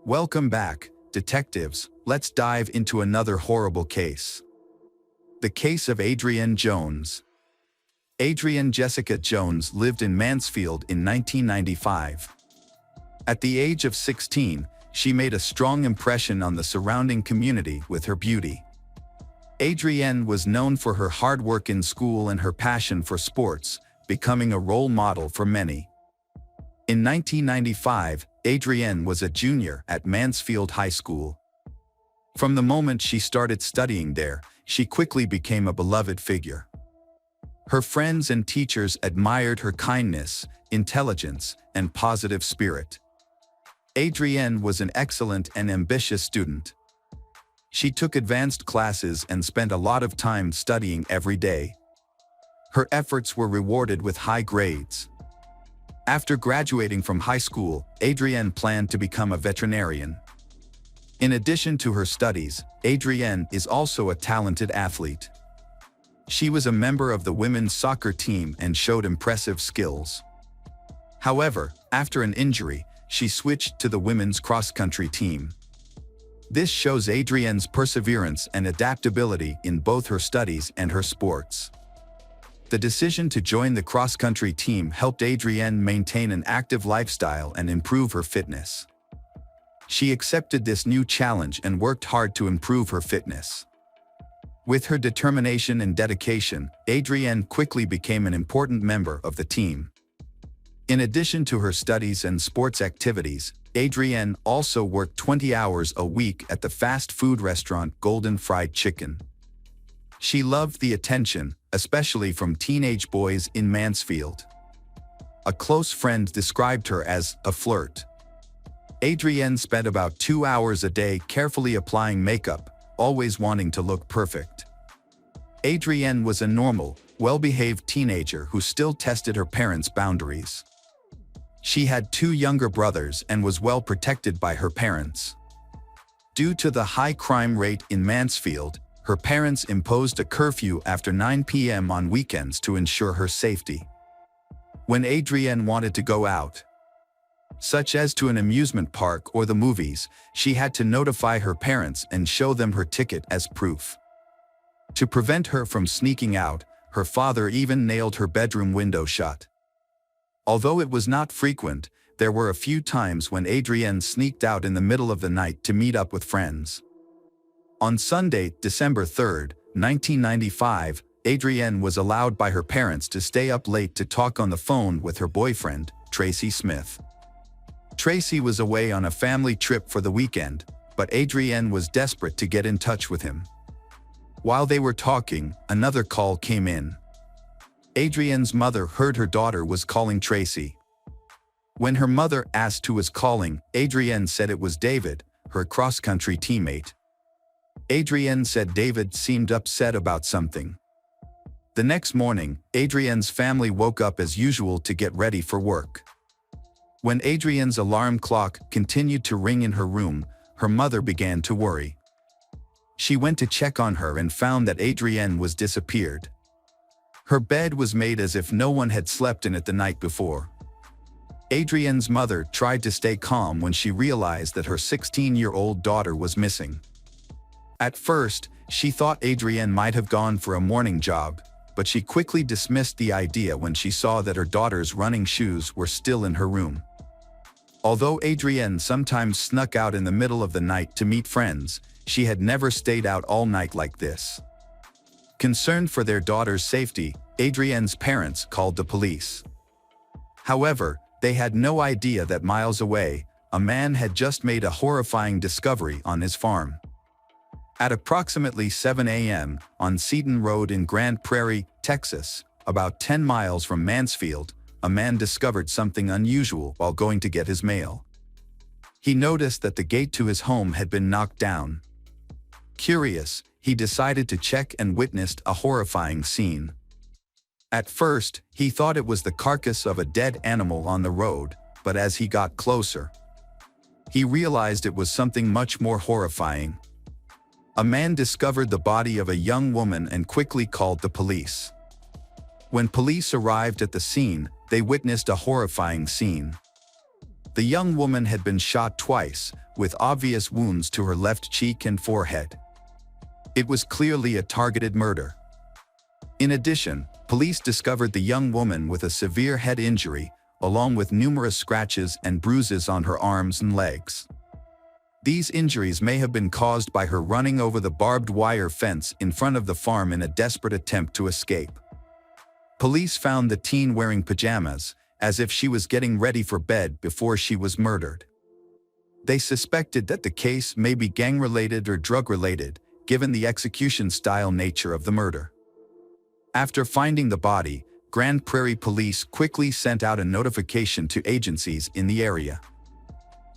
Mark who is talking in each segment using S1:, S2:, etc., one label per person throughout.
S1: Welcome back, detectives. Let's dive into another horrible case. The case of Adrienne Jones. Adrienne Jessica Jones lived in Mansfield in 1995. At the age of 16, she made a strong impression on the surrounding community with her beauty. Adrienne was known for her hard work in school and her passion for sports, becoming a role model for many. In 1995, Adrienne was a junior at Mansfield High School. From the moment she started studying there, she quickly became a beloved figure. Her friends and teachers admired her kindness, intelligence, and positive spirit. Adrienne was an excellent and ambitious student. She took advanced classes and spent a lot of time studying every day. Her efforts were rewarded with high grades. After graduating from high school, Adrienne planned to become a veterinarian. In addition to her studies, Adrienne is also a talented athlete. She was a member of the women's soccer team and showed impressive skills. However, after an injury, she switched to the women's cross-country team. This shows Adrienne's perseverance and adaptability in both her studies and her sports. The decision to join the cross-country team helped Adrienne maintain an active lifestyle and improve her fitness. She accepted this new challenge and worked hard to improve her fitness. With her determination and dedication, Adrienne quickly became an important member of the team. In addition to her studies and sports activities, Adrienne also worked 20 hours a week at the fast food restaurant Golden Fried Chicken. She loved the attention, especially from teenage boys in Mansfield. A close friend described her as a flirt. Adrienne spent about 2 hours a day carefully applying makeup, always wanting to look perfect. Adrienne was a normal, well-behaved teenager who still tested her parents' boundaries. She had 2 younger brothers and was well protected by her parents. Due to the high crime rate in Mansfield, her parents imposed a curfew after 9 p.m. on weekends to ensure her safety. When Adrienne wanted to go out, such as to an amusement park or the movies, she had to notify her parents and show them her ticket as proof. To prevent her from sneaking out, her father even nailed her bedroom window shut. Although it was not frequent, there were a few times when Adrienne sneaked out in the middle of the night to meet up with friends. On Sunday, December 3, 1995, Adrienne was allowed by her parents to stay up late to talk on the phone with her boyfriend, Tracy Smith. Tracy was away on a family trip for the weekend, but Adrienne was desperate to get in touch with him. While they were talking, another call came in. Adrienne's mother heard her daughter was calling Tracy. When her mother asked who was calling, Adrienne said it was David, her cross-country teammate. Adrienne said David seemed upset about something. The next morning, Adrienne's family woke up as usual to get ready for work. When Adrienne's alarm clock continued to ring in her room, her mother began to worry. She went to check on her and found that Adrienne was disappeared. Her bed was made as if no one had slept in it the night before. Adrienne's mother tried to stay calm when she realized that her 16-year-old daughter was missing. At first, she thought Adrienne might have gone for a morning jog, but she quickly dismissed the idea when she saw that her daughter's running shoes were still in her room. Although Adrienne sometimes snuck out in the middle of the night to meet friends, she had never stayed out all night like this. Concerned for their daughter's safety, Adrienne's parents called the police. However, they had no idea that miles away, a man had just made a horrifying discovery on his farm. At approximately 7 a.m., on Seton Road in Grand Prairie, Texas, about 10 miles from Mansfield, a man discovered something unusual while going to get his mail. He noticed that the gate to his home had been knocked down. Curious, he decided to check and witnessed a horrifying scene. At first, he thought it was the carcass of a dead animal on the road, but as he got closer, he realized it was something much more horrifying. A man discovered the body of a young woman and quickly called the police. When police arrived at the scene, they witnessed a horrifying scene. The young woman had been shot twice, with obvious wounds to her left cheek and forehead. It was clearly a targeted murder. In addition, police discovered the young woman with a severe head injury, along with numerous scratches and bruises on her arms and legs. These injuries may have been caused by her running over the barbed wire fence in front of the farm in a desperate attempt to escape. Police found the teen wearing pajamas, as if she was getting ready for bed before she was murdered. They suspected that the case may be gang-related or drug-related, given the execution-style nature of the murder. After finding the body, Grand Prairie Police quickly sent out a notification to agencies in the area.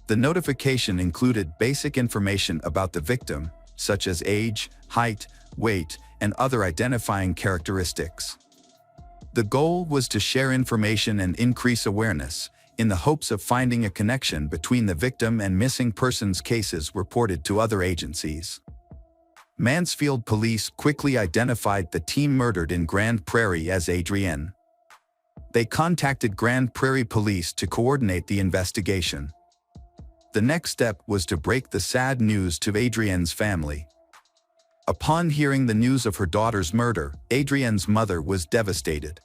S1: The notification included basic information about the victim, such as age, height, weight, and other identifying characteristics. The goal was to share information and increase awareness, in the hopes of finding a connection between the victim and missing persons cases reported to other agencies. Mansfield police quickly identified the teen murdered in Grand Prairie as Adrienne. They contacted Grand Prairie Police to coordinate the investigation. The next step was to break the sad news to Adrienne's family. Upon hearing the news of her daughter's murder, Adrienne's mother was devastated.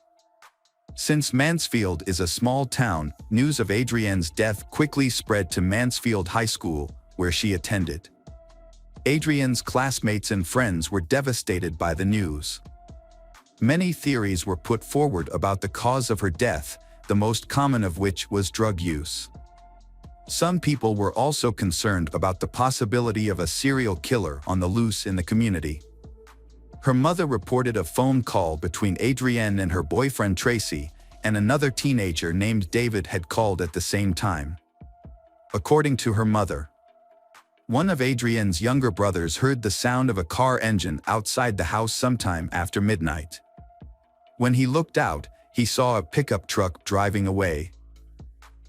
S1: Since Mansfield is a small town, news of Adrienne's death quickly spread to Mansfield High School, where she attended. Adrienne's classmates and friends were devastated by the news. Many theories were put forward about the cause of her death, the most common of which was drug use. Some people were also concerned about the possibility of a serial killer on the loose in the community. Her mother reported a phone call between Adrienne and her boyfriend Tracy, and another teenager named David had called at the same time. According to her mother, one of Adrienne's younger brothers heard the sound of a car engine outside the house sometime after midnight. When he looked out, he saw a pickup truck driving away.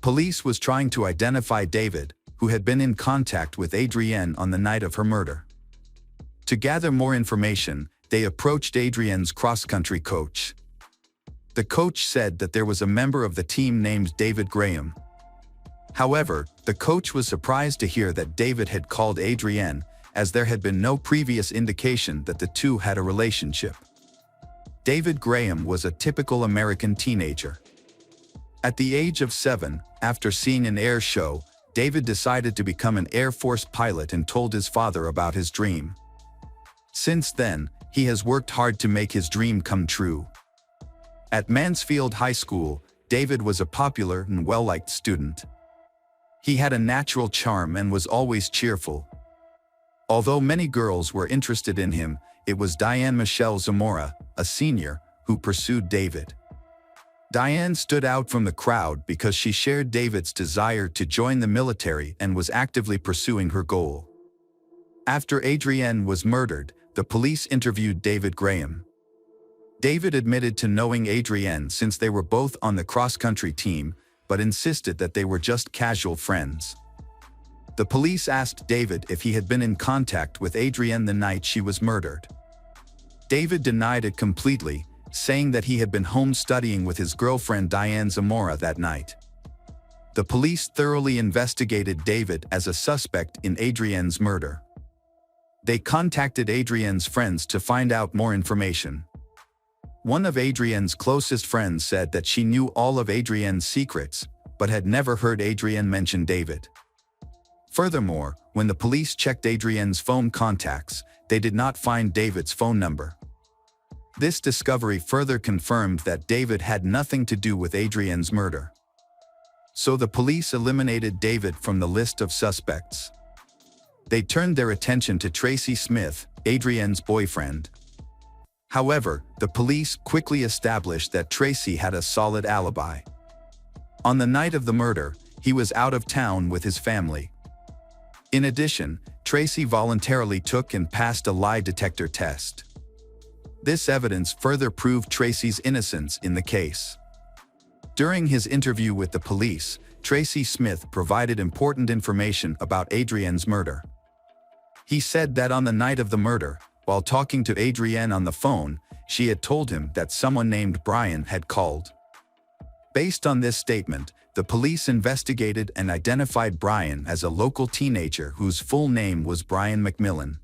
S1: Police was trying to identify David, who had been in contact with Adrienne on the night of her murder. To gather more information, they approached Adrienne's cross-country coach. The coach said that there was a member of the team named David Graham. However, the coach was surprised to hear that David had called Adrienne, as there had been no previous indication that the two had a relationship. David Graham was a typical American teenager. At the age of 7, after seeing an air show, David decided to become an Air Force pilot and told his father about his dream. Since then, he has worked hard to make his dream come true. At Mansfield High School, David was a popular and well-liked student. He had a natural charm and was always cheerful. Although many girls were interested in him, it was Diane Michelle Zamora, a senior, who pursued David. Diane stood out from the crowd because she shared David's desire to join the military and was actively pursuing her goal. After Adrienne was murdered, the police interviewed David Graham. David admitted to knowing Adrienne since they were both on the cross-country team, but insisted that they were just casual friends. The police asked David if he had been in contact with Adrienne the night she was murdered. David denied it completely, saying that he had been home studying with his girlfriend Diane Zamora that night. The police thoroughly investigated David as a suspect in Adrienne's murder. They contacted Adrienne's friends to find out more information. One of Adrienne's closest friends said that she knew all of Adrienne's secrets, but had never heard Adrienne mention David. Furthermore, when the police checked Adrienne's phone contacts, they did not find David's phone number. This discovery further confirmed that David had nothing to do with Adrienne's murder. So the police eliminated David from the list of suspects. They turned their attention to Tracy Smith, Adrienne's boyfriend. However, the police quickly established that Tracy had a solid alibi. On the night of the murder, he was out of town with his family. In addition, Tracy voluntarily took and passed a lie detector test. This evidence further proved Tracy's innocence in the case. During his interview with the police, Tracy Smith provided important information about Adrienne's murder. He said that on the night of the murder, while talking to Adrienne on the phone, she had told him that someone named Brian had called. Based on this statement, the police investigated and identified Brian as a local teenager whose full name was Brian McMillan.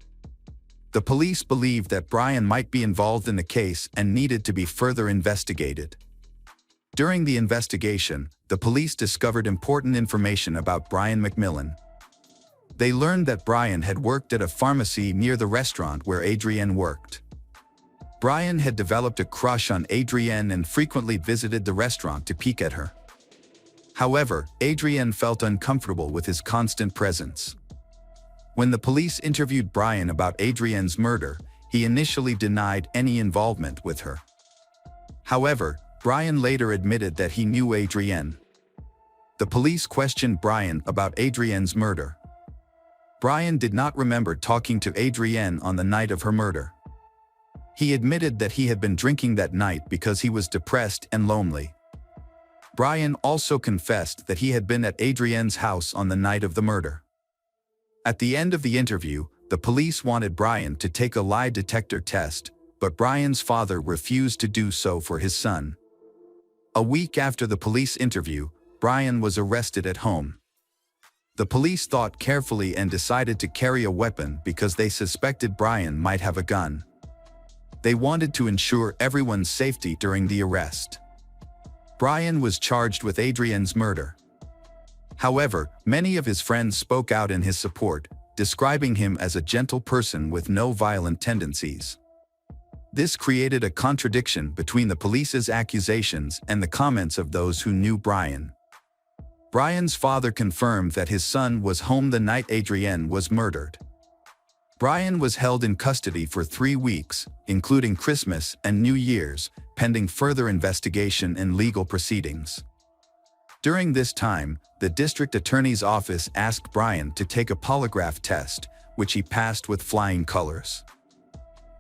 S1: The police believed that Brian might be involved in the case and needed to be further investigated. During the investigation, the police discovered important information about Brian McMillan. They learned that Brian had worked at a pharmacy near the restaurant where Adrienne worked. Brian had developed a crush on Adrienne and frequently visited the restaurant to peek at her. However, Adrienne felt uncomfortable with his constant presence. When the police interviewed Brian about Adrienne's murder, he initially denied any involvement with her. However, Brian later admitted that he knew Adrienne. The police questioned Brian about Adrienne's murder. Brian did not remember talking to Adrienne on the night of her murder. He admitted that he had been drinking that night because he was depressed and lonely. Brian also confessed that he had been at Adrienne's house on the night of the murder. At the end of the interview, the police wanted Brian to take a lie detector test, but Brian's father refused to do so for his son. A week after the police interview, Brian was arrested at home. The police thought carefully and decided to carry a weapon because they suspected Brian might have a gun. They wanted to ensure everyone's safety during the arrest. Brian was charged with Adrienne's murder. However, many of his friends spoke out in his support, describing him as a gentle person with no violent tendencies. This created a contradiction between the police's accusations and the comments of those who knew Brian. Brian's father confirmed that his son was home the night Adrienne was murdered. Brian was held in custody for 3 weeks, including Christmas and New Year's, pending further investigation and legal proceedings. During this time, the district attorney's office asked Brian to take a polygraph test, which he passed with flying colors.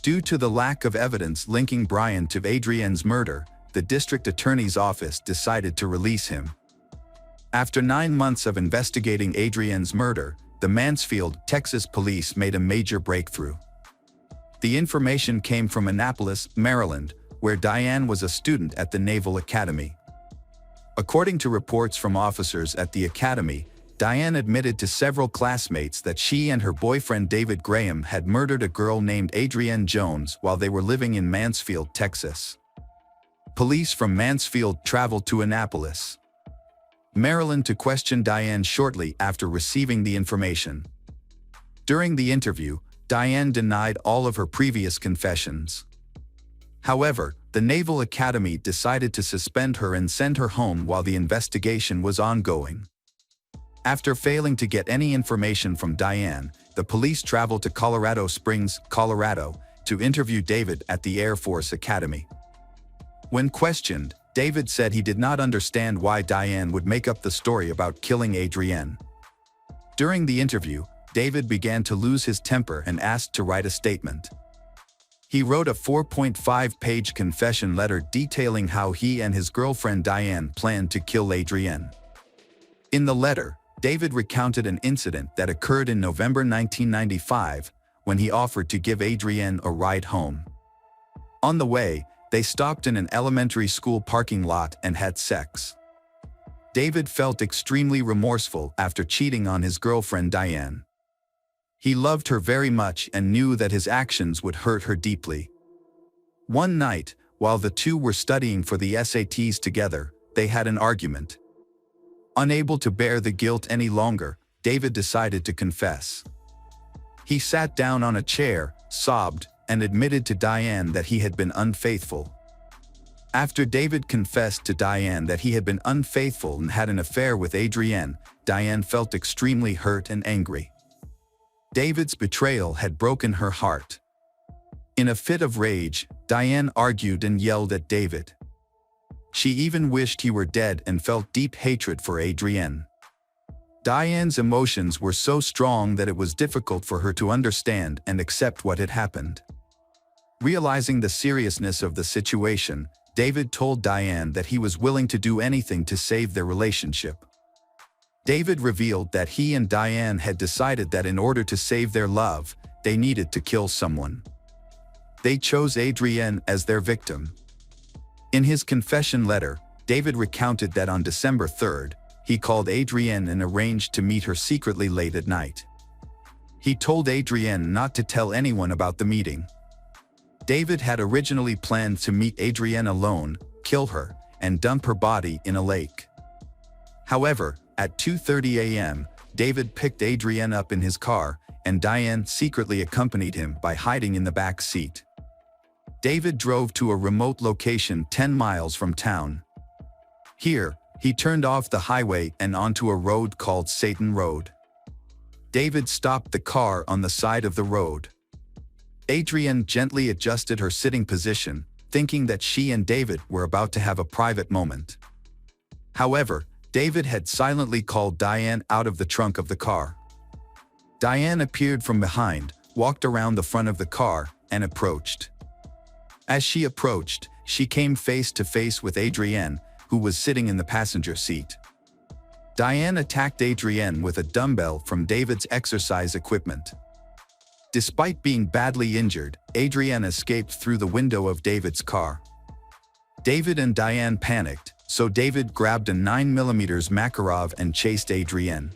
S1: Due to the lack of evidence linking Brian to Adrienne's murder, the district attorney's office decided to release him. After 9 months of investigating Adrienne's murder, the Mansfield, Texas police made a major breakthrough. The information came from Annapolis, Maryland, where Diane was a student at the Naval Academy. According to reports from officers at the academy, Diane admitted to several classmates that she and her boyfriend David Graham had murdered a girl named Adrienne Jones while they were living in Mansfield, Texas. Police from Mansfield traveled to Annapolis, Maryland to question Diane shortly after receiving the information. During the interview, Diane denied all of her previous confessions. However, the Naval Academy decided to suspend her and send her home while the investigation was ongoing. After failing to get any information from Diane, the police traveled to Colorado Springs, Colorado, to interview David at the Air Force Academy. When questioned, David said he did not understand why Diane would make up the story about killing Adrienne. During the interview, David began to lose his temper and asked to write a statement. He wrote a 4.5-page confession letter detailing how he and his girlfriend Diane planned to kill Adrienne. In the letter, David recounted an incident that occurred in November 1995 when he offered to give Adrienne a ride home. On the way, they stopped in an elementary school parking lot and had sex. David felt extremely remorseful after cheating on his girlfriend Diane. He loved her very much and knew that his actions would hurt her deeply. One night, while the two were studying for the SATs together, they had an argument. Unable to bear the guilt any longer, David decided to confess. He sat down on a chair, sobbed, and admitted to Diane that he had been unfaithful. After David confessed to Diane that he had been unfaithful and had an affair with Adrienne, Diane felt extremely hurt and angry. David's betrayal had broken her heart. In a fit of rage, Diane argued and yelled at David. She even wished he were dead and felt deep hatred for Adrienne. Diane's emotions were so strong that it was difficult for her to understand and accept what had happened. Realizing the seriousness of the situation, David told Diane that he was willing to do anything to save their relationship. David revealed that he and Diane had decided that in order to save their love, they needed to kill someone. They chose Adrienne as their victim. In his confession letter, David recounted that on December 3rd, he called Adrienne and arranged to meet her secretly late at night. He told Adrienne not to tell anyone about the meeting. David had originally planned to meet Adrienne alone, kill her, and dump her body in a lake. However, at 2:30 a.m., David picked Adrienne up in his car, and Diane secretly accompanied him by hiding in the back seat. David drove to a remote location 10 miles from town. Here, he turned off the highway and onto a road called Satan Road. David stopped the car on the side of the road. Adrienne gently adjusted her sitting position, thinking that she and David were about to have a private moment. However, David had silently called Diane out of the trunk of the car. Diane appeared from behind, walked around the front of the car, and approached. As she approached, she came face to face with Adrienne, who was sitting in the passenger seat. Diane attacked Adrienne with a dumbbell from David's exercise equipment. Despite being badly injured, Adrienne escaped through the window of David's car. David and Diane panicked, so David grabbed a 9mm Makarov and chased Adrienne.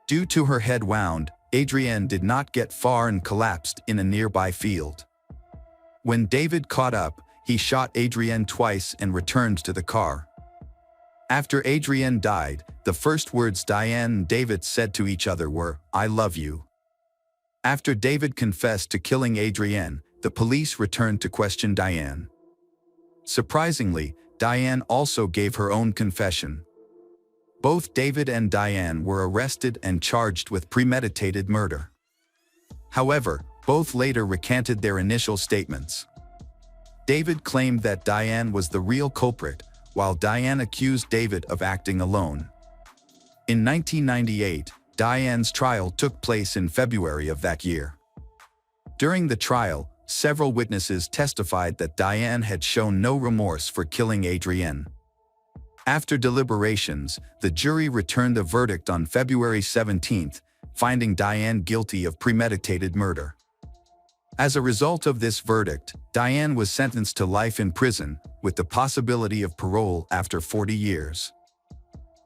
S1: Due to her head wound, Adrienne did not get far and collapsed in a nearby field. When David caught up, he shot Adrienne twice and returned to the car. After Adrienne died, the first words Diane and David said to each other were, "I love you." After David confessed to killing Adrienne, the police returned to question Diane. Surprisingly, Diane also gave her own confession. Both David and Diane were arrested and charged with premeditated murder. However, both later recanted their initial statements. David claimed that Diane was the real culprit, while Diane accused David of acting alone. In 1998, Diane's trial took place in February of that year. During the trial, several witnesses testified that Diane had shown no remorse for killing Adrienne. After deliberations, the jury returned a verdict on February 17, finding Diane guilty of premeditated murder. As a result of this verdict, Diane was sentenced to life in prison, with the possibility of parole after 40 years.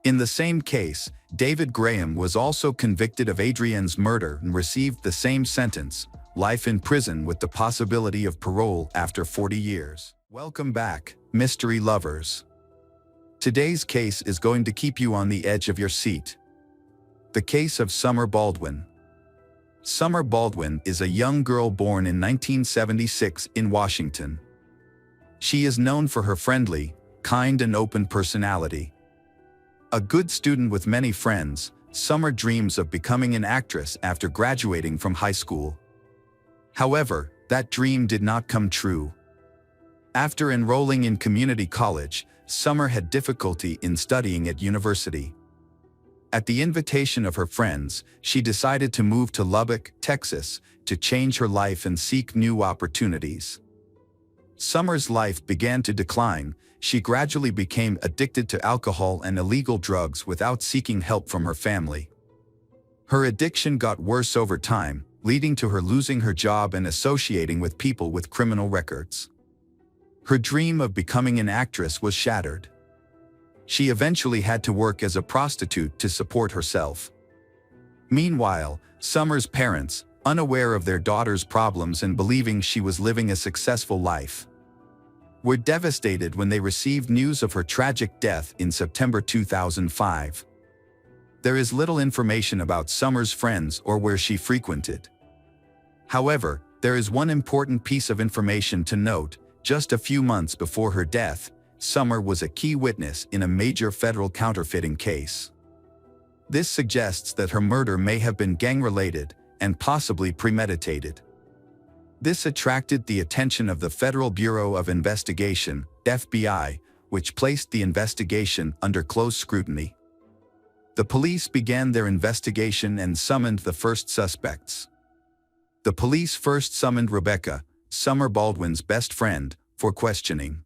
S1: In the same case, David Graham was also convicted of Adrienne's murder and received the same sentence, life in prison with the possibility of parole after 40 years. Welcome back, mystery lovers. Today's case is going to keep you on the edge of your seat. The case of Summer Baldwin. Summer Baldwin is a young girl born in 1976 in Washington. She is known for her friendly, kind and open personality. A good student with many friends, Summer dreams of becoming an actress after graduating from high school. However, that dream did not come true. After enrolling in community college, Summer had difficulty in studying at university. At the invitation of her friends, she decided to move to Lubbock, Texas, to change her life and seek new opportunities. Summer's life began to decline. She gradually became addicted to alcohol and illegal drugs without seeking help from her family. Her addiction got worse over time, leading to her losing her job and associating with people with criminal records. Her dream of becoming an actress was shattered. She eventually had to work as a prostitute to support herself. Meanwhile, Summer's parents, unaware of their daughter's problems and believing she was living a successful life, were devastated when they received news of her tragic death in September 2005. There is little information about Summer's friends or where she frequented. However, there is one important piece of information to note. Just a few months before her death, Summer was a key witness in a major federal counterfeiting case. This suggests that her murder may have been gang-related and possibly premeditated. This attracted the attention of the Federal Bureau of Investigation, FBI, which placed the investigation under close scrutiny. The police began their investigation and summoned the first suspects. The police first summoned Rebecca, Summer Baldwin's best friend, for questioning.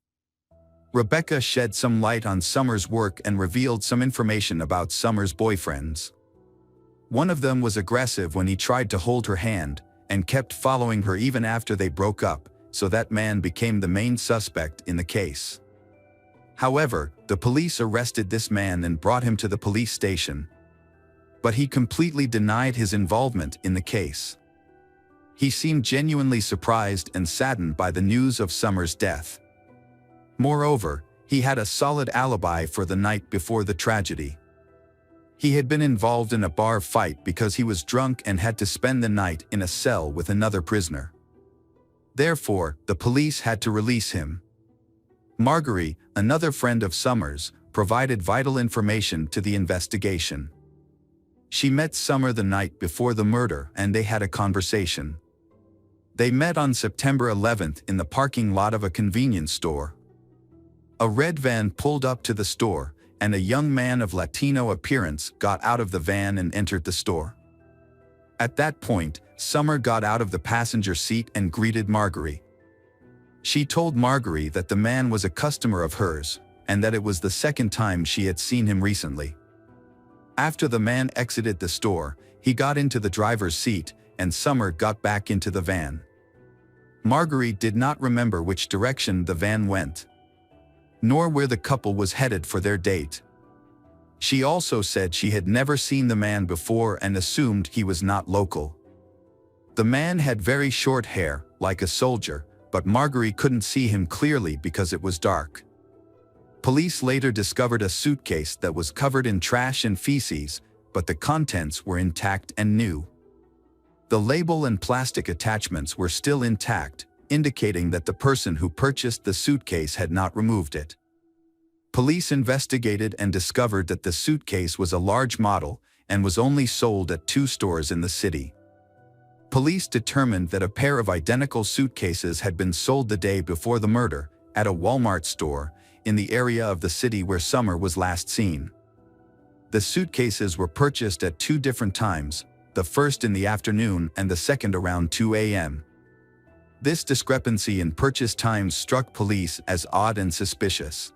S1: Rebecca shed some light on Summer's work and revealed some information about Summer's boyfriends. One of them was aggressive when he tried to hold her hand, and kept following her even after they broke up, so that man became the main suspect in the case. However, the police arrested this man and brought him to the police station. But he completely denied his involvement in the case. He seemed genuinely surprised and saddened by the news of Summer's death. Moreover, he had a solid alibi for the night before the tragedy. He had been involved in a bar fight because he was drunk and had to spend the night in a cell with another prisoner. Therefore, the police had to release him. Marguerite, another friend of Summer's, provided vital information to the investigation. She met Summer the night before the murder and they had a conversation. They met on September 11th in the parking lot of a convenience store. A red van pulled up to the store, and a young man of Latino appearance got out of the van and entered the store. At that point, Summer got out of the passenger seat and greeted Marguerite. She told Marguerite that the man was a customer of hers, and that it was the second time she had seen him recently. After the man exited the store, he got into the driver's seat, and Summer got back into the van. Marguerite did not remember which direction the van went, nor where the couple was headed for their date. She also said she had never seen the man before and assumed he was not local. The man had very short hair, like a soldier, but Marguerite couldn't see him clearly because it was dark. Police later discovered a suitcase that was covered in trash and feces, but the contents were intact and new. The label and plastic attachments were still intact, indicating that the person who purchased the suitcase had not removed it. Police investigated and discovered that the suitcase was a large model and was only sold at 2 stores in the city. Police determined that a pair of identical suitcases had been sold the day before the murder at a Walmart store in the area of the city where Summer was last seen. The suitcases were purchased at 2 different times, the first in the afternoon and the second around 2 a.m. This discrepancy in purchase times struck police as odd and suspicious.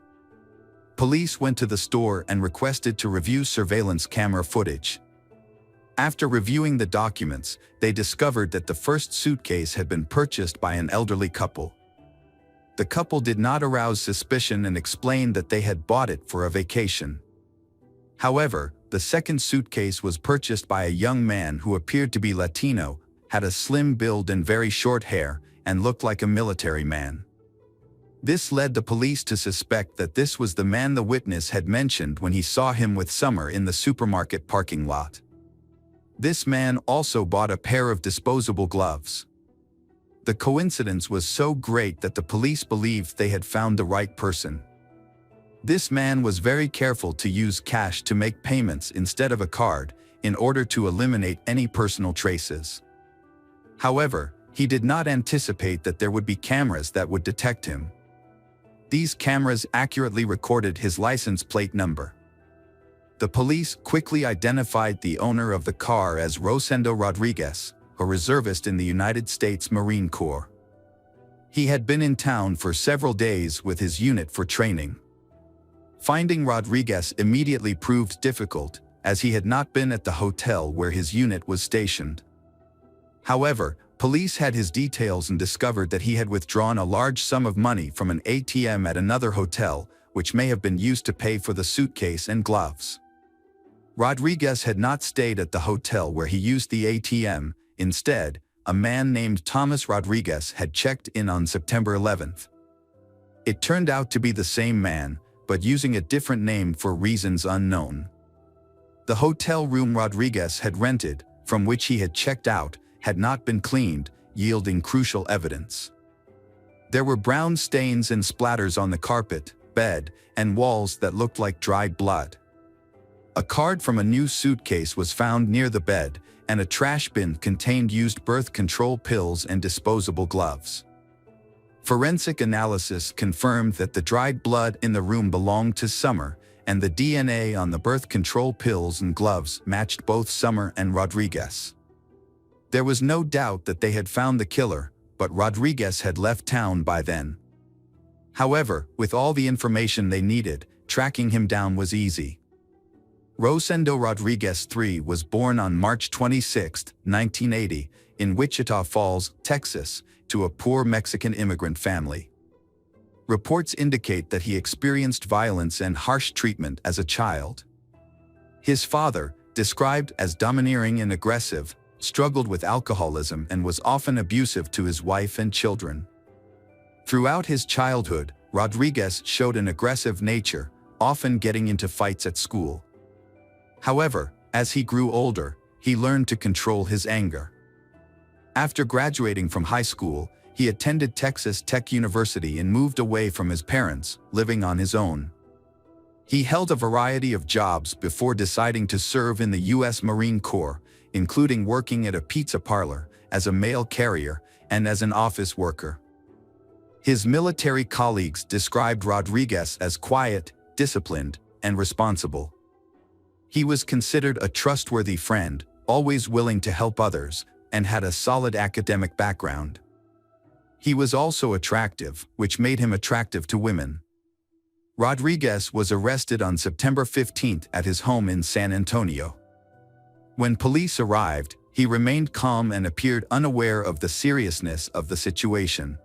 S1: Police went to the store and requested to review surveillance camera footage. After reviewing the documents, they discovered that the first suitcase had been purchased by an elderly couple. The couple did not arouse suspicion and explained that they had bought it for a vacation. However, the second suitcase was purchased by a young man who appeared to be Latino, had a slim build and very short hair, and looked like a military man. This led the police to suspect that this was the man the witness had mentioned when he saw him with Summer in the supermarket parking lot. This man also bought a pair of disposable gloves. The coincidence was so great that the police believed they had found the right person. This man was very careful to use cash to make payments instead of a card, in order to eliminate any personal traces. However, he did not anticipate that there would be cameras that would detect him. These cameras accurately recorded his license plate number. The police quickly identified the owner of the car as Rosendo Rodriguez, a reservist in the United States Marine Corps. He had been in town for several days with his unit for training. Finding Rodriguez immediately proved difficult, as he had not been at the hotel where his unit was stationed. However, police had his details and discovered that he had withdrawn a large sum of money from an ATM at another hotel, which may have been used to pay for the suitcase and gloves. Rodriguez had not stayed at the hotel where he used the ATM. Instead, a man named Thomas Rodriguez had checked in on September 11th. It turned out to be the same man, but using a different name for reasons unknown. The hotel room Rodriguez had rented, from which he had checked out, had not been cleaned, yielding crucial evidence. There were brown stains and splatters on the carpet, bed, and walls that looked like dried blood. A card from a new suitcase was found near the bed, and a trash bin contained used birth control pills and disposable gloves. Forensic analysis confirmed that the dried blood in the room belonged to Summer, and the DNA on the birth control pills and gloves matched both Summer and Rodriguez. There was no doubt that they had found the killer, but Rodriguez had left town by then. However, with all the information they needed, tracking him down was easy. Rosendo Rodriguez III was born on March 26, 1980, in Wichita Falls, Texas, to a poor Mexican immigrant family. Reports indicate that he experienced violence and harsh treatment as a child. His father, described as domineering and aggressive, struggled with alcoholism and was often abusive to his wife and children. Throughout his childhood, Rodriguez showed an aggressive nature, often getting into fights at school. However, as he grew older, he learned to control his anger. After graduating from high school, he attended Texas Tech University and moved away from his parents, living on his own. He held a variety of jobs before deciding to serve in the U.S. Marine Corps, including working at a pizza parlor, as a mail carrier, and as an office worker. His military colleagues described Rodriguez as quiet, disciplined, and responsible. He was considered a trustworthy friend, always willing to help others, and had a solid academic background. He was also attractive, which made him attractive to women. Rodriguez was arrested on September 15 at his home in San Antonio. When police arrived, he remained calm and appeared unaware of the seriousness of the situation.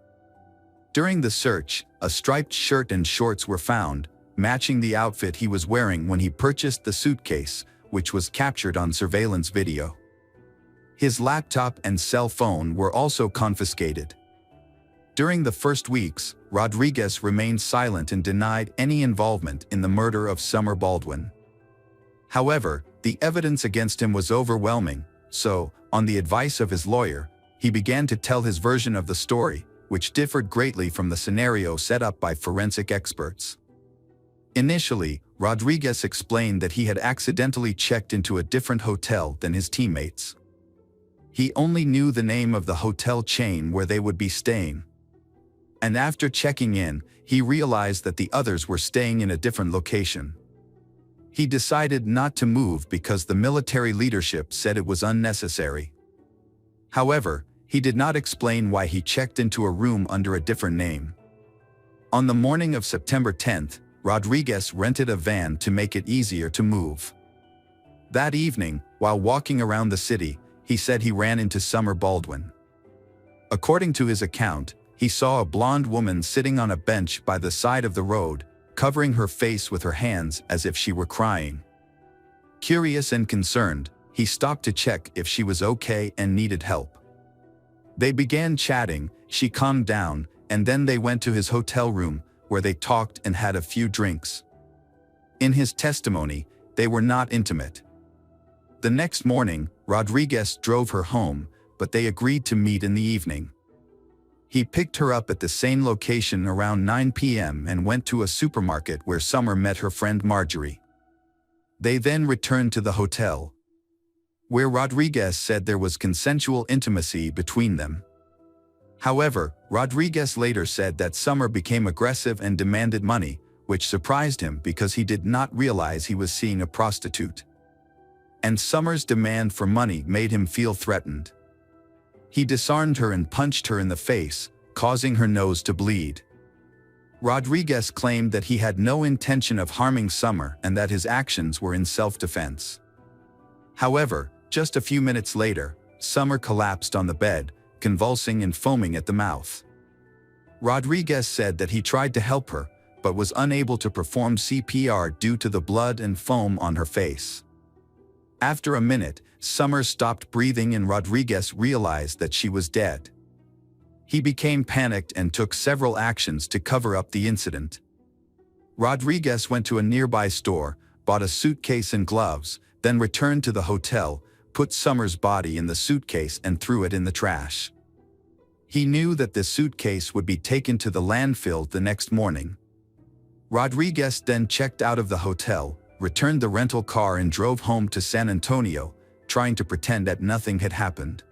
S1: During the search, a striped shirt and shorts were found, matching the outfit he was wearing when he purchased the suitcase, which was captured on surveillance video. His laptop and cell phone were also confiscated. During the first weeks, Rodriguez remained silent and denied any involvement in the murder of Summer Baldwin. However, the evidence against him was overwhelming, so, on the advice of his lawyer, he began to tell his version of the story, which differed greatly from the scenario set up by forensic experts. Initially, Rodriguez explained that he had accidentally checked into a different hotel than his teammates. He only knew the name of the hotel chain where they would be staying. And after checking in, he realized that the others were staying in a different location. He decided not to move because the military leadership said it was unnecessary. However, he did not explain why he checked into a room under a different name. On the morning of September 10th, Rodriguez rented a van to make it easier to move. That evening, while walking around the city, he said he ran into Summer Baldwin. According to his account, he saw a blonde woman sitting on a bench by the side of the road, covering her face with her hands as if she were crying. Curious and concerned, he stopped to check if she was okay and needed help. They began chatting, she calmed down, and then they went to his hotel room, where they talked and had a few drinks. In his testimony, they were not intimate. The next morning, Rodriguez drove her home, but they agreed to meet in the evening. He picked her up at the same location around 9 p.m. and went to a supermarket where Summer met her friend Marjorie. They then returned to the hotel, where Rodriguez said there was consensual intimacy between them. However, Rodriguez later said that Summer became aggressive and demanded money, which surprised him because he did not realize he was seeing a prostitute. And Summer's demand for money made him feel threatened. He disarmed her and punched her in the face, causing her nose to bleed. Rodriguez claimed that he had no intention of harming Summer and that his actions were in self-defense. However, just a few minutes later, Summer collapsed on the bed, convulsing and foaming at the mouth. Rodriguez said that he tried to help her, but was unable to perform CPR due to the blood and foam on her face. After a minute, Summer stopped breathing and Rodriguez realized that she was dead. He became panicked and took several actions to cover up the incident. Rodriguez went to a nearby store, bought a suitcase and gloves, then returned to the hotel, put Summer's body in the suitcase and threw it in the trash. He knew that the suitcase would be taken to the landfill the next morning. Rodriguez then checked out of the hotel, returned the rental car and drove home to San Antonio, trying to pretend that nothing had happened.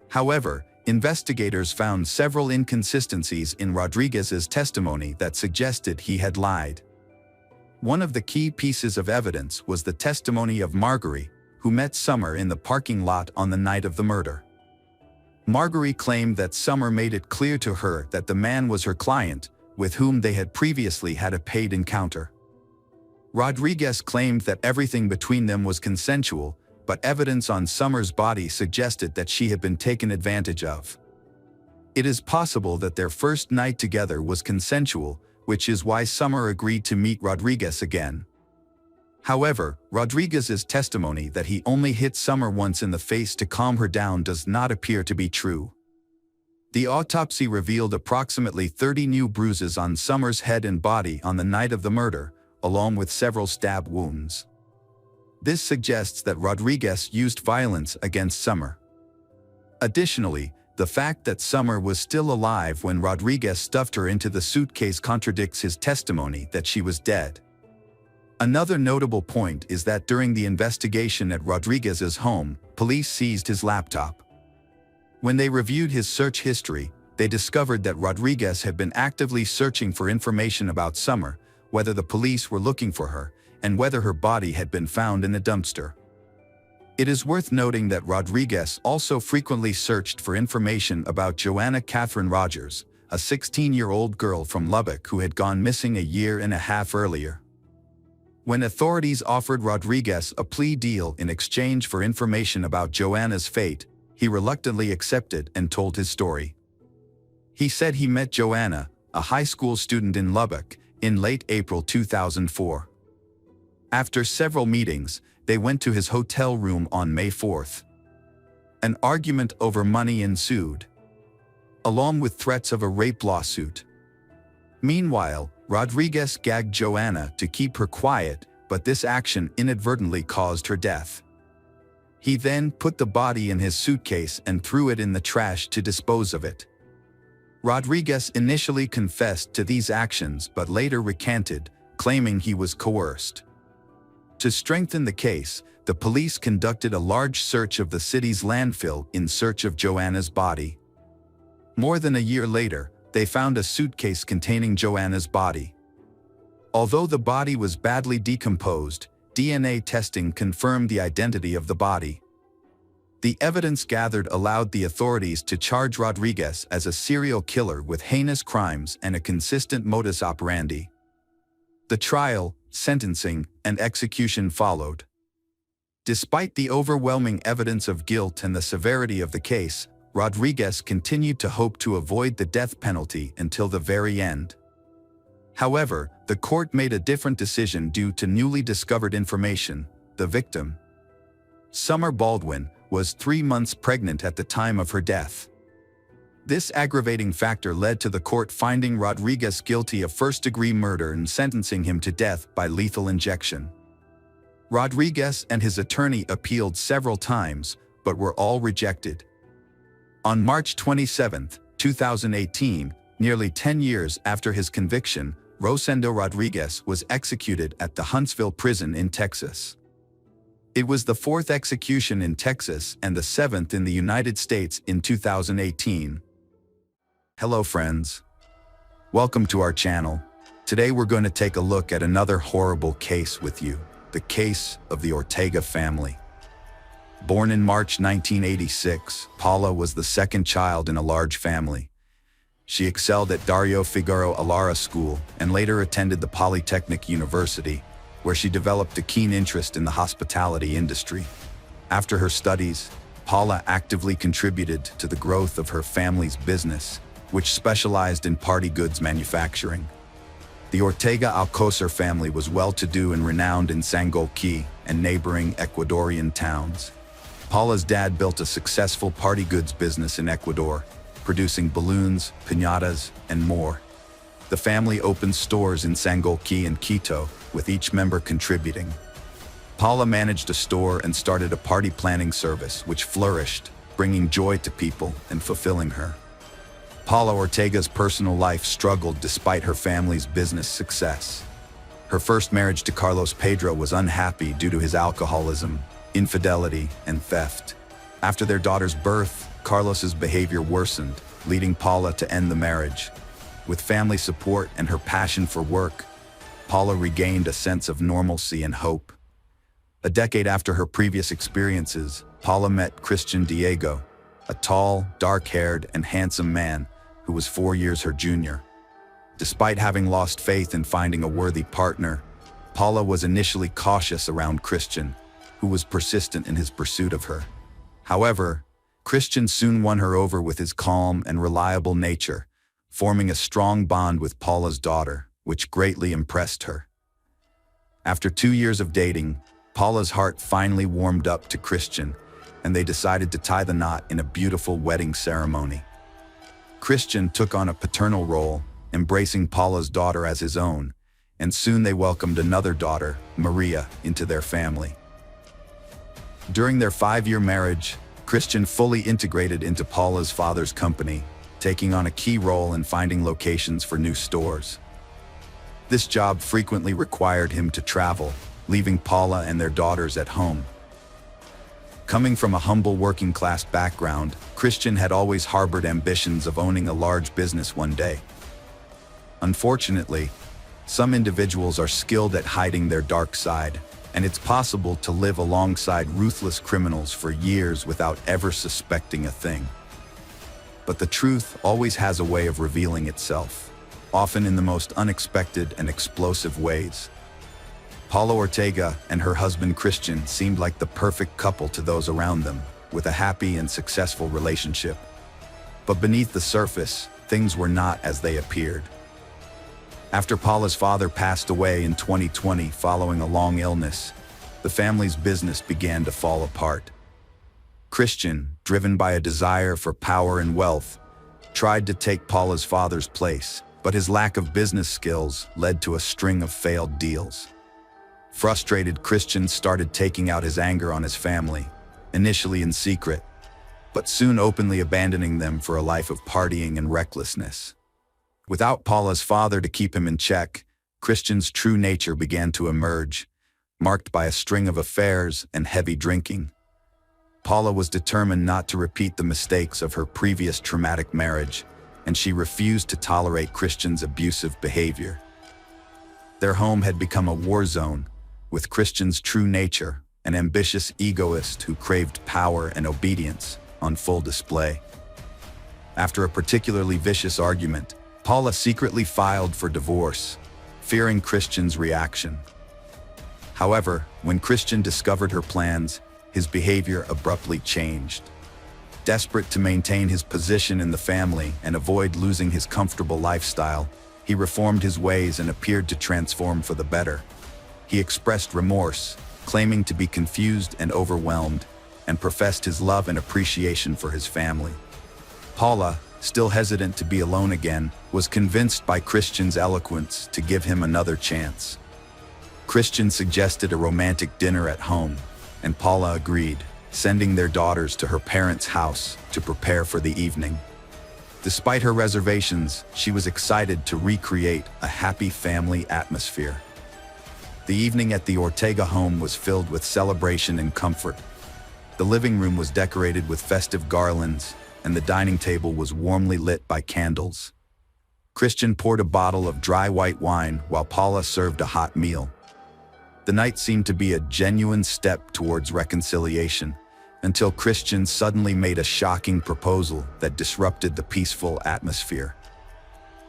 S1: However, investigators found several inconsistencies in Rodriguez's testimony that suggested he had lied. One of the key pieces of evidence was the testimony of Marjorie, who met Summer in the parking lot on the night of the murder. Marjorie claimed that Summer made it clear to her that the man was her client, with whom they had previously had a paid encounter. Rodriguez claimed that everything between them was consensual, but evidence on Summer's body suggested that she had been taken advantage of. It is possible that their first night together was consensual, which is why Summer agreed to meet Rodriguez again. However, Rodriguez's testimony that he only hit Summer once in the face to calm her down does not appear to be true. The autopsy revealed approximately 30 new bruises on Summer's head and body on the night of the murder, along with several stab wounds. This suggests that Rodriguez used violence against Summer. Additionally, the fact that Summer was still alive when Rodriguez stuffed her into the suitcase contradicts his testimony that she was dead. Another notable point is that during the investigation at Rodriguez's home, police seized his laptop. When they reviewed his search history, they discovered that Rodriguez had been actively searching for information about Summer, whether the police were looking for her, and whether her body had been found in a dumpster. It is worth noting that Rodriguez also frequently searched for information about Joanna Catherine Rogers, a 16-year-old girl from Lubbock who had gone missing a year and a half earlier. When authorities offered Rodriguez a plea deal in exchange for information about Joanna's fate, he reluctantly accepted and told his story. He said he met Joanna, a high school student in Lubbock, in late April 2004. After several meetings, they went to his hotel room on May 4th. An argument over money ensued, along with threats of a rape lawsuit. Meanwhile, Rodriguez gagged Joanna to keep her quiet, but this action inadvertently caused her death. He then put the body in his suitcase and threw it in the trash to dispose of it. Rodriguez initially confessed to these actions but later recanted, claiming he was coerced. To strengthen the case, the police conducted a large search of the city's landfill in search of Joanna's body. More than a year later, they found a suitcase containing Joanna's body. Although the body was badly decomposed, DNA testing confirmed the identity of the body. The evidence gathered allowed the authorities to charge Rodriguez as a serial killer with heinous crimes and a consistent modus operandi. The trial, sentencing, and execution followed. Despite the overwhelming evidence of guilt and the severity of the case, Rodriguez continued to hope to avoid the death penalty until the very end. However, the court made a different decision due to newly discovered information. The victim, Summer Baldwin, was 3 months pregnant at the time of her death. This aggravating factor led to the court finding Rodriguez guilty of first-degree murder and sentencing him to death by lethal injection. Rodriguez and his attorney appealed several times, but were all rejected. On March 27, 2018, nearly 10 years after his conviction, Rosendo Rodriguez was executed at the Huntsville prison in Texas. It was the 4th execution in Texas and the 7th in the United States in 2018. Hello friends. Welcome to our channel. Today we're going to take a look at another horrible case with you, the case of the Ortega family. Born in March 1986, Paula was the second child in a large family. She excelled at Dario Figaro Alara School and later attended the Polytechnic University, where she developed a keen interest in the hospitality industry. After her studies, Paula actively contributed to the growth of her family's business, which specialized in party goods manufacturing. The Ortega Alcocer family was well-to-do and renowned in Sangolquí and neighboring Ecuadorian towns. Paula's dad built a successful party goods business in Ecuador, producing balloons, piñatas, and more. The family opened stores in Sangolquí and Quito, with each member contributing. Paula managed a store and started a party planning service which flourished, bringing joy to people and fulfilling her. Paula Ortega's personal life struggled despite her family's business success. Her first marriage to Carlos Pedro was unhappy due to his alcoholism, infidelity, and theft. After their daughter's birth, Carlos's behavior worsened, leading Paula to end the marriage. With family support and her passion for work, Paula regained a sense of normalcy and hope. A decade after her previous experiences, Paula met Christian Diego, a tall, dark-haired, and handsome man who was 4 years her junior. Despite having lost faith in finding a worthy partner, Paula was initially cautious around Christian, who was persistent in his pursuit of her. However, Christian soon won her over with his calm and reliable nature, forming a strong bond with Paula's daughter, which greatly impressed her. After 2 years of dating, Paula's heart finally warmed up to Christian, and they decided to tie the knot in a beautiful wedding ceremony. Christian took on a paternal role, embracing Paula's daughter as his own, and soon they welcomed another daughter, Maria, into their family. During their 5-year marriage, Christian fully integrated into Paula's father's company, taking on a key role in finding locations for new stores. This job frequently required him to travel, leaving Paula and their daughters at home. Coming from a humble working-class background, Christian had always harbored ambitions of owning a large business one day. Unfortunately, some individuals are skilled at hiding their dark side, and it's possible to live alongside ruthless criminals for years without ever suspecting a thing. But the truth always has a way of revealing itself, often in the most unexpected and explosive ways. Paula Ortega and her husband Christian seemed like the perfect couple to those around them, with a happy and successful relationship. But beneath the surface, things were not as they appeared. After Paula's father passed away in 2020 following a long illness, the family's business began to fall apart. Christian, driven by a desire for power and wealth, tried to take Paula's father's place, but his lack of business skills led to a string of failed deals. Frustrated, Christian started taking out his anger on his family, initially in secret, but soon openly abandoning them for a life of partying and recklessness. Without Paula's father to keep him in check, Christian's true nature began to emerge, marked by a string of affairs and heavy drinking. Paula was determined not to repeat the mistakes of her previous traumatic marriage, and she refused to tolerate Christian's abusive behavior. Their home had become a war zone, with Christian's true nature, an ambitious egoist who craved power and obedience, on full display. After a particularly vicious argument, Paula secretly filed for divorce, fearing Christian's reaction. However, when Christian discovered her plans, his behavior abruptly changed. Desperate to maintain his position in the family and avoid losing his comfortable lifestyle, he reformed his ways and appeared to transform for the better. He expressed remorse, claiming to be confused and overwhelmed, and professed his love and appreciation for his family. Paula, still hesitant to be alone again, was convinced by Christian's eloquence to give him another chance. Christian suggested a romantic dinner at home, and Paula agreed, sending their daughters to her parents' house to prepare for the evening. Despite her reservations, she was excited to recreate a happy family atmosphere. The evening at the Ortega home was filled with celebration and comfort. The living room was decorated with festive garlands, and the dining table was warmly lit by candles. Christian poured a bottle of dry white wine while Paula served a hot meal. The night seemed to be a genuine step towards reconciliation, until Christian suddenly made a shocking proposal that disrupted the peaceful atmosphere.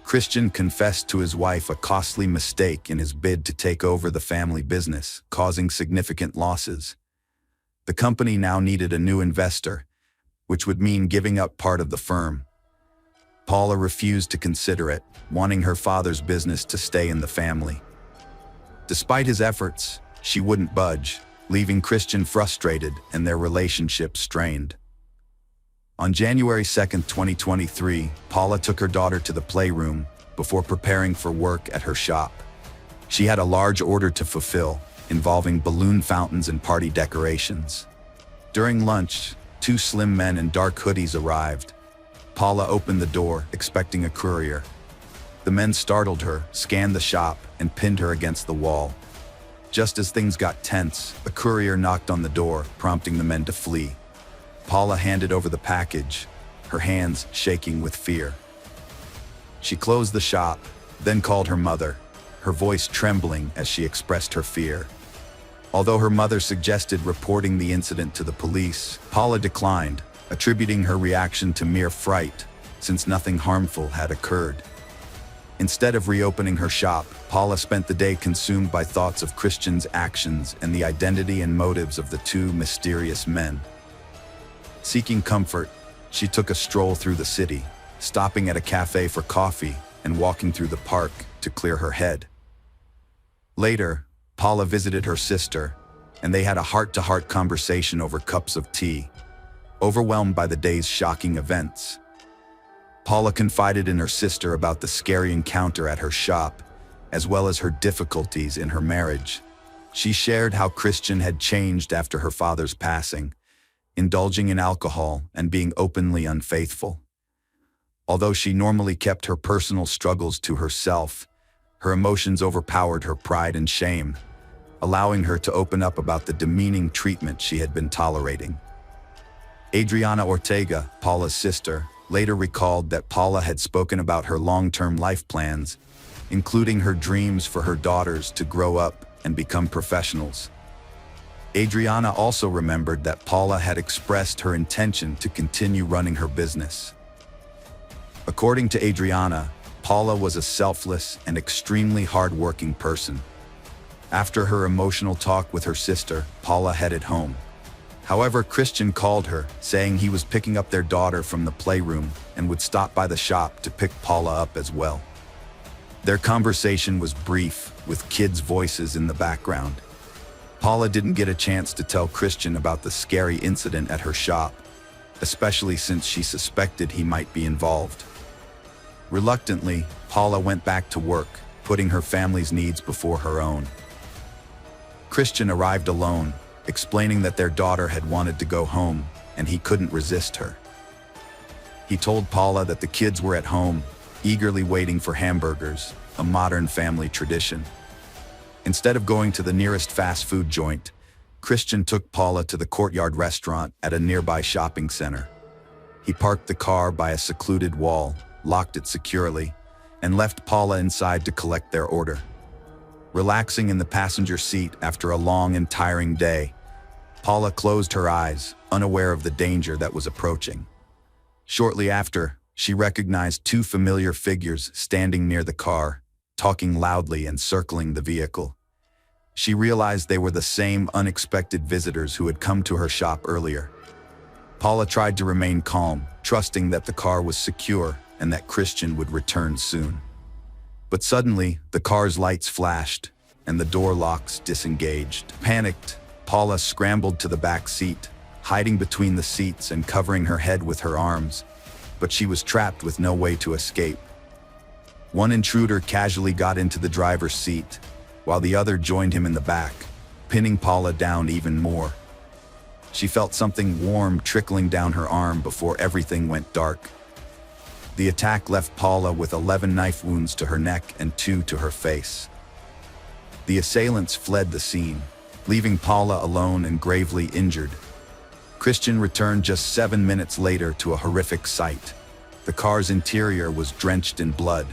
S1: Christian confessed to his wife a costly mistake in his bid to take over the family business, causing significant losses. The company now needed a new investor, which would mean giving up part of the firm. Paula refused to consider it, wanting her father's business to stay in the family. Despite his efforts, she wouldn't budge, leaving Christian frustrated and their relationship strained. On January 2, 2023, Paula took her daughter to the playroom before preparing for work at her shop. She had a large order to fulfill, involving balloon fountains and party decorations. During lunch, 2 slim men in dark hoodies arrived. Paula opened the door, expecting a courier. The men startled her, scanned the shop, and pinned her against the wall. Just as things got tense, a courier knocked on the door, prompting the men to flee. Paula handed over the package, her hands shaking with fear. She closed the shop, then called her mother, her voice trembling as she expressed her fear. Although her mother suggested reporting the incident to the police, Paula declined, attributing her reaction to mere fright, since nothing harmful had occurred. Instead of reopening her shop, Paula spent the day consumed by thoughts of Christian's actions and the identity and motives of the 2 mysterious men. Seeking comfort, she took a stroll through the city, stopping at a cafe for coffee and walking through the park to clear her head. Later, Paula visited her sister, and they had a heart-to-heart conversation over cups of tea, overwhelmed by the day's shocking events. Paula confided in her sister about the scary encounter at her shop, as well as her difficulties in her marriage. She shared how Christian had changed after her father's passing, indulging in alcohol and being openly unfaithful. Although she normally kept her personal struggles to herself, her emotions overpowered her pride and shame, allowing her to open up about the demeaning treatment she had been tolerating. Adriana Ortega, Paula's sister, later recalled that Paula had spoken about her long-term life plans, including her dreams for her daughters to grow up and become professionals. Adriana also remembered that Paula had expressed her intention to continue running her business. According to Adriana, Paula was a selfless and extremely hard-working person. After her emotional talk with her sister, Paula headed home. However, Christian called her, saying he was picking up their daughter from the playroom and would stop by the shop to pick Paula up as well. Their conversation was brief, with kids' voices in the background. Paula didn't get a chance to tell Christian about the scary incident at her shop, especially since she suspected he might be involved. Reluctantly, Paula went back to work, putting her family's needs before her own. Christian arrived alone, explaining that their daughter had wanted to go home, and he couldn't resist her. He told Paula that the kids were at home, eagerly waiting for hamburgers, a modern family tradition. Instead of going to the nearest fast food joint, Christian took Paula to the Courtyard restaurant at a nearby shopping center. He parked the car by a secluded wall, locked it securely, and left Paula inside to collect their order. Relaxing in the passenger seat after a long and tiring day, Paula closed her eyes, unaware of the danger that was approaching. Shortly after, she recognized two familiar figures standing near the car, talking loudly and circling the vehicle. She realized they were the same unexpected visitors who had come to her shop earlier. Paula tried to remain calm, trusting that the car was secure and that Christian would return soon. But suddenly, the car's lights flashed, and the door locks disengaged. Panicked, Paula scrambled to the back seat, hiding between the seats and covering her head with her arms, but she was trapped with no way to escape. One intruder casually got into the driver's seat, while the other joined him in the back, pinning Paula down even more. She felt something warm trickling down her arm before everything went dark. The attack left Paula with 11 knife wounds to her neck and 2 to her face. The assailants fled the scene, leaving Paula alone and gravely injured. Christian returned just 7 minutes later to a horrific sight. The car's interior was drenched in blood.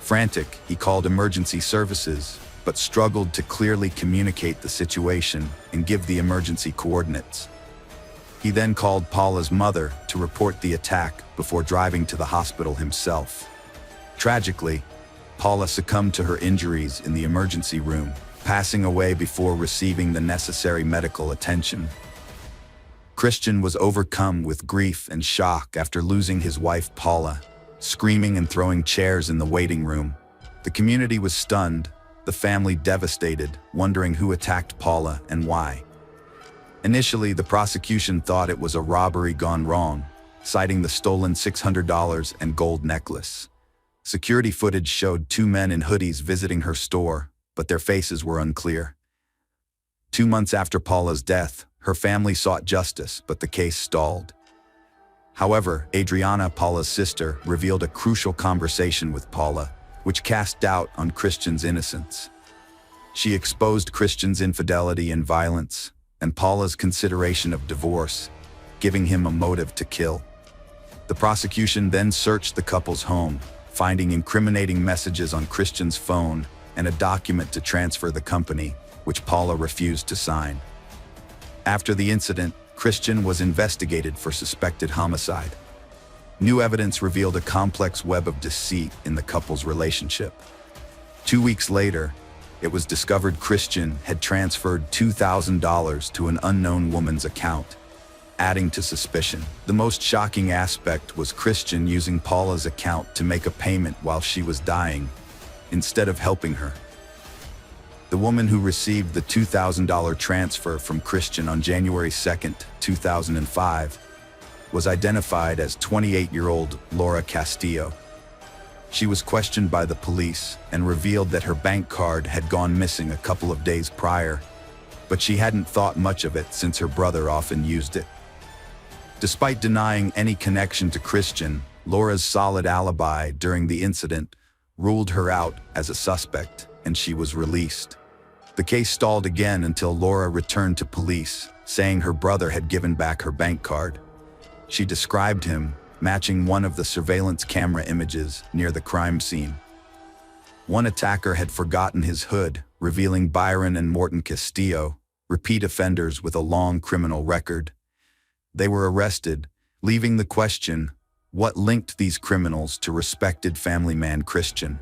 S1: Frantic, he called emergency services, but struggled to clearly communicate the situation and give the emergency coordinates. He then called Paula's mother to report the attack before driving to the hospital himself. Tragically, Paula succumbed to her injuries in the emergency room, passing away before receiving the necessary medical attention. Christian was overcome with grief and shock after losing his wife Paula, screaming and throwing chairs in the waiting room. The community was stunned, the family devastated, wondering who attacked Paula and why. Initially, the prosecution thought it was a robbery gone wrong, citing the stolen $600 and gold necklace. Security footage showed 2 men in hoodies visiting her store, but their faces were unclear. 2 months after Paula's death, her family sought justice, but the case stalled. However, Adriana, Paula's sister, revealed a crucial conversation with Paula, which cast doubt on Christian's innocence. She exposed Christian's infidelity and violence, and Paula's consideration of divorce, giving him a motive to kill. The prosecution then searched the couple's home, finding incriminating messages on Christian's phone and a document to transfer the company, which Paula refused to sign. After the incident, Christian was investigated for suspected homicide. New evidence revealed a complex web of deceit in the couple's relationship. 2 weeks later, it was discovered Christian had transferred $2,000 to an unknown woman's account. adding to suspicion. The most shocking aspect was Christian using Paula's account to make a payment while she was dying, instead of helping her. The woman who received the $2,000 transfer from Christian on January 2, 2005, was identified as 28-year-old Laura Castillo. She was questioned by the police and revealed that her bank card had gone missing a couple of days prior, but she hadn't thought much of it since her brother often used it. Despite denying any connection to Christian, Laura's solid alibi during the incident ruled her out as a suspect, and she was released. The case stalled again until Laura returned to police, saying her brother had given back her bank card. She described him, matching one of the surveillance camera images near the crime scene. One attacker had forgotten his hood, revealing Byron and Morton Castillo, repeat offenders with a long criminal record. They were arrested, leaving the question, what linked these criminals to respected family man Christian?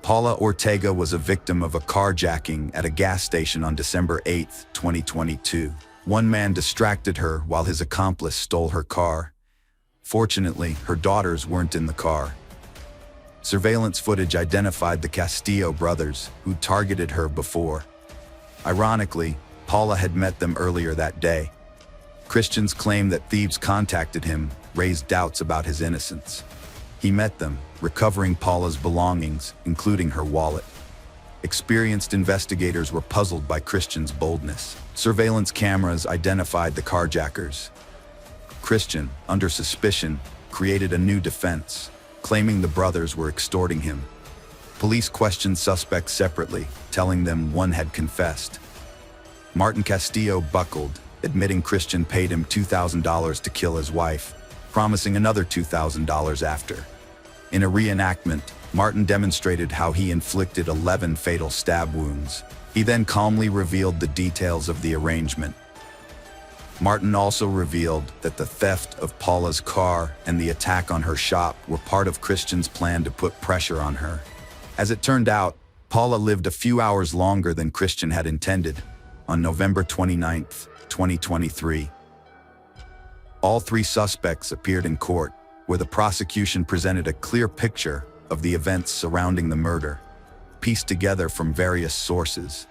S1: Paula Ortega was a victim of a carjacking at a gas station on December 8, 2022. One man distracted her while his accomplice stole her car. Fortunately, her daughters weren't in the car. Surveillance footage identified the Castillo brothers, who targeted her before. Ironically, Paula had met them earlier that day. Christian's claim that thieves contacted him raised doubts about his innocence. He met them, recovering Paula's belongings, including her wallet. Experienced investigators were puzzled by Christian's boldness. Surveillance cameras identified the carjackers. Christian, under suspicion, created a new defense, claiming the brothers were extorting him. Police questioned suspects separately, telling them one had confessed. Martin Castillo buckled, admitting Christian paid him $2,000 to kill his wife, promising another $2,000 after. In a reenactment, Martin demonstrated how he inflicted 11 fatal stab wounds. He then calmly revealed the details of the arrangement. Martin also revealed that the theft of Paula's car and the attack on her shop were part of Christian's plan to put pressure on her. As it turned out, Paula lived a few hours longer than Christian had intended, on November 29, 2023. All three suspects appeared in court, where the prosecution presented a clear picture of the events surrounding the murder, pieced together from various sources.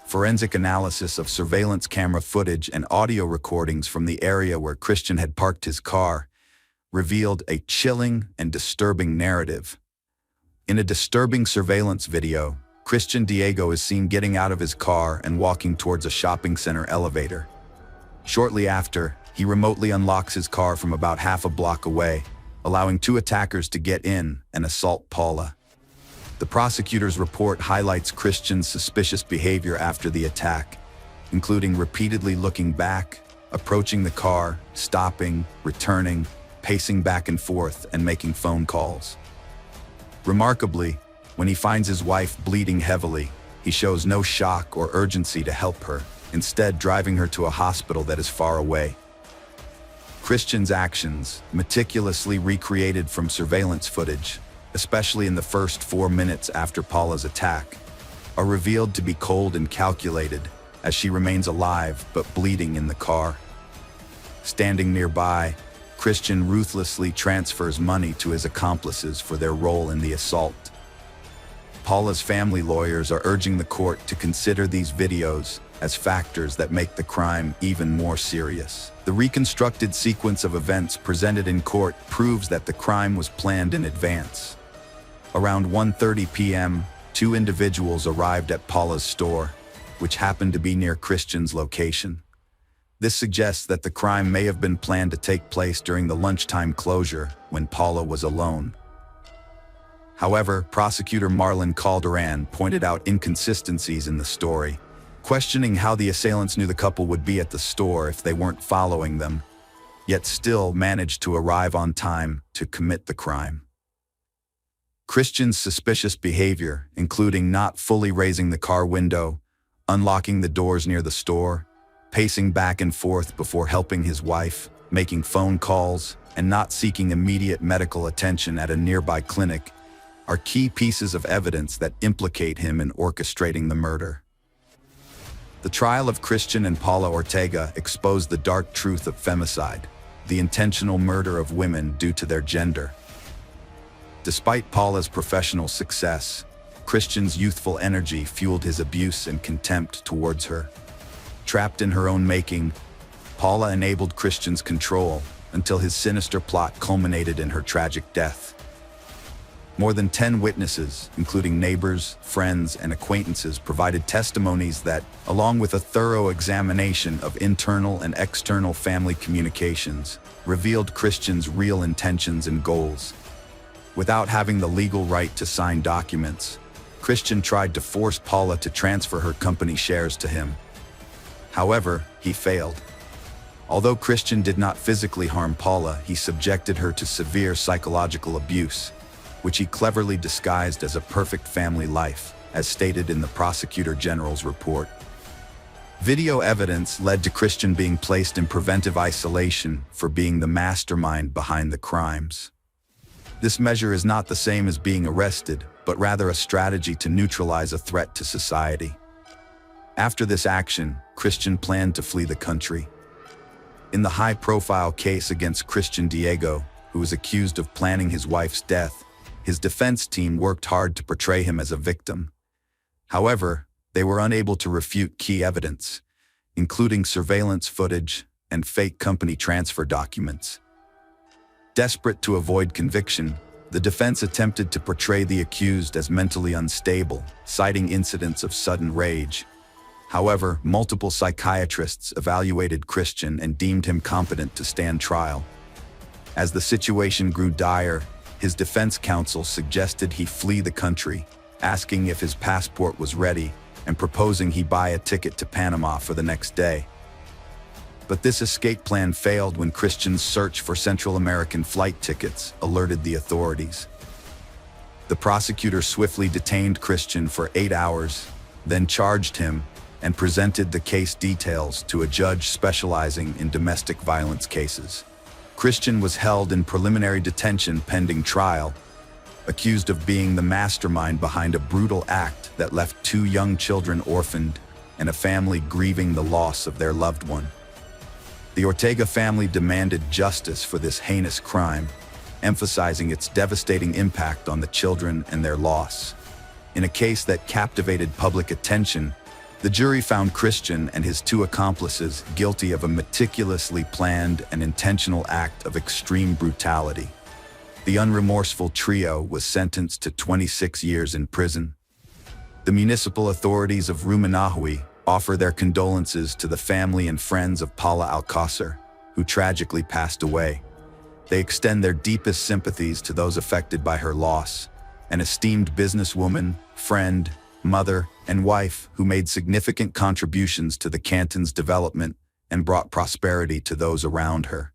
S1: Forensic analysis of surveillance camera footage and audio recordings from the area where Christian had parked his car revealed a chilling and disturbing narrative. In a disturbing surveillance video, Christian Diego is seen getting out of his car and walking towards a shopping center elevator. Shortly after, he remotely unlocks his car from about half a block away, allowing two attackers to get in and assault Paula. The prosecutor's report highlights Christian's suspicious behavior after the attack, including repeatedly looking back, approaching the car, stopping, returning, pacing back and forth, and making phone calls. Remarkably, when he finds his wife bleeding heavily, he shows no shock or urgency to help her, instead driving her to a hospital that is far away. Christian's actions, meticulously recreated from surveillance footage, especially in the first 4 minutes after Paula's attack, are revealed to be cold and calculated as she remains alive but bleeding in the car. Standing nearby, Christian ruthlessly transfers money to his accomplices for their role in the assault. Paula's family lawyers are urging the court to consider these videos as factors that make the crime even more serious. The reconstructed sequence of events presented in court proves that the crime was planned in advance. Around 1:30 p.m., two individuals arrived at Paula's store, which happened to be near Christian's location. This suggests that the crime may have been planned to take place during the lunchtime closure when Paula was alone. However, prosecutor Marlon Calderon pointed out inconsistencies in the story, questioning how the assailants knew the couple would be at the store if they weren't following them, yet still managed to arrive on time to commit the crime. Christian's suspicious behavior, including not fully raising the car window, unlocking the doors near the store, pacing back and forth before helping his wife, making phone calls, and not seeking immediate medical attention at a nearby clinic, are key pieces of evidence that implicate him in orchestrating the murder. The trial of Christian and Paula Ortega exposed the dark truth of femicide, the intentional murder of women due to their gender. Despite Paula's professional success, Christian's youthful energy fueled his abuse and contempt towards her. Trapped in her own making, Paula enabled Christian's control until his sinister plot culminated in her tragic death. More than 10 witnesses, including neighbors, friends, and acquaintances, provided testimonies that, along with a thorough examination of internal and external family communications, revealed Christian's real intentions and goals. Without having the legal right to sign documents, Christian tried to force Paula to transfer her company shares to him. However, he failed. Although Christian did not physically harm Paula, he subjected her to severe psychological abuse, which he cleverly disguised as a perfect family life, as stated in the Prosecutor General's report. Video evidence led to Christian being placed in preventive isolation for being the mastermind behind the crimes. This measure is not the same as being arrested, but rather a strategy to neutralize a threat to society. After this action, Christian planned to flee the country. In the high-profile case against Christian Diego, who was accused of planning his wife's death, his defense team worked hard to portray him as a victim. However, they were unable to refute key evidence, including surveillance footage and fake company transfer documents. Desperate to avoid conviction, the defense attempted to portray the accused as mentally unstable, citing incidents of sudden rage. However, multiple psychiatrists evaluated Christian and deemed him competent to stand trial. As the situation grew dire, his defense counsel suggested he flee the country, asking if his passport was ready and proposing he buy a ticket to Panama for the next day. But this escape plan failed when Christian's search for Central American flight tickets alerted the authorities. The prosecutor swiftly detained Christian for 8 hours, then charged him and presented the case details to a judge specializing in domestic violence cases. Christian was held in preliminary detention pending trial, accused of being the mastermind behind a brutal act that left 2 young children orphaned and a family grieving the loss of their loved one. The Ortega family demanded justice for this heinous crime, emphasizing its devastating impact on the children and their loss. In a case that captivated public attention, the jury found Christian and his 2 accomplices guilty of a meticulously planned and intentional act of extreme brutality. The unremorseful trio was sentenced to 26 years in prison. The municipal authorities of Ruminahui offer their condolences to the family and friends of Paula Alcácer, who tragically passed away. They extend their deepest sympathies to those affected by her loss, an esteemed businesswoman, friend, mother, and wife who made significant contributions to the canton's development and brought prosperity to those around her.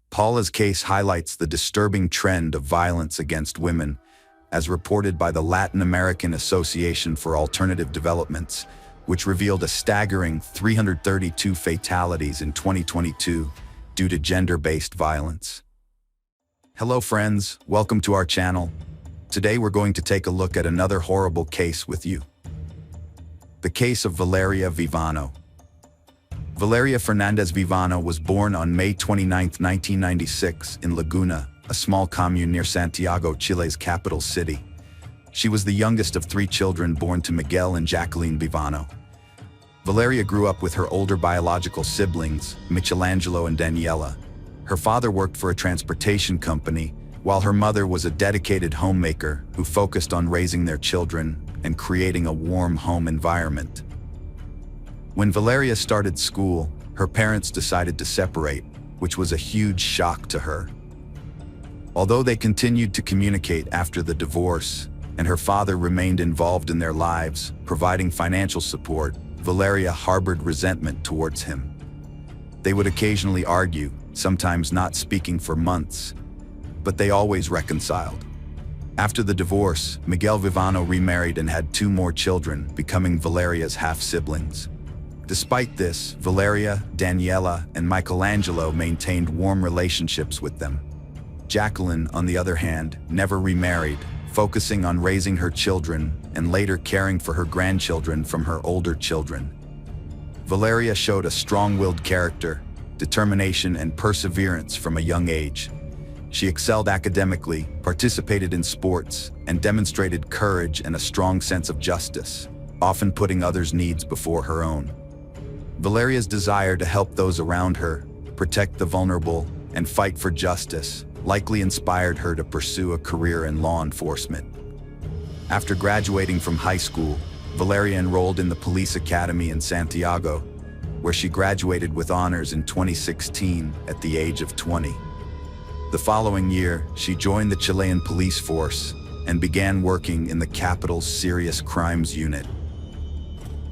S1: Paula's case highlights the disturbing trend of violence against women, as reported by the Latin American Association for Alternative Developments, which revealed a staggering 332 fatalities in 2022 due to gender-based violence. Hello friends, welcome to our channel. Today we're going to take a look at another horrible case with you. The case of Valeria Vivano. Valeria Fernandez Vivano was born on May 29, 1996 in Laguna, a small commune near Santiago, Chile's capital city. She was the youngest of 3 children born to Miguel and Jacqueline Vivano. Valeria grew up with her older biological siblings, Michelangelo and Daniela. Her father worked for a transportation company, while her mother was a dedicated homemaker who focused on raising their children and creating a warm home environment. When Valeria started school, her parents decided to separate, which was a huge shock to her. Although they continued to communicate after the divorce, and her father remained involved in their lives, providing financial support, Valeria harbored resentment towards him. They would occasionally argue, sometimes not speaking for months, but they always reconciled. After the divorce, Miguel Vivano remarried and had 2 more children, becoming Valeria's half-siblings. Despite this, Valeria, Daniela, and Michelangelo maintained warm relationships with them. Jacqueline, on the other hand, never remarried, focusing on raising her children and later caring for her grandchildren from her older children. Valeria showed a strong-willed character, determination, and perseverance from a young age. She excelled academically, participated in sports, and demonstrated courage and a strong sense of justice, often putting others' needs before her own. Valeria's desire to help those around her, protect the vulnerable, and fight for justice likely inspired her to pursue a career in law enforcement. After graduating from high school, Valeria enrolled in the police academy in Santiago, where she graduated with honors in 2016 at the age of 20. The following year, she joined the Chilean police force and began working in the capital's serious crimes unit.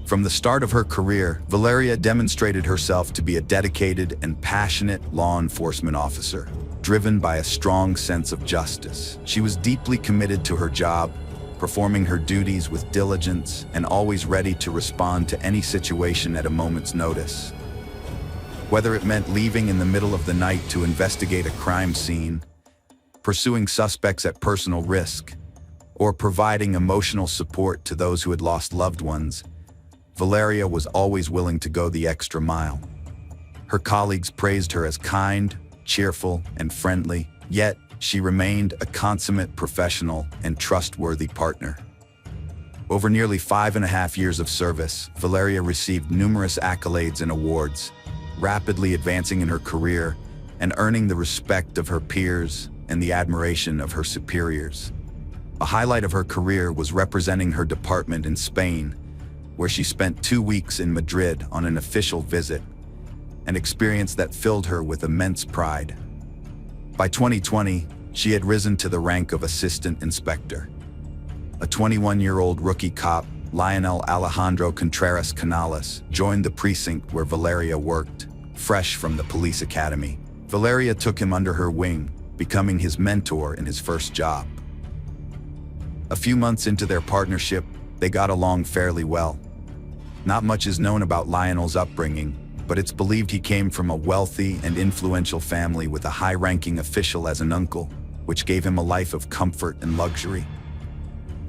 S1: From the start of her career, Valeria demonstrated herself to be a dedicated and passionate law enforcement officer, driven by a strong sense of justice. She was deeply committed to her job, performing her duties with diligence and always ready to respond to any situation at a moment's notice. Whether it meant leaving in the middle of the night to investigate a crime scene, pursuing suspects at personal risk, or providing emotional support to those who had lost loved ones, Valeria was always willing to go the extra mile. Her colleagues praised her as kind, cheerful, and friendly, yet she remained a consummate professional and trustworthy partner. Over nearly 5.5 years of service, Valeria received numerous accolades and awards, rapidly advancing in her career and earning the respect of her peers and the admiration of her superiors. A highlight of her career was representing her department in Spain, where she spent 2 weeks in Madrid on an official visit, an experience that filled her with immense pride. By 2020, she had risen to the rank of assistant inspector. A 21-year-old rookie cop, Lionel Alejandro Contreras Canales, joined the precinct where Valeria worked, fresh from the police academy. Valeria took him under her wing, becoming his mentor in his first job. A few months into their partnership, they got along fairly well. Not much is known about Lionel's upbringing, but it's believed he came from a wealthy and influential family with a high-ranking official as an uncle, which gave him a life of comfort and luxury.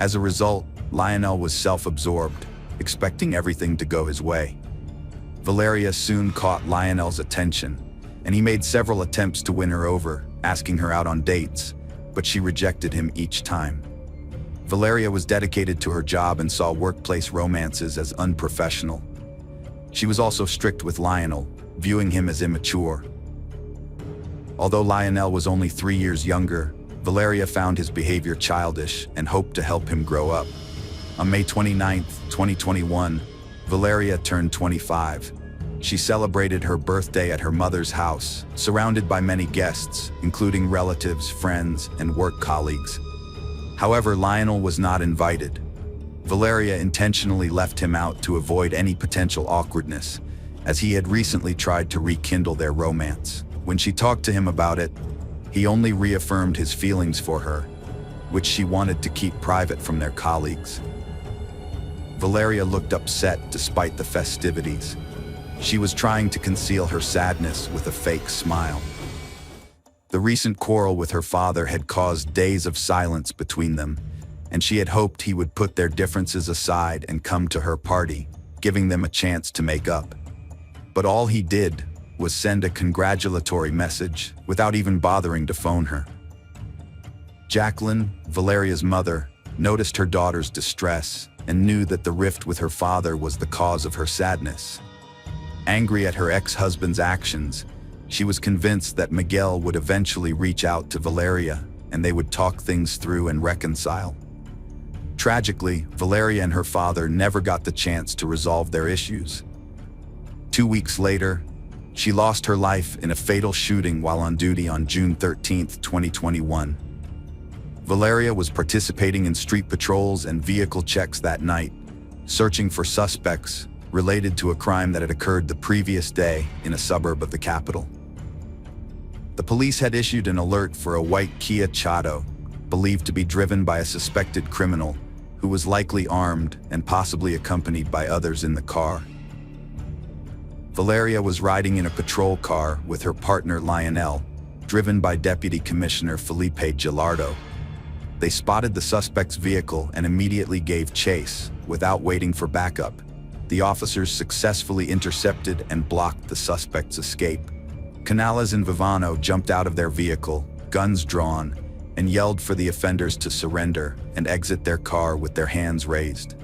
S1: As a result, Lionel was self-absorbed, expecting everything to go his way. Valeria soon caught Lionel's attention, and he made several attempts to win her over, asking her out on dates, but she rejected him each time. Valeria was dedicated to her job and saw workplace romances as unprofessional. She was also strict with Lionel, viewing him as immature. Although Lionel was only 3 years younger, Valeria found his behavior childish and hoped to help him grow up. On May 29, 2021, Valeria turned 25. She celebrated her birthday at her mother's house, surrounded by many guests, including relatives, friends, and work colleagues. However, Lionel was not invited. Valeria intentionally left him out to avoid any potential awkwardness, as he had recently tried to rekindle their romance. When she talked to him about it, he only reaffirmed his feelings for her, which she wanted to keep private from their colleagues. Valeria looked upset despite the festivities. She was trying to conceal her sadness with a fake smile. The recent quarrel with her father had caused days of silence between them, and she had hoped he would put their differences aside and come to her party, giving them a chance to make up. But all he did was send a congratulatory message without even bothering to phone her. Jacqueline, Valeria's mother, noticed her daughter's distress and knew that the rift with her father was the cause of her sadness. Angry at her ex-husband's actions, she was convinced that Miguel would eventually reach out to Valeria and they would talk things through and reconcile. Tragically, Valeria and her father never got the chance to resolve their issues. 2 weeks later, she lost her life in a fatal shooting while on duty on June 13, 2021. Valeria was participating in street patrols and vehicle checks that night, searching for suspects related to a crime that had occurred the previous day in a suburb of the capital. The police had issued an alert for a white Kia Chato, believed to be driven by a suspected criminal who was likely armed and possibly accompanied by others in the car. Valeria was riding in a patrol car with her partner Lionel, driven by Deputy Commissioner Felipe Gilardo. They spotted the suspect's vehicle and immediately gave chase, without waiting for backup. the officers successfully intercepted and blocked the suspect's escape. Canales and Vivano jumped out of their vehicle, guns drawn, and yelled for the offenders to surrender and exit their car with their hands raised.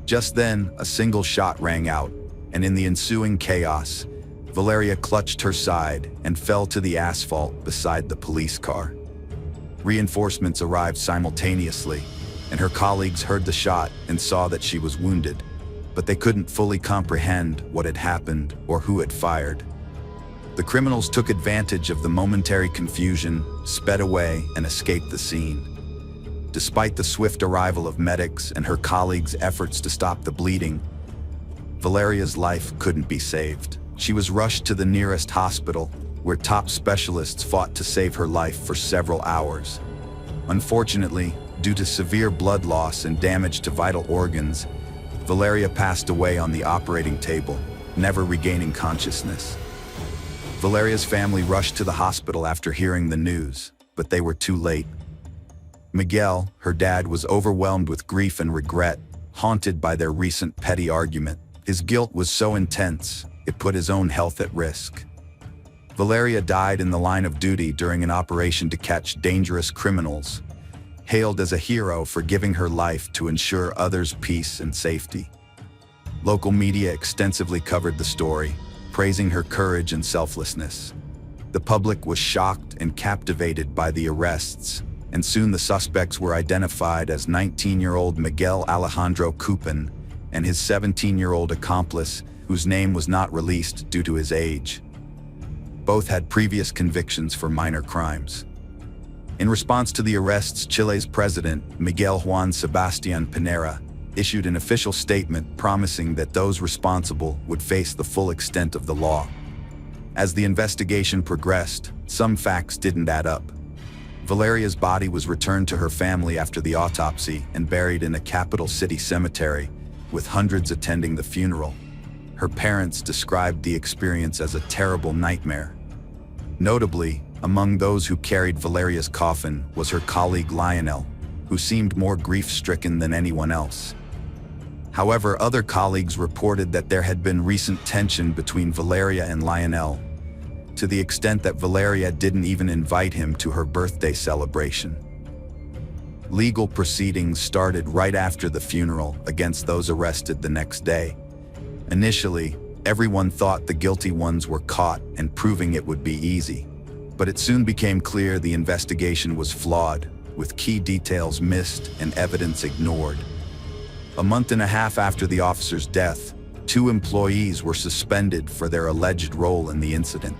S1: Just then, a single shot rang out, and in the ensuing chaos, Valeria clutched her side and fell to the asphalt beside the police car. Reinforcements arrived simultaneously, and her colleagues heard the shot and saw that she was wounded, but they couldn't fully comprehend what had happened or who had fired. The criminals took advantage of the momentary confusion, sped away, and escaped the scene. Despite the swift arrival of medics and her colleagues' efforts to stop the bleeding, Valeria's life couldn't be saved. She was rushed to the nearest hospital, where top specialists fought to save her life for several hours. Unfortunately, due to severe blood loss and damage to vital organs, Valeria passed away on the operating table, never regaining consciousness. Valeria's family rushed to the hospital after hearing the news, but they were too late. Miguel, her dad, was overwhelmed with grief and regret, haunted by their recent petty argument. His guilt was so intense, it put his own health at risk. Valeria died in the line of duty during an operation to catch dangerous criminals, hailed as a hero for giving her life to ensure others' peace and safety. Local media extensively covered the story, praising her courage and selflessness. The public was shocked and captivated by the arrests, and soon the suspects were identified as 19-year-old Miguel Alejandro Cupin and his 17-year-old accomplice, whose name was not released due to his age. Both had previous convictions for minor crimes. In response to the arrests, Chile's president, Miguel Juan Sebastián Pinera, issued an official statement promising that those responsible would face the full extent of the law. As the investigation progressed, some facts didn't add up. Valeria's body was returned to her family after the autopsy and buried in a capital city cemetery, with hundreds attending the funeral. Her parents described the experience as a terrible nightmare. Notably, among those who carried Valeria's coffin was her colleague Lionel, who seemed more grief-stricken than anyone else. However, other colleagues reported that there had been recent tension between Valeria and Lionel, to the extent that Valeria didn't even invite him to her birthday celebration. Legal proceedings started right after the funeral against those arrested the next day. Initially, everyone thought the guilty ones were caught and proving it would be easy. But it soon became clear the investigation was flawed, with key details missed and evidence ignored. A month and a half after the officer's death, 2 employees were suspended for their alleged role in the incident.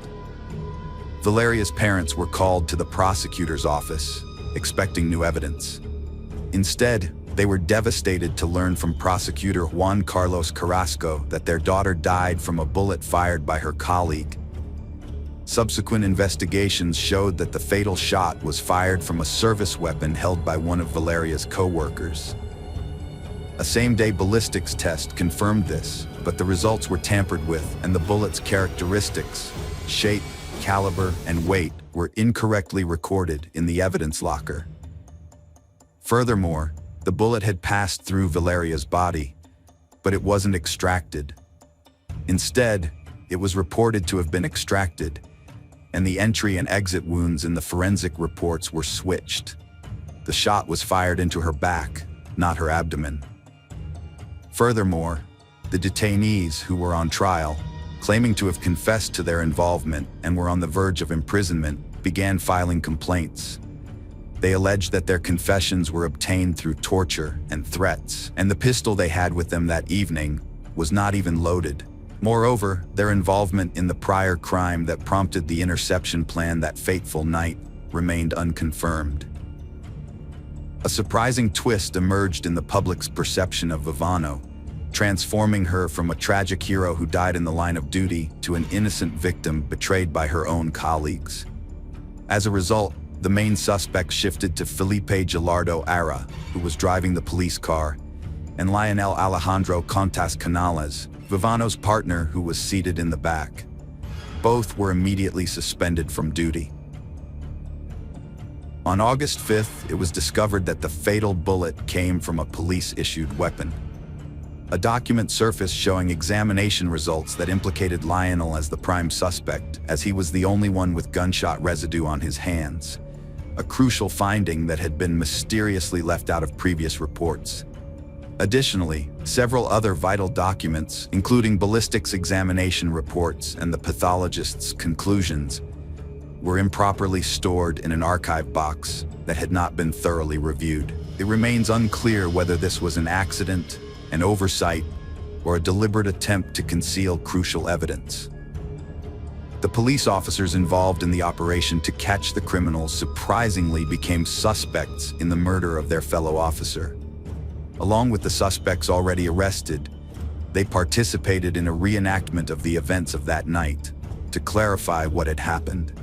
S1: Valeria's parents were called to the prosecutor's office, expecting new evidence. Instead, they were devastated to learn from prosecutor Juan Carlos Carrasco that their daughter died from a bullet fired by her colleague. Subsequent investigations showed that the fatal shot was fired from a service weapon held by one of Valeria's co-workers. A same-day ballistics test confirmed this, but the results were tampered with, and the bullet's characteristics, shape, caliber, and weight were incorrectly recorded in the evidence locker. Furthermore, the bullet had passed through Valeria's body, but it wasn't extracted. Instead, it was reported to have been extracted, and the entry and exit wounds in the forensic reports were switched. The shot was fired into her back, not her abdomen. Furthermore, the detainees who were on trial, claiming to have confessed to their involvement and were on the verge of imprisonment, began filing complaints. They alleged that their confessions were obtained through torture and threats, and the pistol they had with them that evening was not even loaded. Moreover, their involvement in the prior crime that prompted the interception plan that fateful night remained unconfirmed. A surprising twist emerged in the public's perception of Vivano, transforming her from a tragic hero who died in the line of duty to an innocent victim betrayed by her own colleagues. As a result, the main suspect shifted to Felipe Gilardo Ara, who was driving the police car, and Lionel Alejandro Contas Canales, Vivano's partner, who was seated in the back. Both were immediately suspended from duty. On August 5th, it was discovered that the fatal bullet came from a police-issued weapon. A document surfaced showing examination results that implicated Lionel as the prime suspect, as he was the only one with gunshot residue on his hands, a crucial finding that had been mysteriously left out of previous reports. Additionally, several other vital documents, including ballistics examination reports and the pathologist's conclusions, were improperly stored in an archive box that had not been thoroughly reviewed. It remains unclear whether this was an accident, an oversight, or a deliberate attempt to conceal crucial evidence. The police officers involved in the operation to catch the criminals surprisingly became suspects in the murder of their fellow officer. Along with the suspects already arrested, they participated in a reenactment of the events of that night to clarify what had happened.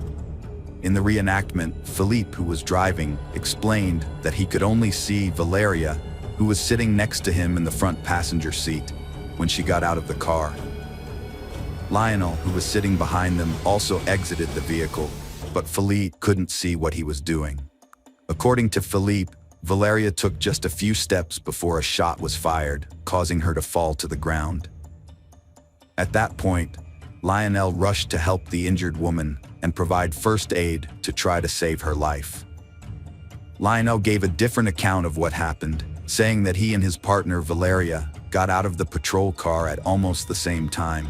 S1: In the reenactment, Philippe, who was driving, explained that he could only see Valeria, who was sitting next to him in the front passenger seat, when she got out of the car. Lionel, who was sitting behind them, also exited the vehicle, but Philippe couldn't see what he was doing. According to Philippe, Valeria took just a few steps before a shot was fired, causing her to fall to the ground. At that point, Lionel rushed to help the injured woman and provide first aid to try to save her life. Lionel gave a different account of what happened, saying that he and his partner Valeria got out of the patrol car at almost the same time,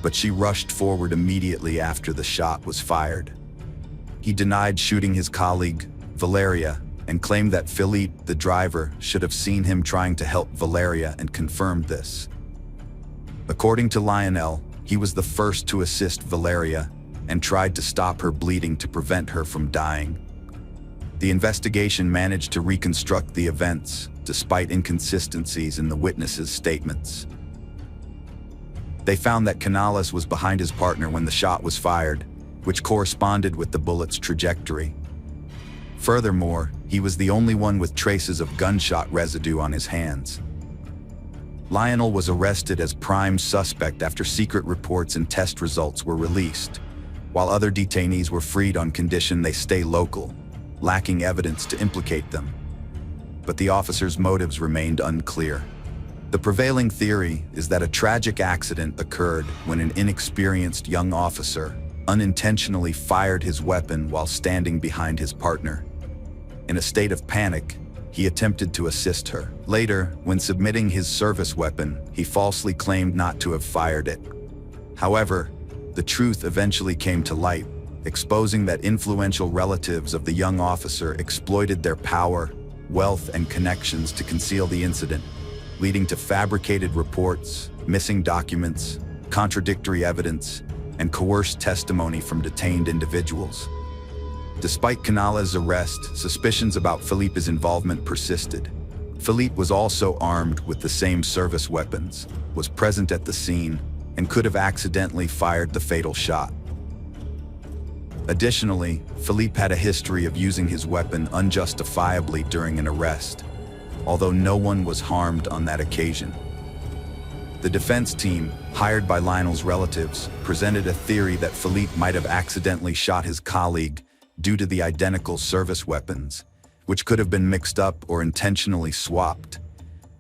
S1: but she rushed forward immediately after the shot was fired. He denied shooting his colleague, Valeria, and claimed that Philippe, the driver, should have seen him trying to help Valeria and confirmed this. According to Lionel, he was the first to assist Valeria and tried to stop her bleeding to prevent her from dying. The investigation managed to reconstruct the events, despite inconsistencies in the witnesses' statements. They found that Canales was behind his partner when the shot was fired, which corresponded with the bullet's trajectory. Furthermore, he was the only one with traces of gunshot residue on his hands. Lionel was arrested as prime suspect after secret reports and test results were released, while other detainees were freed on condition they stay local, lacking evidence to implicate them. But the officers' motives remained unclear. The prevailing theory is that a tragic accident occurred when an inexperienced young officer unintentionally fired his weapon while standing behind his partner. In a state of panic, he attempted to assist her. Later, when submitting his service weapon, he falsely claimed not to have fired it. However, the truth eventually came to light, exposing that influential relatives of the young officer exploited their power, wealth, and connections to conceal the incident, leading to fabricated reports, missing documents, contradictory evidence, and coerced testimony from detained individuals. Despite Canales' arrest, suspicions about Philippe's involvement persisted. Philippe was also armed with the same service weapons, was present at the scene, and could have accidentally fired the fatal shot. Additionally, Philippe had a history of using his weapon unjustifiably during an arrest, although no one was harmed on that occasion. The defense team, hired by Lionel's relatives, presented a theory that Philippe might have accidentally shot his colleague due to the identical service weapons, which could have been mixed up or intentionally swapped.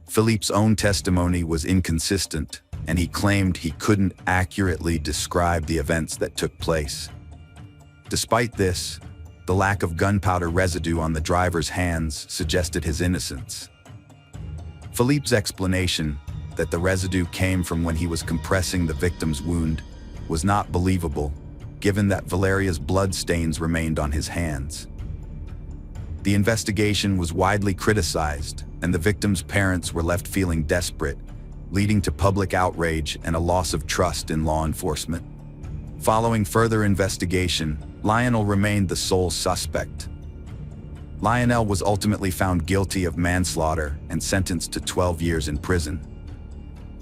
S1: Philippe's own testimony was inconsistent, and he claimed he couldn't accurately describe the events that took place. Despite this, the lack of gunpowder residue on the driver's hands suggested his innocence. Philippe's explanation that the residue came from when he was compressing the victim's wound was not believable, given that Valeria's blood stains remained on his hands. The investigation was widely criticized, and the victim's parents were left feeling desperate, leading to public outrage and a loss of trust in law enforcement. Following further investigation, Lionel remained the sole suspect. Lionel was ultimately found guilty of manslaughter and sentenced to 12 years in prison.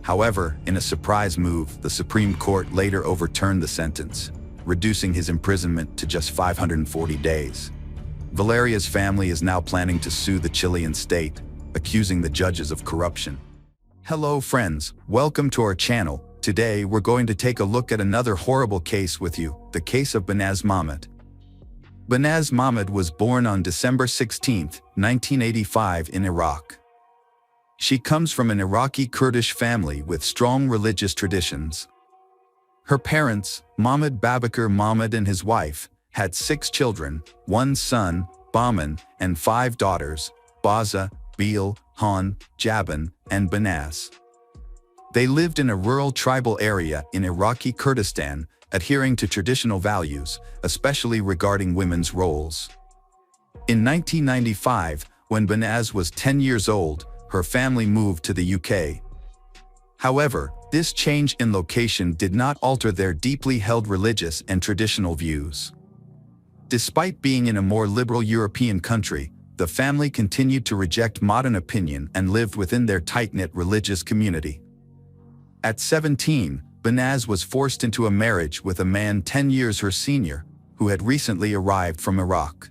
S1: However, in a surprise move, the Supreme Court later overturned the sentence, reducing his imprisonment to just 540 days. Valeria's family is now planning to sue the Chilean state, accusing the judges of corruption. Hello friends, welcome to our channel. Today we're going to take a look at another horrible case with you, the case of Banaz Mahmoud. Banaz Mahmoud was born on December 16, 1985 in Iraq. She comes from an Iraqi Kurdish family with strong religious traditions. Her parents, Mohammed Babakar Mohammed and his wife, had 6 children, 1 son, Bahman, and 5 daughters, Baza, Beel, Han, Jaban, and Banaz. They lived in a rural tribal area in Iraqi Kurdistan, adhering to traditional values, especially regarding women's roles. In 1995, when Banaz was 10 years old, her family moved to the UK. However, this change in location did not alter their deeply held religious and traditional views. Despite being in a more liberal European country, the family continued to reject modern opinion and lived within their tight-knit religious community. At 17, Banaz was forced into a marriage with a man 10 years her senior, who had recently arrived from Iraq.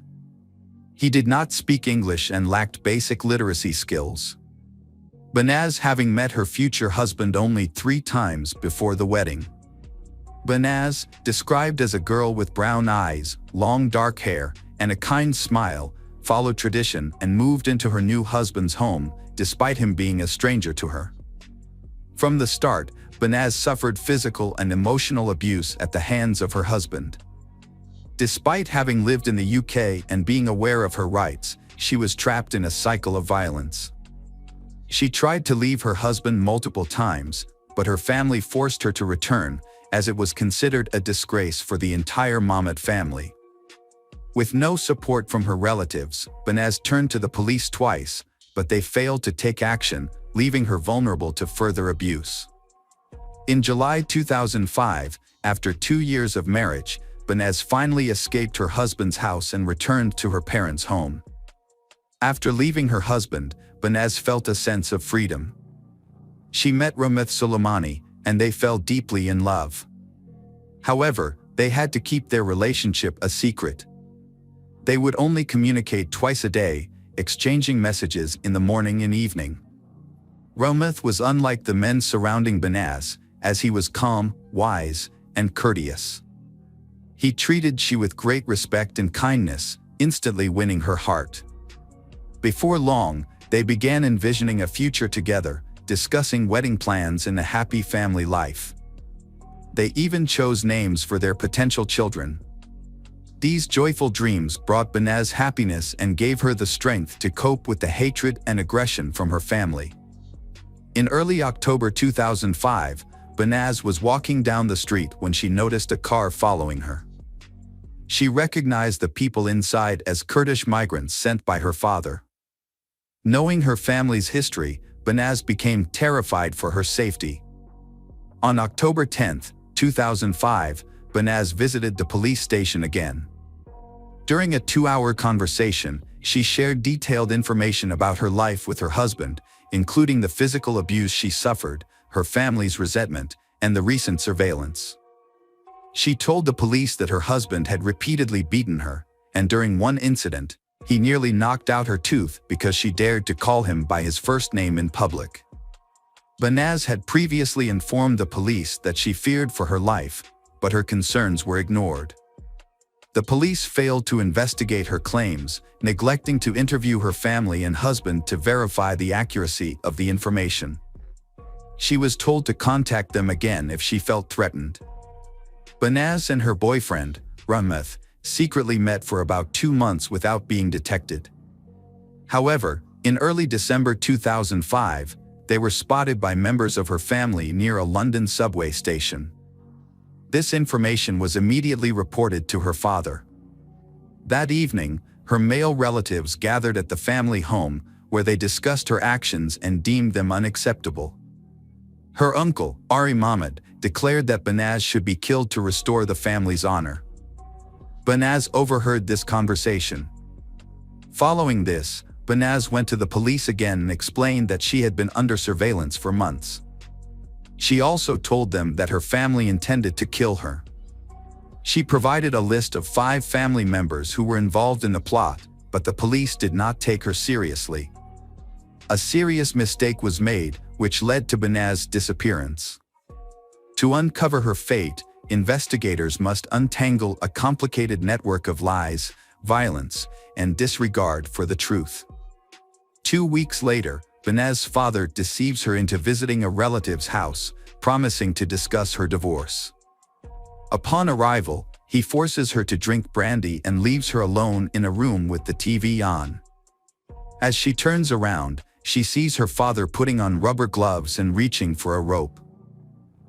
S1: He did not speak English and lacked basic literacy skills. Banaz having met her future husband only 3 times before the wedding. Banaz, described as a girl with brown eyes, long dark hair, and a kind smile, followed tradition and moved into her new husband's home, despite him being a stranger to her. From the start, Banaz suffered physical and emotional abuse at the hands of her husband. Despite having lived in the UK and being aware of her rights, she was trapped in a cycle of violence. She tried to leave her husband multiple times, but her family forced her to return, as it was considered a disgrace for the entire Mohammed family. With no support from her relatives, Banaz turned to the police twice, but they failed to take action, leaving her vulnerable to further abuse. In July 2005, after 2 years of marriage, Banaz finally escaped her husband's house and returned to her parents' home. After leaving her husband, Banaz felt a sense of freedom. She met Ramith Soleimani, and they fell deeply in love. However, they had to keep their relationship a secret. They would only communicate twice a day, exchanging messages in the morning and evening. Ramith was unlike the men surrounding Banaz, as he was calm, wise, and courteous. He treated she with great respect and kindness, instantly winning her heart. Before long, they began envisioning a future together, discussing wedding plans and a happy family life. They even chose names for their potential children. These joyful dreams brought Banaz happiness and gave her the strength to cope with the hatred and aggression from her family. In early October 2005, Banaz was walking down the street when she noticed a car following her. She recognized the people inside as Kurdish migrants sent by her father. Knowing her family's history, Banaz became terrified for her safety. On October 10, 2005, Banaz visited the police station again. During a 2-hour conversation, she shared detailed information about her life with her husband, including the physical abuse she suffered, her family's resentment, and the recent surveillance. She told the police that her husband had repeatedly beaten her, and during one incident, he nearly knocked out her tooth because she dared to call him by his first name in public. Banaz had previously informed the police that she feared for her life, but her concerns were ignored. The police failed to investigate her claims, neglecting to interview her family and husband to verify the accuracy of the information. She was told to contact them again if she felt threatened. Banaz and her boyfriend, Ramith, secretly met for about 2 months without being detected. However, in early December 2005, they were spotted by members of her family near a London subway station. This information was immediately reported to her father. That evening, her male relatives gathered at the family home, where they discussed her actions and deemed them unacceptable. Her uncle, Ari Mohammed, declared that Banaz should be killed to restore the family's honor. Banaz overheard this conversation. Following this, Banaz went to the police again and explained that she had been under surveillance for months. She also told them that her family intended to kill her. She provided a list of 5 family members who were involved in the plot, but the police did not take her seriously. A serious mistake was made, which led to Banaz's disappearance. To uncover her fate, investigators must untangle a complicated network of lies, violence, and disregard for the truth. 2 weeks later, Banaz's father deceives her into visiting a relative's house, promising to discuss her divorce. Upon arrival, he forces her to drink brandy and leaves her alone in a room with the TV on. As she turns around, she sees her father putting on rubber gloves and reaching for a rope.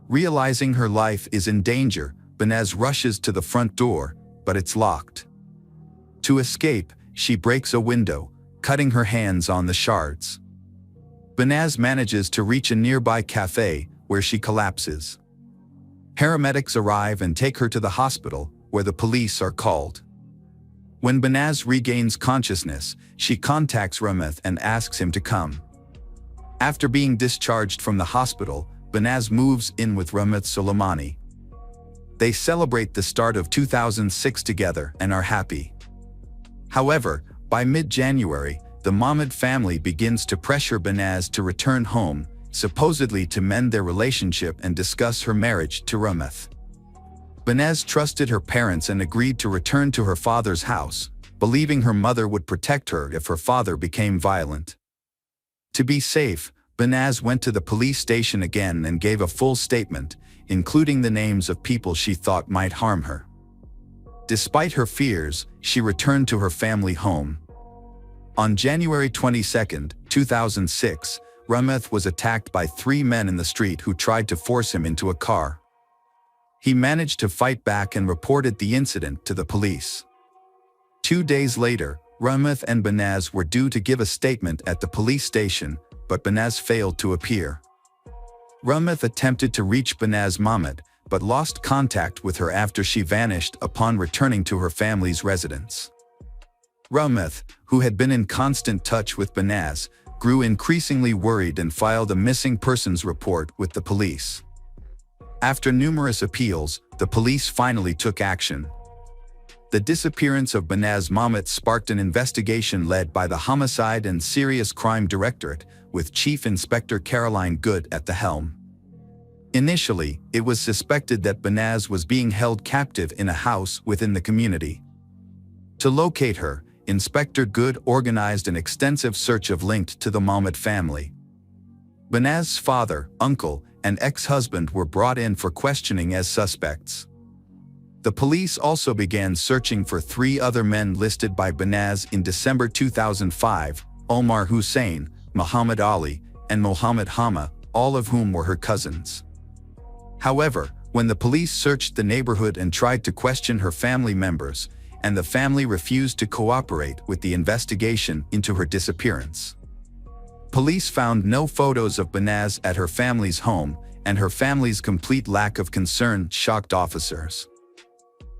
S1: Realizing her life is in danger, Banaz rushes to the front door, but it's locked. To escape, she breaks a window, cutting her hands on the shards. Banaz manages to reach a nearby cafe, where she collapses. Paramedics arrive and take her to the hospital, where the police are called. When Banaz regains consciousness, she contacts Rameth and asks him to come. After being discharged from the hospital, Banaz moves in with Rameth Soleimani. They celebrate the start of 2006 together and are happy. However, by mid-January, the Mahmoud family begins to pressure Banaz to return home, supposedly to mend their relationship and discuss her marriage to Rameth. Banaz trusted her parents and agreed to return to her father's house, believing her mother would protect her if her father became violent. To be safe, Banaz went to the police station again and gave a full statement, including the names of people she thought might harm her. Despite her fears, she returned to her family home. On January 22, 2006, Rameth was attacked by 3 men in the street who tried to force him into a car. He managed to fight back and reported the incident to the police. 2 days later, Rameth and Banaz were due to give a statement at the police station, but Banaz failed to appear. Rameth attempted to reach Banaz Mahmoud, but lost contact with her after she vanished upon returning to her family's residence. Rameth, who had been in constant touch with Banaz, grew increasingly worried and filed a missing persons report with the police. After numerous appeals, the police finally took action. The disappearance of Banaz Mahmoud sparked an investigation led by the Homicide and Serious Crime Directorate, with Chief Inspector Caroline Good at the helm. Initially, it was suspected that Banaz was being held captive in a house within the community. To locate her, Inspector Good organized an extensive search of linked to the Mahmoud family. Banaz's father, uncle, and ex-husband were brought in for questioning as suspects. The police also began searching for 3 other men listed by Banaz in December 2005, Omar Hussein, Muhammad Ali, and Mohammed Hama, all of whom were her cousins. However, when the police searched the neighborhood and tried to question her family members, and the family refused to cooperate with the investigation into her disappearance. Police found no photos of Banaz at her family's home, and her family's complete lack of concern shocked officers.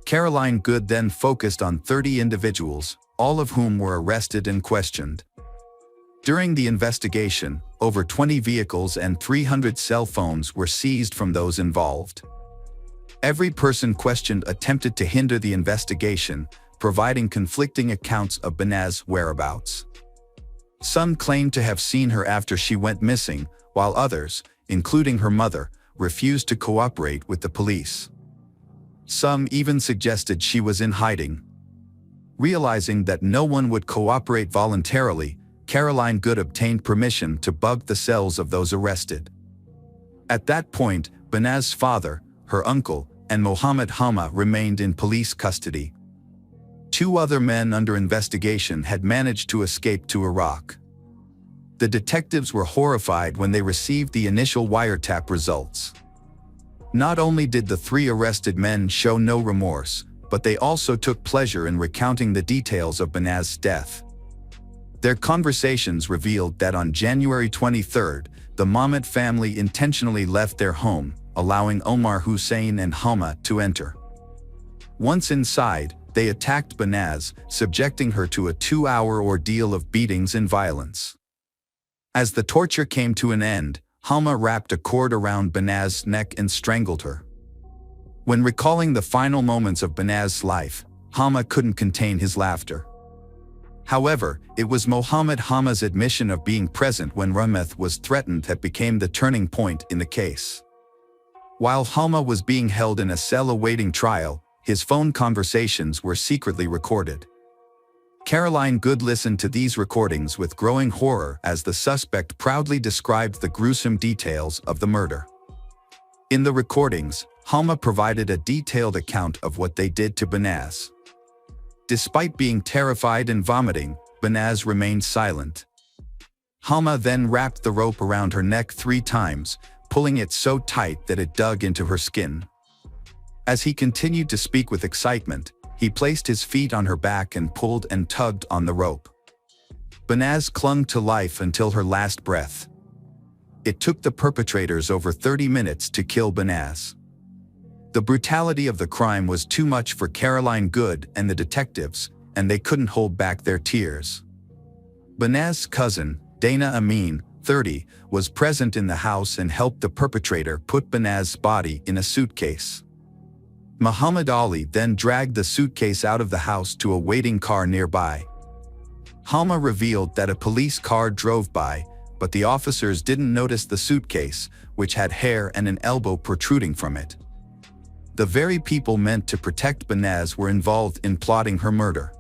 S1: Caroline Good then focused on 30 individuals, all of whom were arrested and questioned. During the investigation, over 20 vehicles and 300 cell phones were seized from those involved. Every person questioned attempted to hinder the investigation, providing conflicting accounts of Banaz's whereabouts. Some claimed to have seen her after she went missing, while others, including her mother, refused to cooperate with the police. Some even suggested she was in hiding. Realizing that no one would cooperate voluntarily, Caroline Good obtained permission to bug the cells of those arrested. At that point, Banaz's father, her uncle, and Mohammed Hama remained in police custody. 2 other men under investigation had managed to escape to Iraq. The detectives were horrified when they received the initial wiretap results. Not only did the 3 arrested men show no remorse, but they also took pleasure in recounting the details of Banaz's death. Their conversations revealed that on January 23, the Mahmoud family intentionally left their home, allowing Omar Hussein and Hama to enter. Once inside, they attacked Banaz, subjecting her to a 2-hour ordeal of beatings and violence. As the torture came to an end, Hama wrapped a cord around Banaz's neck and strangled her. When recalling the final moments of Banaz's life, Hama couldn't contain his laughter. However, it was Mohammed Hama's admission of being present when Rameth was threatened that became the turning point in the case. While Hama was being held in a cell awaiting trial, his phone conversations were secretly recorded. Caroline Good listened to these recordings with growing horror as the suspect proudly described the gruesome details of the murder. In the recordings, Halma provided a detailed account of what they did to Banaz. Despite being terrified and vomiting, Banaz remained silent. Halma then wrapped the rope around her neck 3 times, pulling it so tight that it dug into her skin. As he continued to speak with excitement, he placed his feet on her back and pulled and tugged on the rope. Banaz clung to life until her last breath. It took the perpetrators over 30 minutes to kill Banaz. The brutality of the crime was too much for Caroline Good and the detectives, and they couldn't hold back their tears. Banaz's cousin, Dana Amin, 30, was present in the house and helped the perpetrator put Banaz's body in a suitcase. Muhammad Ali then dragged the suitcase out of the house to a waiting car nearby. Halma revealed that a police car drove by, but the officers didn't notice the suitcase, which had hair and an elbow protruding from it. The very people meant to protect Banaz were involved in plotting her murder.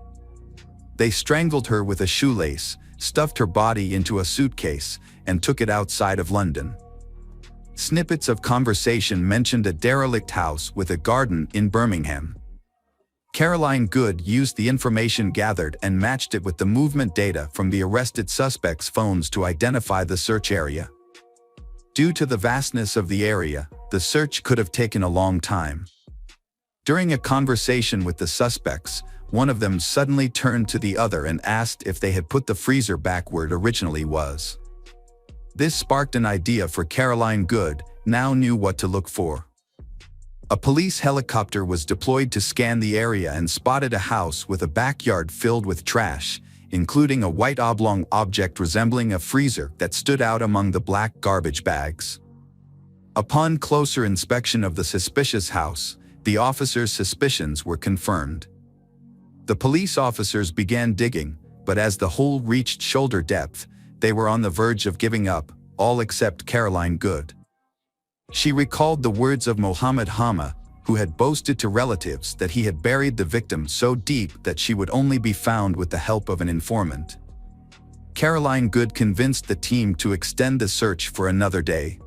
S1: They strangled her with a shoelace, stuffed her body into a suitcase, and took it outside of London. Snippets of conversation mentioned a derelict house with a garden in Birmingham. Caroline Good used the information gathered and matched it with the movement data from the arrested suspects' phones to identify the search area. Due to the vastness of the area, the search could have taken a long time. During a conversation with the suspects, one of them suddenly turned to the other and asked if they had put the freezer back where it originally was. This sparked an idea for Caroline Good, now knew what to look for. A police helicopter was deployed to scan the area and spotted a house with a backyard filled with trash, including a white oblong object resembling a freezer that stood out among the black garbage bags. Upon closer inspection of the suspicious house, the officers' suspicions were confirmed. The police officers began digging, but as the hole reached shoulder depth, they were on the verge of giving up, all except Caroline Good. She recalled the words of Mohammed Hama, who had boasted to relatives that he had buried the victim so deep that she would only be found with the help of an informant. Caroline Good convinced the team to extend the search for another day.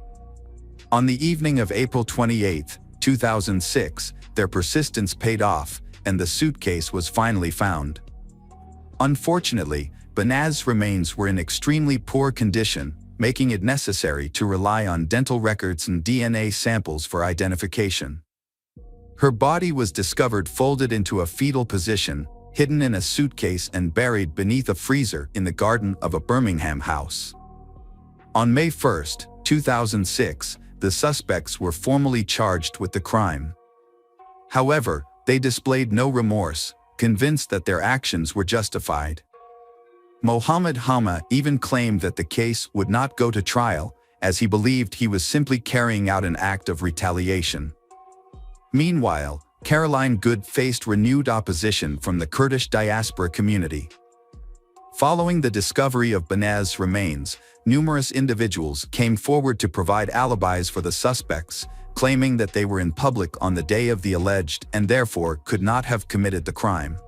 S1: On the evening of April 28, 2006, their persistence paid off, and the suitcase was finally found. Unfortunately, Banaz's remains were in extremely poor condition, making it necessary to rely on dental records and DNA samples for identification. Her body was discovered folded into a fetal position, hidden in a suitcase and buried beneath a freezer in the garden of a Birmingham house. On May 1, 2006, the suspects were formally charged with the crime. However, they displayed no remorse, convinced that their actions were justified. Mohammed Hama even claimed that the case would not go to trial, as he believed he was simply carrying out an act of retaliation. Meanwhile, Caroline Good faced renewed opposition from the Kurdish diaspora community. Following the discovery of Banaz's remains, numerous individuals came forward to provide alibis for the suspects, claiming that they were in public on the day of the alleged and therefore could not have committed the crime.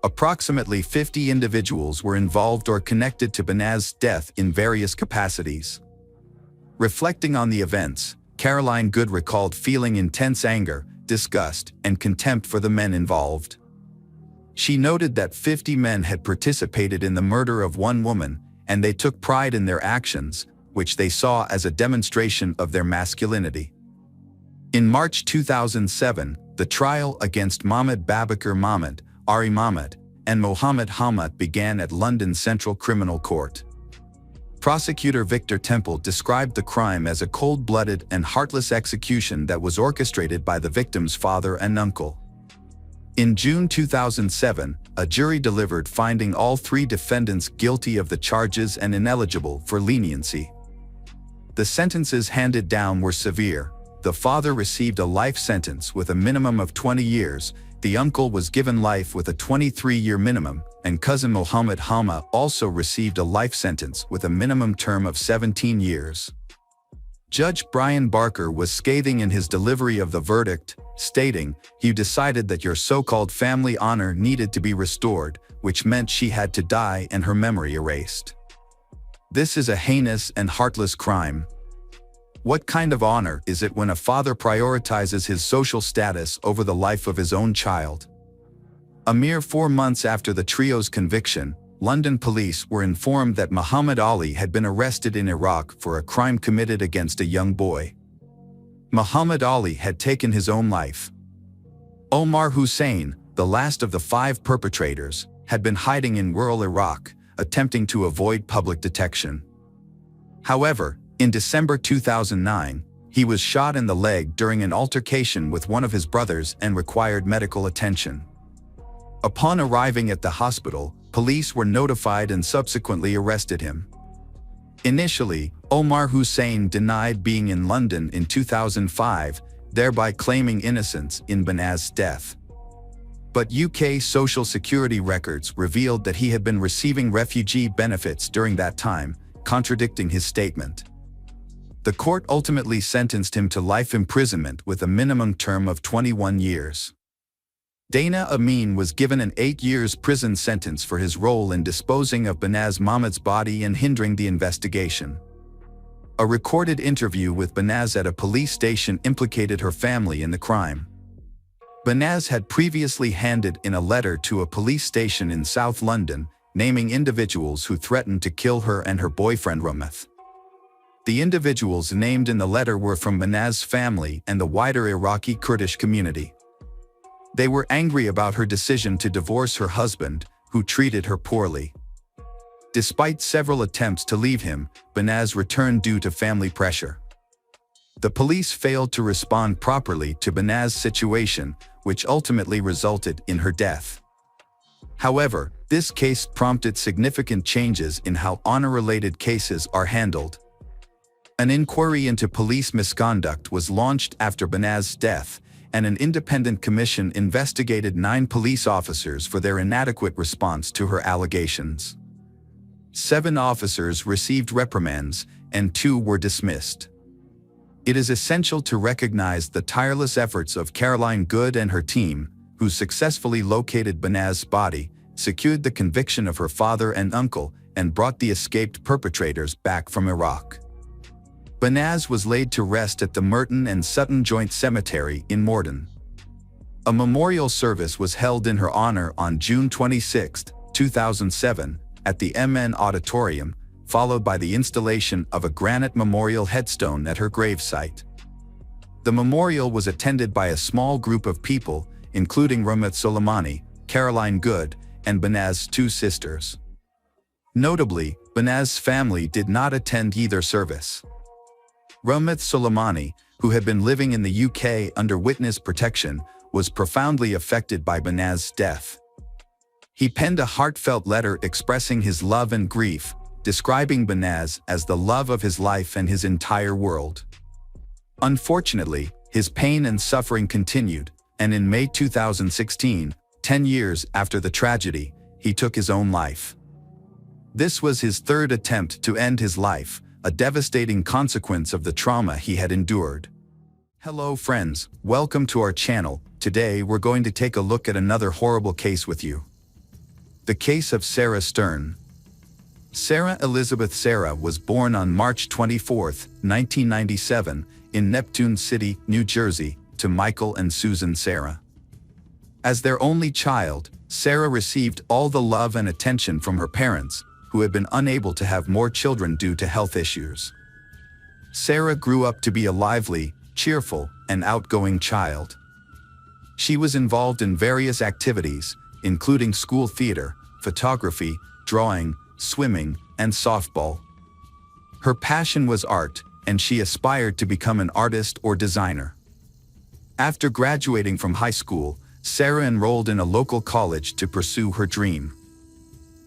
S1: Approximately 50 individuals were involved or connected to Banaz's death in various capacities. Reflecting on the events, Caroline Good recalled feeling intense anger, disgust, and contempt for the men involved. She noted that 50 men had participated in the murder of one woman, and they took pride in their actions, which they saw as a demonstration of their masculinity. In March 2007, the trial against Mahmoud Babakar Mahmoud, Ari Mahmoud, and Mohammed Hama began at London Central Criminal Court. Prosecutor Victor Temple described the crime as a cold-blooded and heartless execution that was orchestrated by the victim's father and uncle. In June 2007, a jury delivered finding all 3 defendants guilty of the charges and ineligible for leniency. The sentences handed down were severe. The father received a life sentence with a minimum of 20 years, the uncle was given life with a 23-year minimum, and cousin Mohammed Hama also received a life sentence with a minimum term of 17 years. Judge Brian Barker was scathing in his delivery of the verdict. stating, "You decided that your so-called family honor needed to be restored, which meant she had to die and her memory erased. This is a heinous and heartless crime. What kind of honor is it when a father prioritizes his social status over the life of his own child?" A mere 4 months after the trio's conviction, London police were informed that Muhammad Ali had been arrested in Iraq for a crime committed against a young boy. Muhammad Ali had taken his own life. Omar Hussein, the last of the 5 perpetrators, had been hiding in rural Iraq, attempting to avoid public detection. However, in December 2009, he was shot in the leg during an altercation with one of his brothers and required medical attention. Upon arriving at the hospital, police were notified and subsequently arrested him. Initially, Omar Hussein denied being in London in 2005, thereby claiming innocence in Banaz's death. But UK Social Security records revealed that he had been receiving refugee benefits during that time, contradicting his statement. The court ultimately sentenced him to life imprisonment with a minimum term of 21 years. Dana Amin was given an 8 years prison sentence for his role in disposing of Banaz Mahmoud's body and hindering the investigation. A recorded interview with Banaz at a police station implicated her family in the crime. Banaz had previously handed in a letter to a police station in South London, naming individuals who threatened to kill her and her boyfriend Rameth. The individuals named in the letter were from Banaz's family and the wider Iraqi Kurdish community. They were angry about her decision to divorce her husband, who treated her poorly. Despite several attempts to leave him, Banaz returned due to family pressure. The police failed to respond properly to Banaz's situation, which ultimately resulted in her death. However, this case prompted significant changes in how honor-related cases are handled. An inquiry into police misconduct was launched after Banaz's death, and an independent commission investigated 9 police officers for their inadequate response to her allegations. 7 officers received reprimands, and 2 were dismissed. It is essential to recognize the tireless efforts of Caroline Good and her team, who successfully located Banaz's body, secured the conviction of her father and uncle, and brought the escaped perpetrators back from Iraq. Banaz was laid to rest at the Merton and Sutton Joint Cemetery in Morden. A memorial service was held in her honor on June 26, 2007, at the MN Auditorium, followed by the installation of a granite memorial headstone at her gravesite. The memorial was attended by a small group of people, including Rameth Soleimani, Caroline Good, and Banaz's 2 sisters. Notably, Banaz's family did not attend either service. Rameth Soleimani, who had been living in the UK under witness protection, was profoundly affected by Banaz's death. He penned a heartfelt letter expressing his love and grief, describing Banaz as the love of his life and his entire world. Unfortunately, his pain and suffering continued, and in May 2016, 10 years after the tragedy, he took his own life. This was his 3rd attempt to end his life, a devastating consequence of the trauma he had endured. Hello friends, welcome to our channel. Today we're going to take a look at another horrible case with you. The case of Sarah Stern. Sarah Elizabeth Sarah was born on March 24, 1997, in Neptune City, New Jersey, to Michael and Susan Sarah. As their only child, Sarah received all the love and attention from her parents, who had been unable to have more children due to health issues. Sarah grew up to be a lively, cheerful, and outgoing child. She was involved in various activities, including school theater, photography, drawing, swimming, and softball. Her passion was art, and she aspired to become an artist or designer. After graduating from high school, Sarah enrolled in a local college to pursue her dream.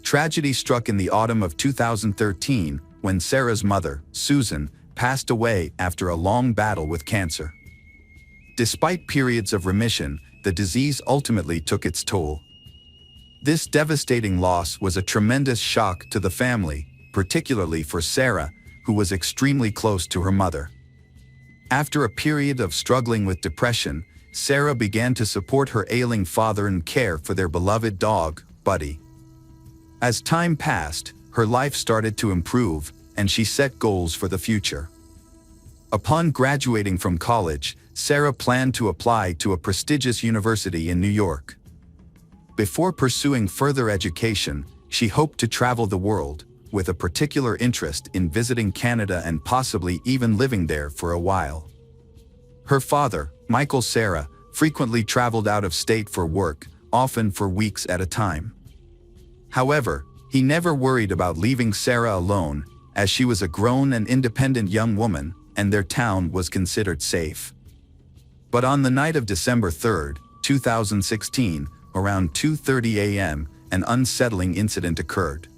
S1: Tragedy struck in the autumn of 2013 when Sarah's mother, Susan, passed away after a long battle with cancer. Despite periods of remission, the disease ultimately took its toll. This devastating loss was a tremendous shock to the family, particularly for Sarah, who was extremely close to her mother. After a period of struggling with depression, Sarah began to support her ailing father and care for their beloved dog, Buddy. As time passed, her life started to improve, and she set goals for the future. Upon graduating from college, Sarah planned to apply to a prestigious university in New York. Before pursuing further education, she hoped to travel the world, with a particular interest in visiting Canada and possibly even living there for a while. Her father, Michael Sarah, frequently traveled out of state for work, often for weeks at a time. However, he never worried about leaving Sarah alone, as she was a grown and independent young woman, and their town was considered safe. But on the night of December 3, 2016, around 2:30 a.m., an unsettling incident occurred.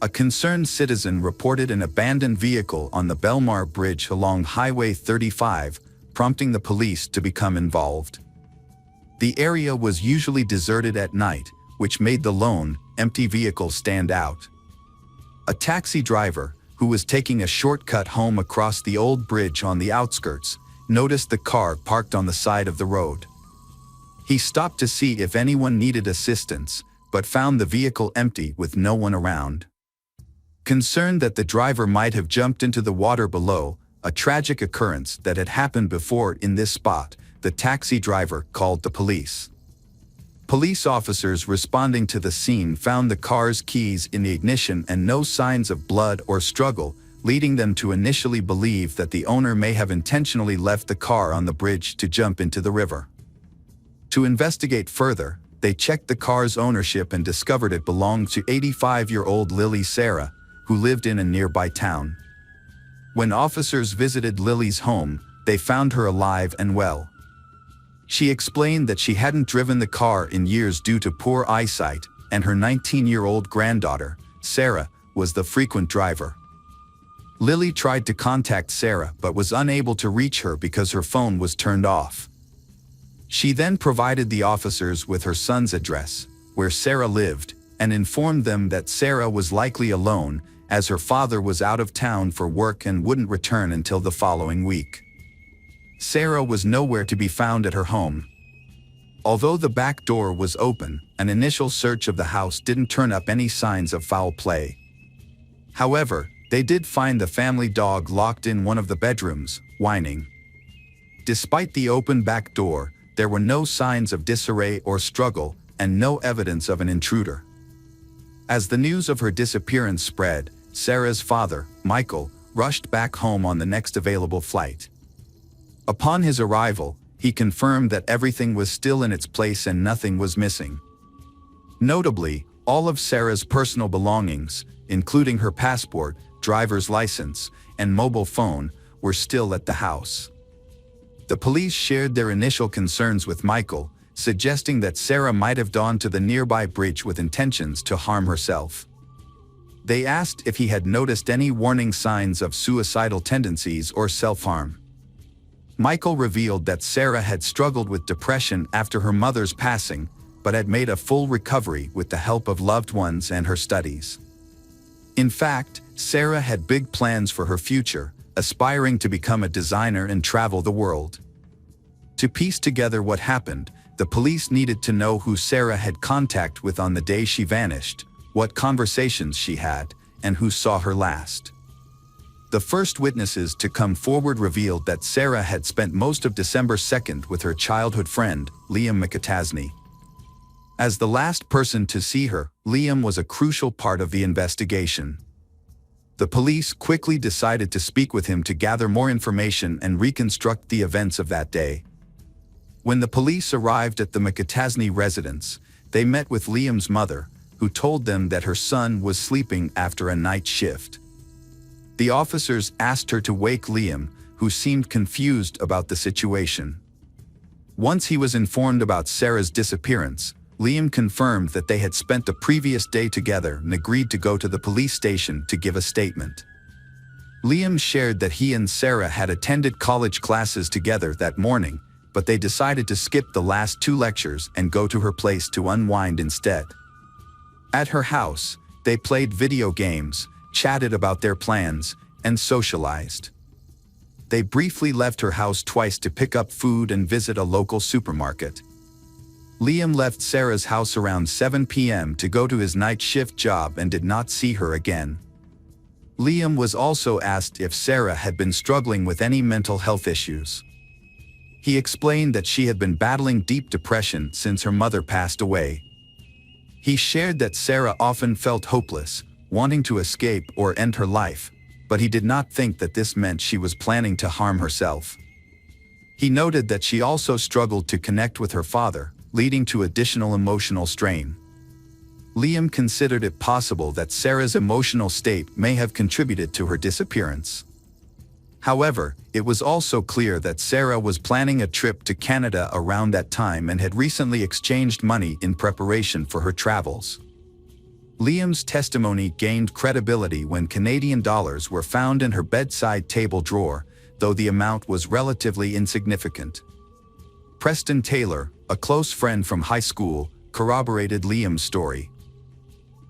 S1: A concerned citizen reported an abandoned vehicle on the Belmar Bridge along Highway 35, prompting the police to become involved. The area was usually deserted at night, which made the lone, empty vehicle stand out. A taxi driver, who was taking a shortcut home across the old bridge on the outskirts, noticed the car parked on the side of the road. He stopped to see if anyone needed assistance, but found the vehicle empty with no one around. Concerned that the driver might have jumped into the water below, a tragic occurrence that had happened before in this spot, the taxi driver called the police. Police officers responding to the scene found the car's keys in the ignition and no signs of blood or struggle, leading them to initially believe that the owner may have intentionally left the car on the bridge to jump into the river. To investigate further, they checked the car's ownership and discovered it belonged to 85-year-old Lily Sarah, who lived in a nearby town. When officers visited Lily's home, they found her alive and well. She explained that she hadn't driven the car in years due to poor eyesight, and her 19-year-old granddaughter, Sarah, was the frequent driver. Lily tried to contact Sarah but was unable to reach her because her phone was turned off. She then provided the officers with her son's address, where Sarah lived, and informed them that Sarah was likely alone, as her father was out of town for work and wouldn't return until the following week. Sarah was nowhere to be found at her home. Although the back door was open, an initial search of the house didn't turn up any signs of foul play. However, they did find the family dog locked in one of the bedrooms, whining. Despite the open back door, there were no signs of disarray or struggle, and no evidence of an intruder. As the news of her disappearance spread, Sarah's father, Michael, rushed back home on the next available flight. Upon his arrival, he confirmed that everything was still in its place and nothing was missing. Notably, all of Sarah's personal belongings, including her passport, driver's license, and mobile phone, were still at the house. The police shared their initial concerns with Michael, suggesting that Sarah might have gone to the nearby bridge with intentions to harm herself. They asked if he had noticed any warning signs of suicidal tendencies or self-harm. Michael revealed that Sarah had struggled with depression after her mother's passing, but had made a full recovery with the help of loved ones and her studies. In fact, Sarah had big plans for her future, aspiring to become a designer and travel the world. To piece together what happened, the police needed to know who Sarah had contact with on the day she vanished, what conversations she had, and who saw her last. The first witnesses to come forward revealed that Sarah had spent most of December 2nd with her childhood friend, Liam McAtasney. As the last person to see her, Liam was a crucial part of the investigation. The police quickly decided to speak with him to gather more information and reconstruct the events of that day. When the police arrived at the McAtasney residence, they met with Liam's mother, who told them that her son was sleeping after a night shift. The officers asked her to wake Liam, who seemed confused about the situation. Once he was informed about Sarah's disappearance, Liam confirmed that they had spent the previous day together and agreed to go to the police station to give a statement. Liam shared that he and Sarah had attended college classes together that morning, but they decided to skip the last 2 lectures and go to her place to unwind instead. At her house, they played video games, chatted about their plans, and socialized. they briefly left her house twice to pick up food and visit a local supermarket. Liam left Sarah's house around 7 p.m. to go to his night shift job and did not see her again. Liam was also asked if Sarah had been struggling with any mental health issues. He explained that she had been battling deep depression since her mother passed away. He shared that Sarah often felt hopeless, wanting to escape or end her life, but he did not think that this meant she was planning to harm herself. He noted that she also struggled to connect with her father, leading to additional emotional strain. Liam considered it possible that Sarah's emotional state may have contributed to her disappearance. However, it was also clear that Sarah was planning a trip to Canada around that time and had recently exchanged money in preparation for her travels. Liam's testimony gained credibility when Canadian dollars were found in her bedside table drawer, though the amount was relatively insignificant. Preston Taylor, a close friend from high school, corroborated Liam's story.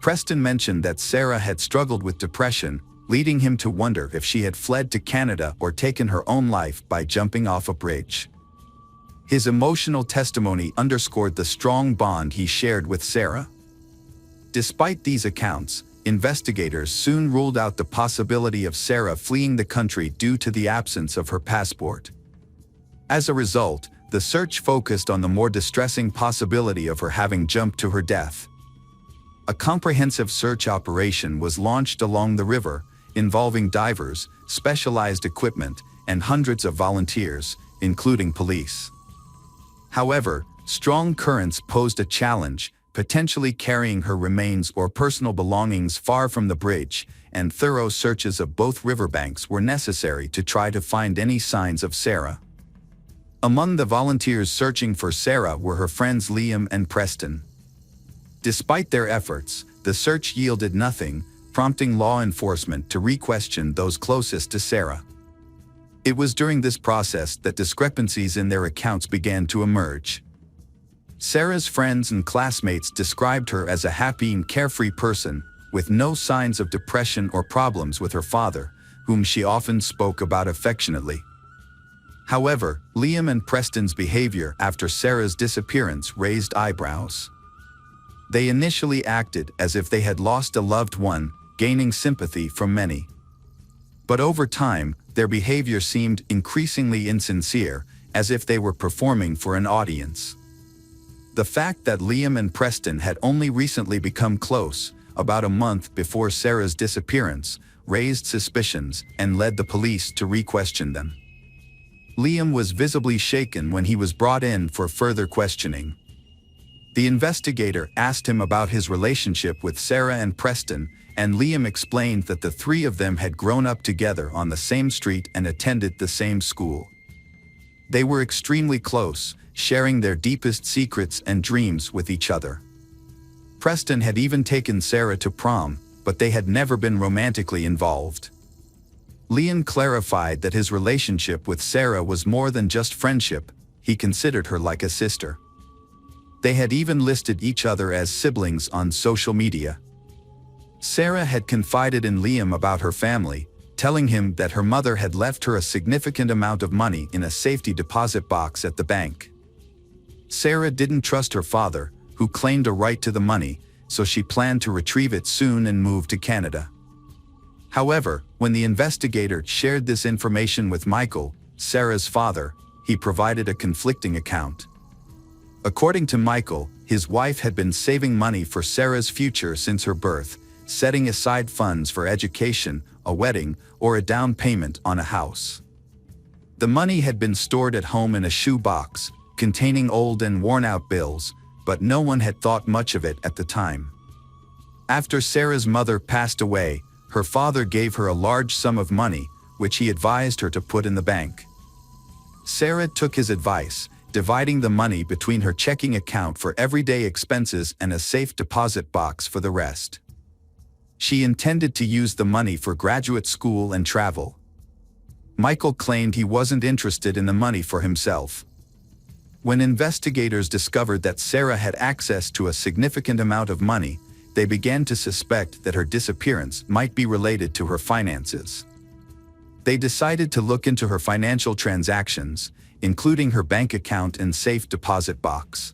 S1: Preston mentioned that Sarah had struggled with depression, leading him to wonder if she had fled to Canada or taken her own life by jumping off a bridge. His emotional testimony underscored the strong bond he shared with Sarah. Despite these accounts, investigators soon ruled out the possibility of Sarah fleeing the country due to the absence of her passport. As a result, the search focused on the more distressing possibility of her having jumped to her death. A comprehensive search operation was launched along the river, involving divers, specialized equipment, and hundreds of volunteers, including police. However, strong currents posed a challenge, potentially carrying her remains or personal belongings far from the bridge, and thorough searches of both riverbanks were necessary to try to find any signs of Sarah. Among the volunteers searching for Sarah were her friends Liam and Preston. Despite their efforts, the search yielded nothing, prompting law enforcement to re-question those closest to Sarah. It was during this process that discrepancies in their accounts began to emerge. Sarah's friends and classmates described her as a happy and carefree person, with no signs of depression or problems with her father, whom she often spoke about affectionately. However, Liam and Preston's behavior after Sarah's disappearance raised eyebrows. They initially acted as if they had lost a loved one, gaining sympathy from many. But over time, their behavior seemed increasingly insincere, as if they were performing for an audience. The fact that Liam and Preston had only recently become close, about a month before Sarah's disappearance, raised suspicions and led the police to re-question them. Liam was visibly shaken when he was brought in for further questioning. The investigator asked him about his relationship with Sarah and Preston, and Liam explained that the three of them had grown up together on the same street and attended the same school. They were extremely close, sharing their deepest secrets and dreams with each other. Preston had even taken Sarah to prom, but they had never been romantically involved. Liam clarified that his relationship with Sarah was more than just friendship; he considered her like a sister. They had even listed each other as siblings on social media. Sarah had confided in Liam about her family, telling him that her mother had left her a significant amount of money in a safety deposit box at the bank. Sarah didn't trust her father, who claimed a right to the money, so she planned to retrieve it soon and move to Canada. However, when the investigator shared this information with Michael, Sarah's father, he provided a conflicting account. According to Michael, his wife had been saving money for Sarah's future since her birth, setting aside funds for education, a wedding, or a down payment on a house. The money had been stored at home in a shoe box, containing old and worn-out bills, but no one had thought much of it at the time. After Sarah's mother passed away, her father gave her a large sum of money, which he advised her to put in the bank. Sarah took his advice, dividing the money between her checking account for everyday expenses and a safe deposit box for the rest. She intended to use the money for graduate school and travel. Michael claimed he wasn't interested in the money for himself. When investigators discovered that Sarah had access to a significant amount of money, they began to suspect that her disappearance might be related to her finances. They decided to look into her financial transactions, including her bank account and safe deposit box.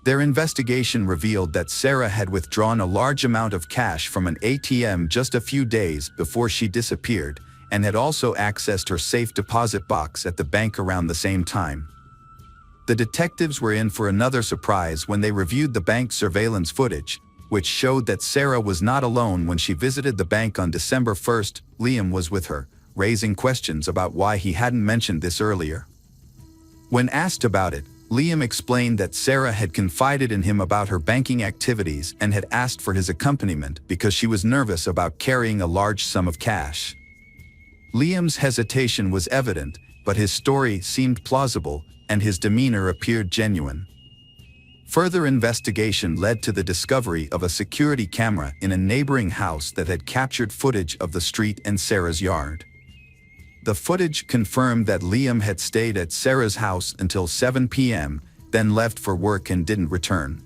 S1: Their investigation revealed that Sarah had withdrawn a large amount of cash from an ATM just a few days before she disappeared, and had also accessed her safe deposit box at the bank around the same time. The detectives were in for another surprise when they reviewed the bank surveillance footage, which showed that Sarah was not alone when she visited the bank on December 1st. Liam was with her, raising questions about why he hadn't mentioned this earlier. When asked about it, Liam explained that Sarah had confided in him about her banking activities and had asked for his accompaniment because she was nervous about carrying a large sum of cash. Liam's hesitation was evident, but his story seemed plausible, and his demeanor appeared genuine. Further investigation led to the discovery of a security camera in a neighboring house that had captured footage of the street and Sarah's yard. The footage confirmed that Liam had stayed at Sarah's house until 7 p.m., then left for work and didn't return.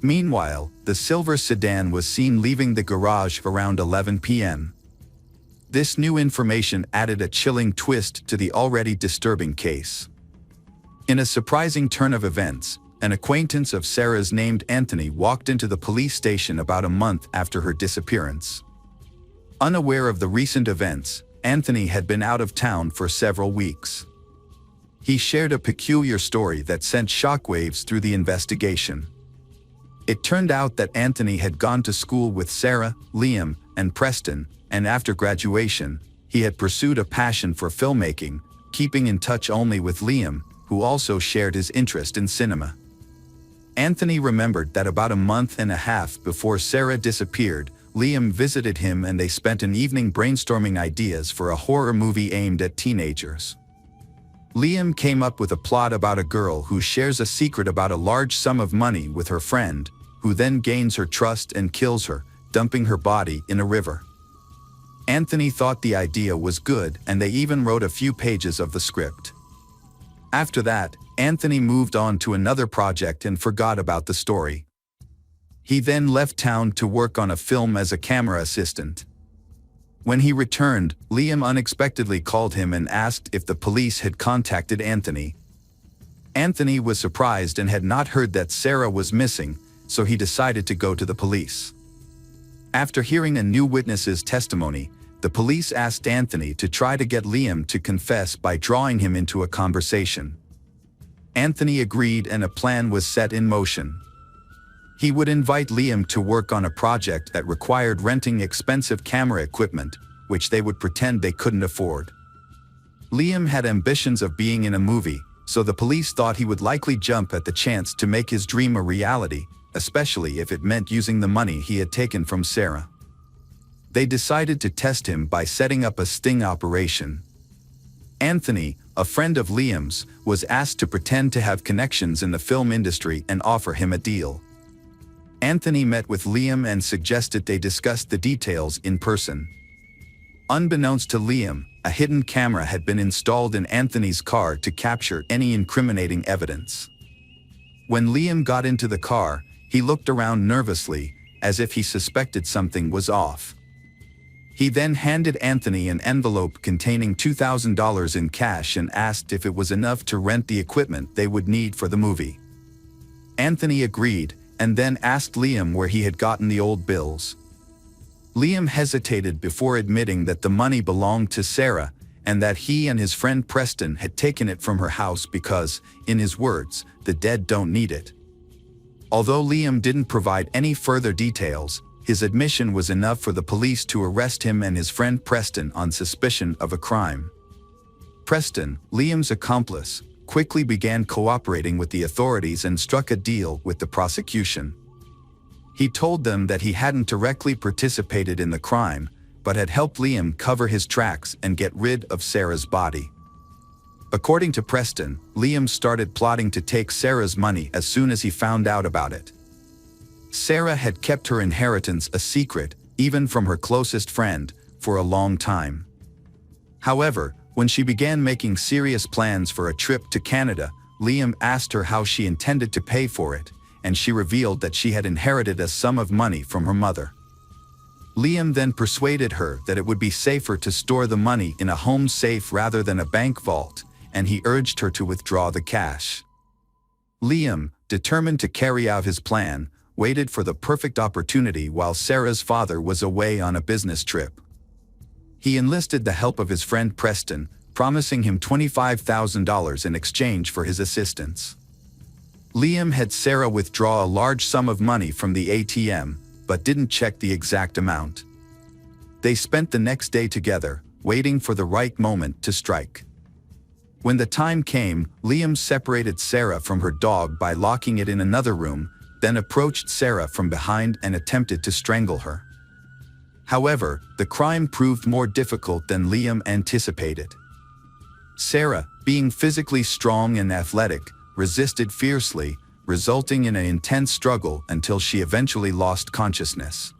S1: Meanwhile, the silver sedan was seen leaving the garage around 11 p.m. This new information added a chilling twist to the already disturbing case. In a surprising turn of events, an acquaintance of Sarah's named Anthony walked into the police station about a month after her disappearance. Unaware of the recent events, Anthony had been out of town for several weeks. He shared a peculiar story that sent shockwaves through the investigation. It turned out that Anthony had gone to school with Sarah, Liam, and Preston, and after graduation, he had pursued a passion for filmmaking, keeping in touch only with Liam, who also shared his interest in cinema. Anthony remembered that about a month and a half before Sarah disappeared, Liam visited him and they spent an evening brainstorming ideas for a horror movie aimed at teenagers. Liam came up with a plot about a girl who shares a secret about a large sum of money with her friend, who then gains her trust and kills her, dumping her body in a river. Anthony thought the idea was good, and they even wrote a few pages of the script. After that, Anthony moved on to another project and forgot about the story. He then left town to work on a film as a camera assistant. When he returned, Liam unexpectedly called him and asked if the police had contacted Anthony. Anthony was surprised and had not heard that Sarah was missing, so he decided to go to the police. After hearing a new witness's testimony, the police asked Anthony to try to get Liam to confess by drawing him into a conversation. Anthony agreed and a plan was set in motion. He would invite Liam to work on a project that required renting expensive camera equipment, which they would pretend they couldn't afford. Liam had ambitions of being in a movie, so the police thought he would likely jump at the chance to make his dream a reality, especially if it meant using the money he had taken from Sarah. They decided to test him by setting up a sting operation. Anthony, a friend of Liam's, was asked to pretend to have connections in the film industry and offer him a deal. Anthony met with Liam and suggested they discuss the details in person. Unbeknownst to Liam, a hidden camera had been installed in Anthony's car to capture any incriminating evidence. When Liam got into the car, he looked around nervously, as if he suspected something was off. He then handed Anthony an envelope containing $2,000 in cash and asked if it was enough to rent the equipment they would need for the movie. Anthony agreed, and then asked Liam where he had gotten the old bills. Liam hesitated before admitting that the money belonged to Sarah, and that he and his friend Preston had taken it from her house because, in his words, the dead don't need it. Although Liam didn't provide any further details, his admission was enough for the police to arrest him and his friend Preston on suspicion of a crime. Preston, Liam's accomplice, quickly began cooperating with the authorities and struck a deal with the prosecution. He told them that he hadn't directly participated in the crime, but had helped Liam cover his tracks and get rid of Sarah's body. According to Preston, Liam started plotting to take Sarah's money as soon as he found out about it. Sarah had kept her inheritance a secret, even from her closest friend, for a long time. However, when she began making serious plans for a trip to Canada, Liam asked her how she intended to pay for it, and she revealed that she had inherited a sum of money from her mother. Liam then persuaded her that it would be safer to store the money in a home safe rather than a bank vault, and he urged her to withdraw the cash. Liam, determined to carry out his plan, waited for the perfect opportunity while Sarah's father was away on a business trip. He enlisted the help of his friend Preston, promising him $25,000 in exchange for his assistance. Liam had Sarah withdraw a large sum of money from the ATM, but didn't check the exact amount. They spent the next day together, waiting for the right moment to strike. When the time came, Liam separated Sarah from her dog by locking it in another room, then approached Sarah from behind and attempted to strangle her. However, the crime proved more difficult than Liam anticipated. Sarah, being physically strong and athletic, resisted fiercely, resulting in an intense struggle until she eventually lost consciousness.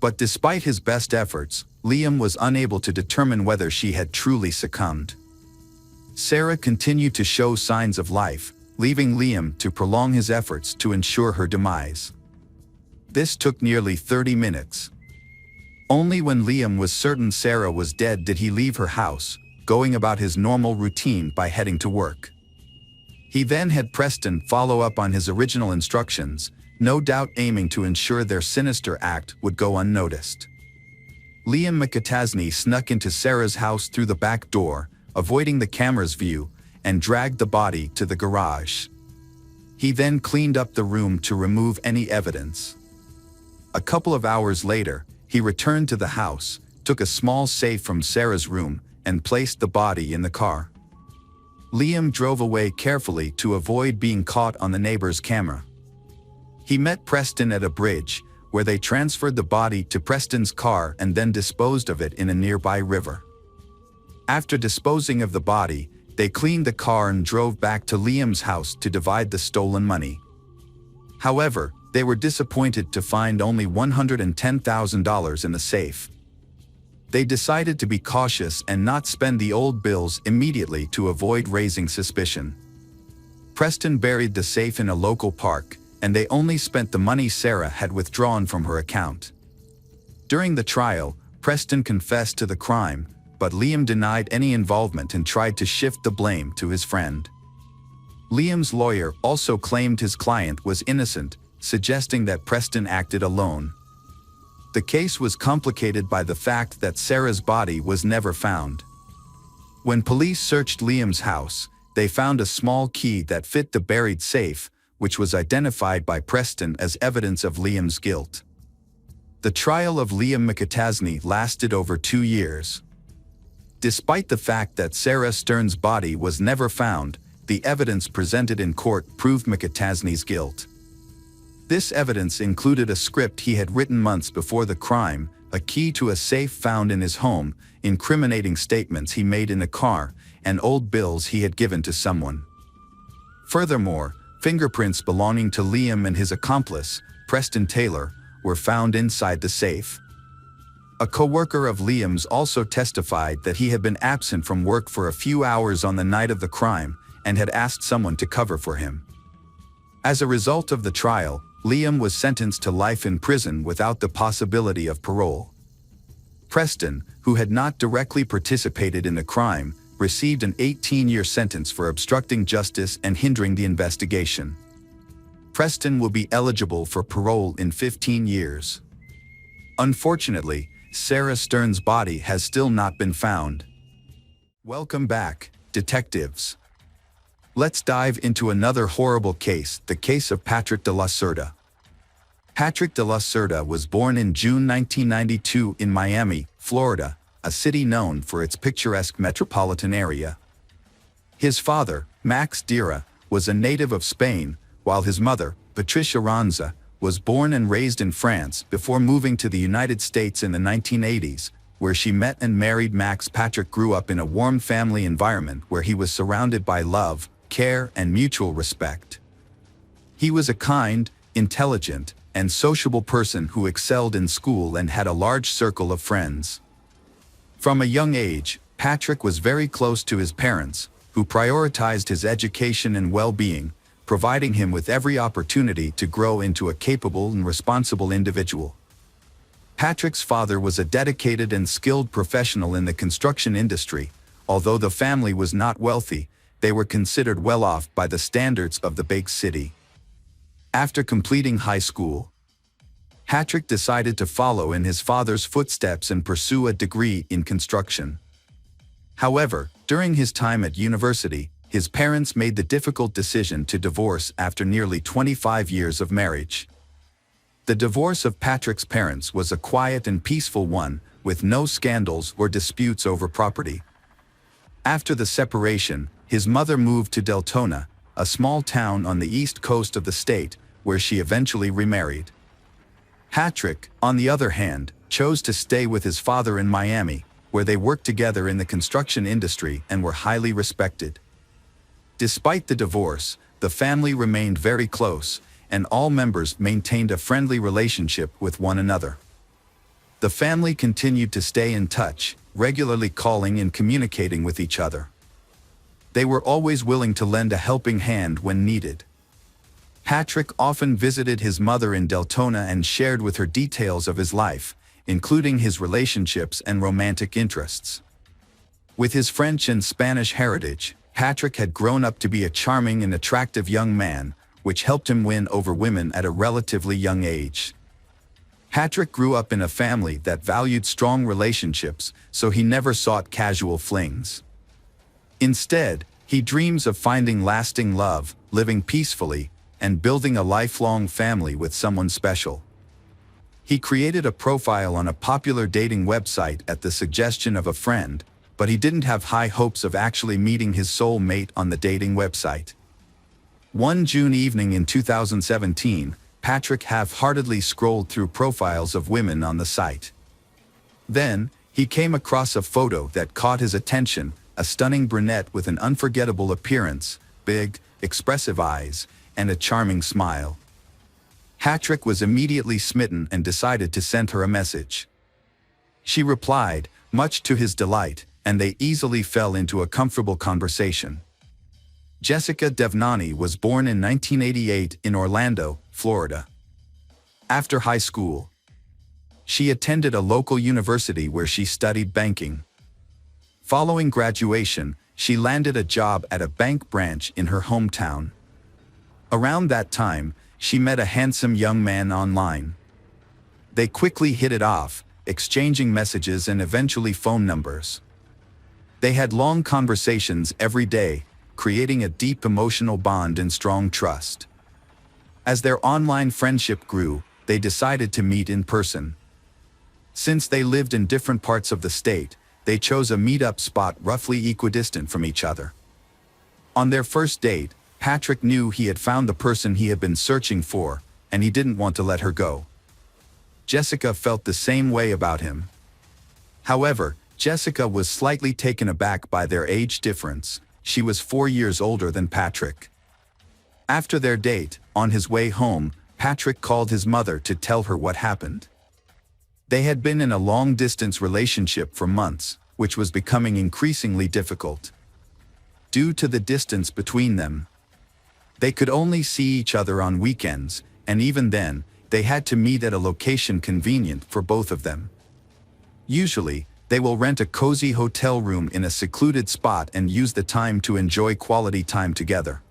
S1: But despite his best efforts, Liam was unable to determine whether she had truly succumbed. Sarah continued to show signs of life, leaving Liam to prolong his efforts to ensure her demise. This took nearly 30 minutes. Only when Liam was certain Sarah was dead did he leave her house, going about his normal routine by heading to work. He then had Preston follow up on his original instructions, no doubt aiming to ensure their sinister act would go unnoticed. Liam McAtasney snuck into Sarah's house through the back door, avoiding the camera's view, and dragged the body to the garage. He then cleaned up the room to remove any evidence. A couple of hours later, he returned to the house, took a small safe from Sarah's room, and placed the body in the car. Liam drove away carefully to avoid being caught on the neighbor's camera. He met Preston at a bridge, where they transferred the body to Preston's car and then disposed of it in a nearby river. After disposing of the body, they cleaned the car and drove back to Liam's house to divide the stolen money. However, they were disappointed to find only $110,000 in the safe. They decided to be cautious and not spend the old bills immediately to avoid raising suspicion. Preston buried the safe in a local park, and they only spent the money Sarah had withdrawn from her account. During the trial, Preston confessed to the crime, but Liam denied any involvement and tried to shift the blame to his friend. Liam's lawyer also claimed his client was innocent, suggesting that Preston acted alone. The case was complicated by the fact that Sarah's body was never found. When police searched Liam's house, they found a small key that fit the buried safe, which was identified by Preston as evidence of Liam's guilt. The trial of Liam McAtasney lasted over 2 years. Despite the fact that Sarah Stern's body was never found, the evidence presented in court proved McAtasney's guilt. This evidence included a script he had written months before the crime, a key to a safe found in his home, incriminating statements he made in a car, and old bills he had given to someone. Furthermore, fingerprints belonging to Liam and his accomplice, Preston Taylor, were found inside the safe. A co-worker of Liam's also testified that he had been absent from work for a few hours on the night of the crime and had asked someone to cover for him. As a result of the trial, Liam was sentenced to life in prison without the possibility of parole. Preston, who had not directly participated in the crime, received an 18-year sentence for obstructing justice and hindering the investigation. Preston will be eligible for parole in 15 years. Unfortunately, Sarah Stern's body has still not been found. Welcome back, detectives. Let's dive into another horrible case, the case of Patrick de la Cerda. Patrick de la Cerda was born in June 1992 in Miami, Florida, a city known for its picturesque metropolitan area. His father, Max Dira, was a native of Spain, while his mother, Patricia Ranza, was born and raised in France before moving to the United States in the 1980s, where she met and married Max. Patrick grew up in a warm family environment where he was surrounded by love, care, and mutual respect. He was a kind, intelligent, and sociable person who excelled in school and had a large circle of friends. From a young age, Patrick was very close to his parents, who prioritized his education and well-being, providing him with every opportunity to grow into a capable and responsible individual. Patrick's father was a dedicated and skilled professional in the construction industry. Although the family was not wealthy, they were considered well off by the standards of the big city. After completing high school, Patrick decided to follow in his father's footsteps and pursue a degree in construction. However, during his time at university, his parents made the difficult decision to divorce after nearly 25 years of marriage. The divorce of Patrick's parents was a quiet and peaceful one, with no scandals or disputes over property. After the separation, his mother moved to Deltona, a small town on the east coast of the state, where she eventually remarried. Patrick, on the other hand, chose to stay with his father in Miami, where they worked together in the construction industry and were highly respected. Despite the divorce, the family remained very close, and all members maintained a friendly relationship with one another. The family continued to stay in touch, regularly calling and communicating with each other. They were always willing to lend a helping hand when needed. Patrick often visited his mother in Deltona and shared with her details of his life, including his relationships and romantic interests. With his French and Spanish heritage, Patrick had grown up to be a charming and attractive young man, which helped him win over women at a relatively young age. Patrick grew up in a family that valued strong relationships, so he never sought casual flings. Instead, he dreams of finding lasting love, living peacefully, and building a lifelong family with someone special. He created a profile on a popular dating website at the suggestion of a friend, but he didn't have high hopes of actually meeting his soul mate on the dating website. One June evening in 2017, Patrick half-heartedly scrolled through profiles of women on the site. Then, he came across a photo that caught his attention, a stunning brunette with an unforgettable appearance, big, expressive eyes, and a charming smile. Patrick was immediately smitten and decided to send her a message. She replied, much to his delight, and they easily fell into a comfortable conversation. Jessica Devnani was born in 1988 in Orlando, Florida. After high school, she attended a local university where she studied banking. Following graduation, she landed a job at a bank branch in her hometown. Around that time, she met a handsome young man online. They quickly hit it off, exchanging messages and eventually phone numbers. They had long conversations every day, creating a deep emotional bond and strong trust. As their online friendship grew, they decided to meet in person. Since they lived in different parts of the state, they chose a meet-up spot roughly equidistant from each other. On their first date, Patrick knew he had found the person he had been searching for, and he didn't want to let her go. Jessica felt the same way about him. However, Jessica was slightly taken aback by their age difference. She was 4 years older than Patrick. After their date, on his way home, Patrick called his mother to tell her what happened. They had been in a long-distance relationship for months, which was becoming increasingly difficult. Due to the distance between them, they could only see each other on weekends, and even then, they had to meet at a location convenient for both of them. Usually, they will rent a cozy hotel room in a secluded spot and use the time to enjoy quality time together.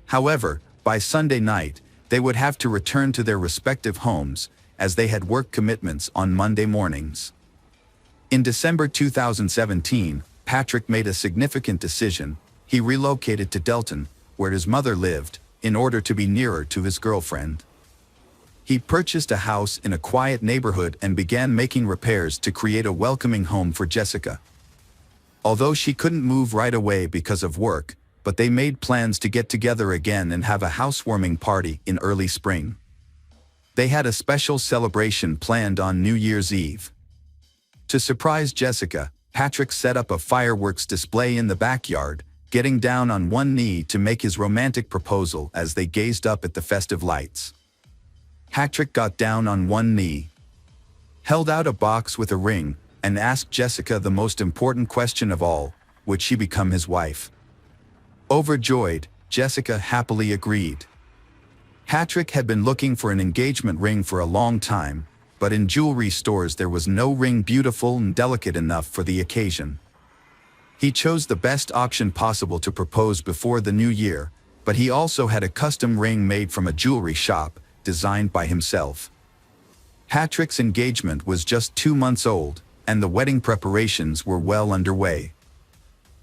S1: However, by Sunday night, they would have to return to their respective homes, as they had work commitments on Monday mornings. In December 2017, Patrick made a significant decision. He relocated to Delton, where his mother lived, in order to be nearer to his girlfriend. He purchased a house in a quiet neighborhood and began making repairs to create a welcoming home for Jessica. Although she couldn't move right away because of work, but they made plans to get together again and have a housewarming party in early spring. They had a special celebration planned on New Year's Eve. To surprise Jessica, Patrick set up a fireworks display in the backyard, getting down on one knee to make his romantic proposal as they gazed up at the festive lights. Patrick got down on one knee, held out a box with a ring, and asked Jessica the most important question of all: would she become his wife? Overjoyed, Jessica happily agreed. Patrick had been looking for an engagement ring for a long time, but in jewelry stores there was no ring beautiful and delicate enough for the occasion. He chose the best option possible to propose before the new year, but he also had a custom ring made from a jewelry shop, designed by himself. Patrick's engagement was just 2 months old, and the wedding preparations were well underway.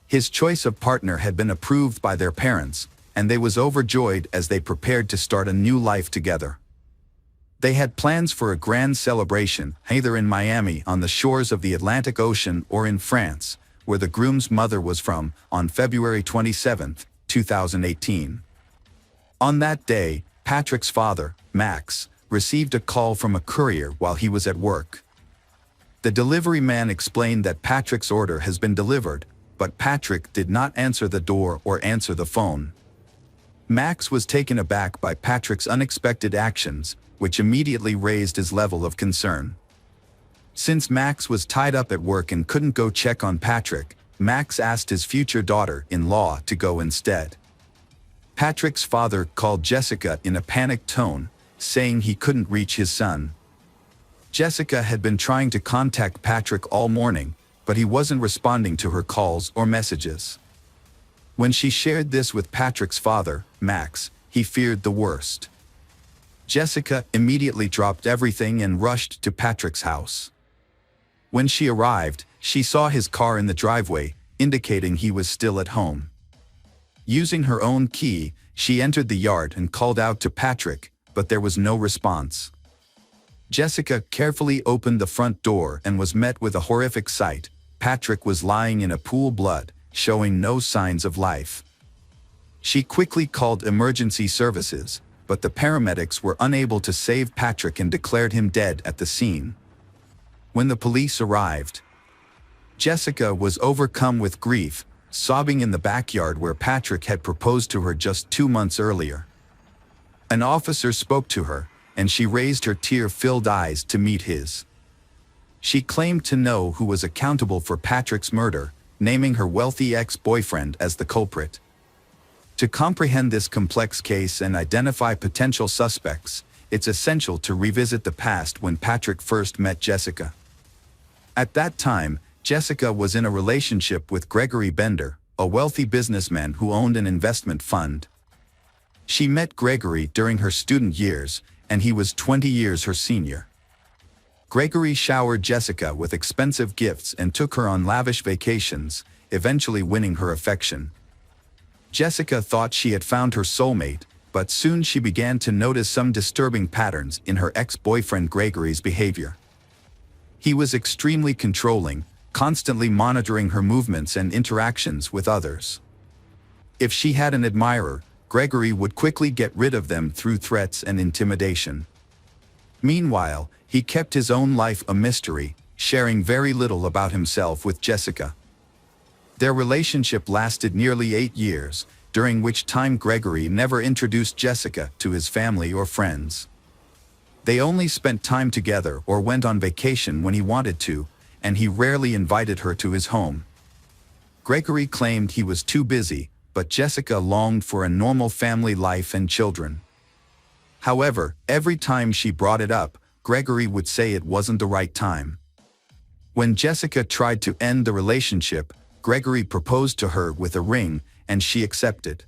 S1: His choice of partner had been approved by their parents, and they was overjoyed as they prepared to start a new life together. They had plans for a grand celebration, either in Miami on the shores of the Atlantic Ocean or in France, where the groom's mother was from, on February 27, 2018. On that day, Patrick's father, Max, received a call from a courier while he was at work. The delivery man explained that Patrick's order has been delivered, but Patrick did not answer the door or answer the phone. Max was taken aback by Patrick's unexpected actions, which immediately raised his level of concern. Since Max was tied up at work and couldn't go check on Patrick, Max asked his future daughter-in-law to go instead. Patrick's father called Jessica in a panicked tone, saying he couldn't reach his son. Jessica had been trying to contact Patrick all morning, but he wasn't responding to her calls or messages. When she shared this with Patrick's father, Max, he feared the worst. Jessica immediately dropped everything and rushed to Patrick's house. When she arrived, she saw his car in the driveway, indicating he was still at home. Using her own key, she entered the yard and called out to Patrick, but there was no response. Jessica carefully opened the front door and was met with a horrific sight. Patrick was lying in a pool of blood, showing no signs of life. She quickly called emergency services, but the paramedics were unable to save Patrick and declared him dead at the scene. When the police arrived, Jessica was overcome with grief, sobbing in the backyard where Patrick had proposed to her just 2 months earlier. An officer spoke to her, and she raised her tear-filled eyes to meet his. She claimed to know who was accountable for Patrick's murder, naming her wealthy ex-boyfriend as the culprit. To comprehend this complex case and identify potential suspects, it's essential to revisit the past when Patrick first met Jessica. At that time, Jessica was in a relationship with Gregory Bender, a wealthy businessman who owned an investment fund. She met Gregory during her student years, and he was 20 years her senior. Gregory showered Jessica with expensive gifts and took her on lavish vacations, eventually winning her affection. Jessica thought she had found her soulmate, but soon she began to notice some disturbing patterns in her ex-boyfriend Gregory's behavior. He was extremely controlling, constantly monitoring her movements and interactions with others. If she had an admirer, Gregory would quickly get rid of them through threats and intimidation. Meanwhile, he kept his own life a mystery, sharing very little about himself with Jessica. Their relationship lasted nearly 8 years, during which time Gregory never introduced Jessica to his family or friends. They only spent time together or went on vacation when he wanted to, and he rarely invited her to his home. Gregory claimed he was too busy, but Jessica longed for a normal family life and children. However, every time she brought it up, Gregory would say it wasn't the right time. When Jessica tried to end the relationship, Gregory proposed to her with a ring, and she accepted.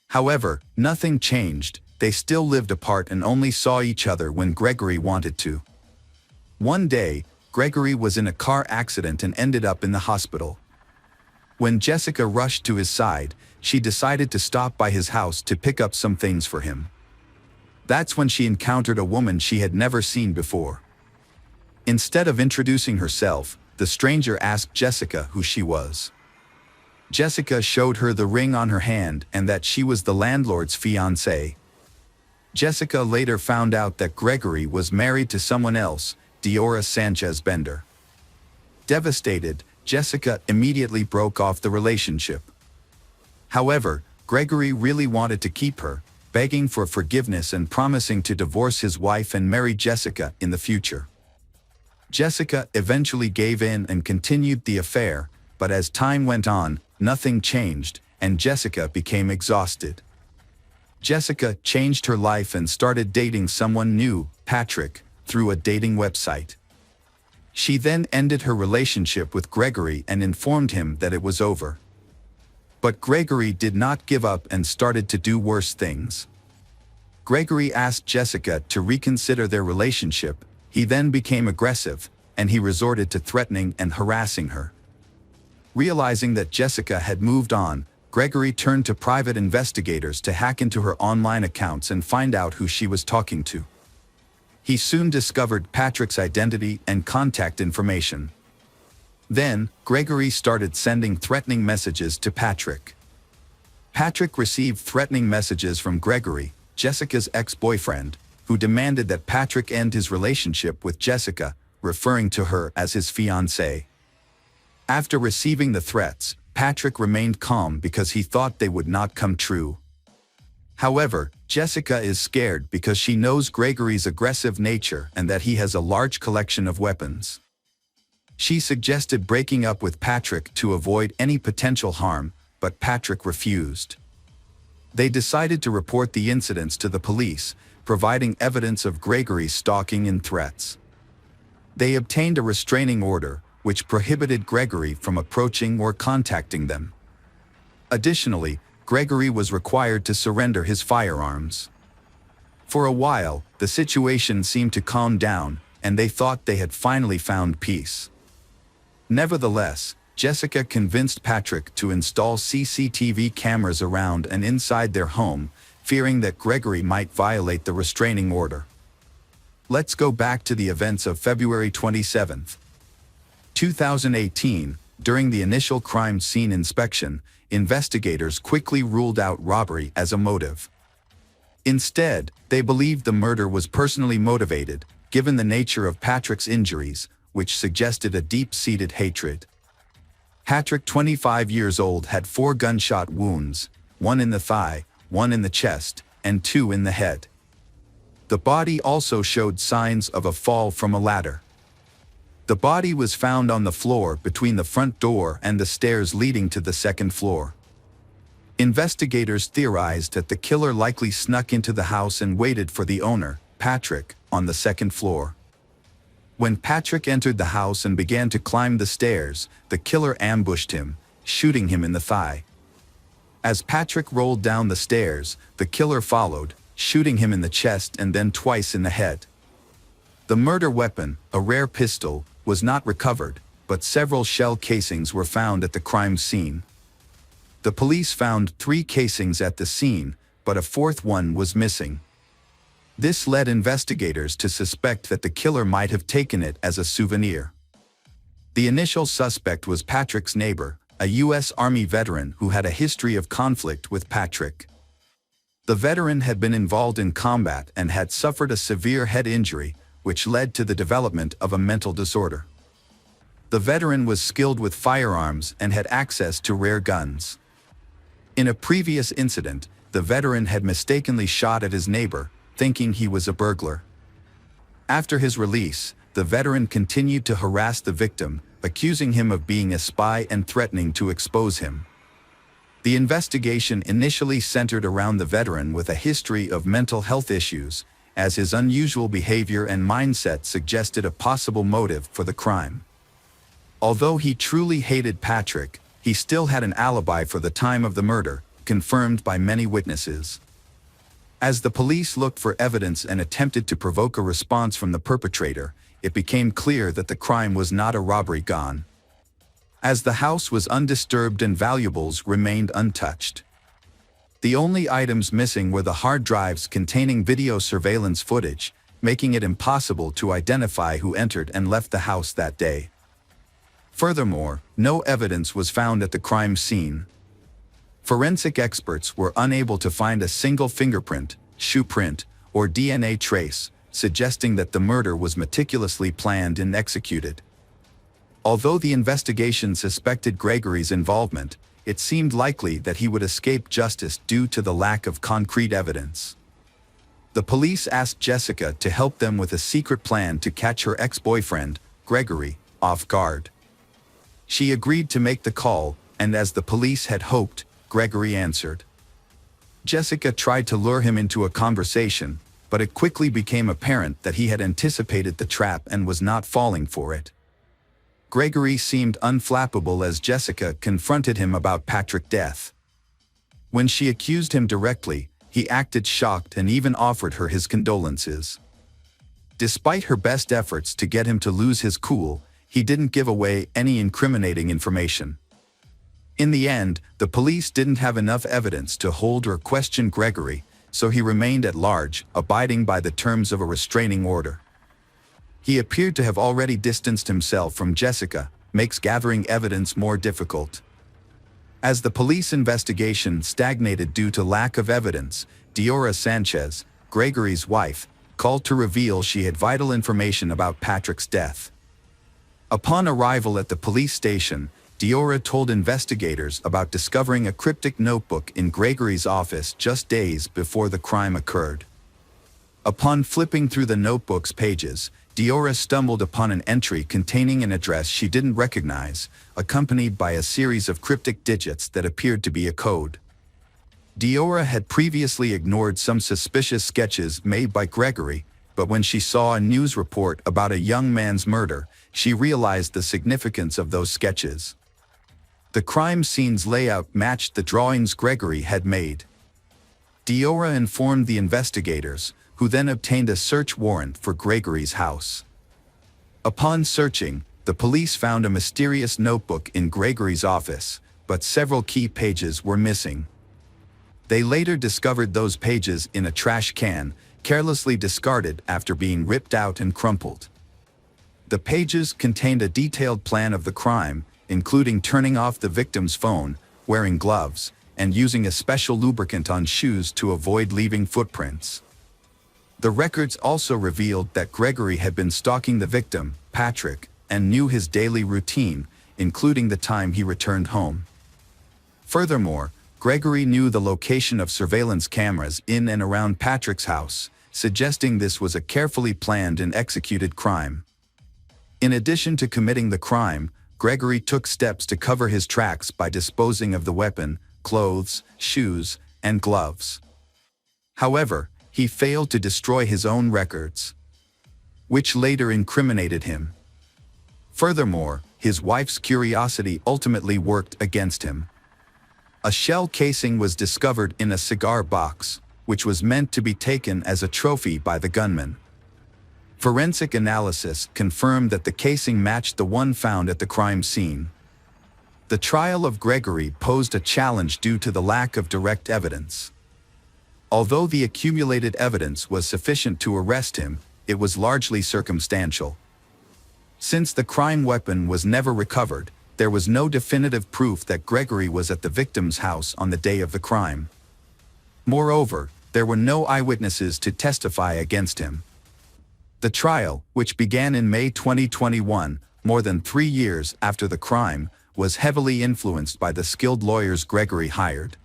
S1: However, nothing changed. They still lived apart and only saw each other when Gregory wanted to. One day, Gregory was in a car accident and ended up in the hospital. When Jessica rushed to his side, she decided to stop by his house to pick up some things for him. That's when she encountered a woman she had never seen before. Instead of introducing herself, the stranger asked Jessica who she was. Jessica showed her the ring on her hand and that she was the landlord's fiancée. Jessica later found out that Gregory was married to someone else, Diora Sanchez Bender. Devastated, Jessica immediately broke off the relationship. However, Gregory really wanted to keep her, begging for forgiveness and promising to divorce his wife and marry Jessica in the future. Jessica eventually gave in and continued the affair, but as time went on, nothing changed, and Jessica became exhausted. Jessica changed her life and started dating someone new, Patrick, through a dating website. She then ended her relationship with Gregory and informed him that it was over. But Gregory did not give up and started to do worse things. Gregory asked Jessica to reconsider their relationship. He then became aggressive, and he resorted to threatening and harassing her. Realizing that Jessica had moved on, Gregory turned to private investigators to hack into her online accounts and find out who she was talking to. He soon discovered Patrick's identity and contact information. Then, Gregory started sending threatening messages to Patrick. Patrick received threatening messages from Gregory, Jessica's ex-boyfriend, who demanded that Patrick end his relationship with Jessica, referring to her as his fiancée. After receiving the threats, Patrick remained calm because he thought they would not come true. However, Jessica is scared because she knows Gregory's aggressive nature and that he has a large collection of weapons. She suggested breaking up with Patrick to avoid any potential harm, but Patrick refused. They decided to report the incidents to the police, providing evidence of Gregory's stalking and threats. They obtained a restraining order, which prohibited Gregory from approaching or contacting them. Additionally, Gregory was required to surrender his firearms. For a while, the situation seemed to calm down, and they thought they had finally found peace. Nevertheless, Jessica convinced Patrick to install CCTV cameras around and inside their home, fearing that Gregory might violate the restraining order. Let's go back to the events of February 27, 2018. During the initial crime scene inspection, investigators quickly ruled out robbery as a motive. Instead, they believed the murder was personally motivated, given the nature of Patrick's injuries, which suggested a deep-seated hatred. Patrick, 25 years old, had 4 gunshot wounds, 1 in the thigh, 1 in the chest, and 2 in the head. The body also showed signs of a fall from a ladder. The body was found on the floor between the front door and the stairs leading to the second floor. Investigators theorized that the killer likely snuck into the house and waited for the owner, Patrick, on the second floor. When Patrick entered the house and began to climb the stairs, the killer ambushed him, shooting him in the thigh. As Patrick rolled down the stairs, the killer followed, shooting him in the chest and then twice in the head. The murder weapon, a rare pistol, was not recovered, but several shell casings were found at the crime scene. The police found 3 casings at the scene, but a 4th one was missing. This led investigators to suspect that the killer might have taken it as a souvenir. The initial suspect was Patrick's neighbor, a U.S. Army veteran who had a history of conflict with Patrick. The veteran had been involved in combat and had suffered a severe head injury, which led to the development of a mental disorder. The veteran was skilled with firearms and had access to rare guns. In a previous incident, the veteran had mistakenly shot at his neighbor, thinking he was a burglar. After his release, the veteran continued to harass the victim, accusing him of being a spy and threatening to expose him. The investigation initially centered around the veteran with a history of mental health issues, as his unusual behavior and mindset suggested a possible motive for the crime. Although he truly hated Patrick, he still had an alibi for the time of the murder, confirmed by many witnesses. As the police looked for evidence and attempted to provoke a response from the perpetrator, it became clear that the crime was not a robbery gone, as the house was undisturbed and valuables remained untouched. The only items missing were the hard drives containing video surveillance footage, making it impossible to identify who entered and left the house that day. Furthermore, no evidence was found at the crime scene. Forensic experts were unable to find a single fingerprint, shoe print, or DNA trace, suggesting that the murder was meticulously planned and executed. Although the investigation suspected Gregory's involvement, it seemed likely that he would escape justice due to the lack of concrete evidence. The police asked Jessica to help them with a secret plan to catch her ex-boyfriend, Gregory, off guard. She agreed to make the call, and as the police had hoped, Gregory answered. Jessica tried to lure him into a conversation, but it quickly became apparent that he had anticipated the trap and was not falling for it. Gregory seemed unflappable as Jessica confronted him about Patrick's death. When she accused him directly, he acted shocked and even offered her his condolences. Despite her best efforts to get him to lose his cool, he didn't give away any incriminating information. In the end, the police didn't have enough evidence to hold or question Gregory, so he remained at large, abiding by the terms of a restraining order. He appeared to have already distanced himself from Jessica, makes gathering evidence more difficult. As the police investigation stagnated due to lack of evidence, Diora Sanchez, Gregory's wife, called to reveal she had vital information about Patrick's death. Upon arrival at the police station, Diora told investigators about discovering a cryptic notebook in Gregory's office just days before the crime occurred. Upon flipping through the notebook's pages, Diora stumbled upon an entry containing an address she didn't recognize, accompanied by a series of cryptic digits that appeared to be a code. Diora had previously ignored some suspicious sketches made by Gregory, but when she saw a news report about a young man's murder, she realized the significance of those sketches. The crime scene's layout matched the drawings Gregory had made. Diora informed the investigators, who then obtained a search warrant for Gregory's house. Upon searching, the police found a mysterious notebook in Gregory's office, but several key pages were missing. They later discovered those pages in a trash can, carelessly discarded after being ripped out and crumpled. The pages contained a detailed plan of the crime, including turning off the victim's phone, wearing gloves, and using a special lubricant on shoes to avoid leaving footprints. The records also revealed that Gregory had been stalking the victim, Patrick, and knew his daily routine, including the time he returned home. Furthermore, Gregory knew the location of surveillance cameras in and around Patrick's house, suggesting this was a carefully planned and executed crime. In addition to committing the crime, Gregory took steps to cover his tracks by disposing of the weapon, clothes, shoes, and gloves. However, he failed to destroy his own records, which later incriminated him. Furthermore, his wife's curiosity ultimately worked against him. A shell casing was discovered in a cigar box, which was meant to be taken as a trophy by the gunman. Forensic analysis confirmed that the casing matched the one found at the crime scene. The trial of Gregory posed a challenge due to the lack of direct evidence. Although the accumulated evidence was sufficient to arrest him, it was largely circumstantial. Since the crime weapon was never recovered, there was no definitive proof that Gregory was at the victim's house on the day of the crime. Moreover, there were no eyewitnesses to testify against him. The trial, which began in May 2021, more than 3 years after the crime, was heavily influenced by the skilled lawyers Gregory hired.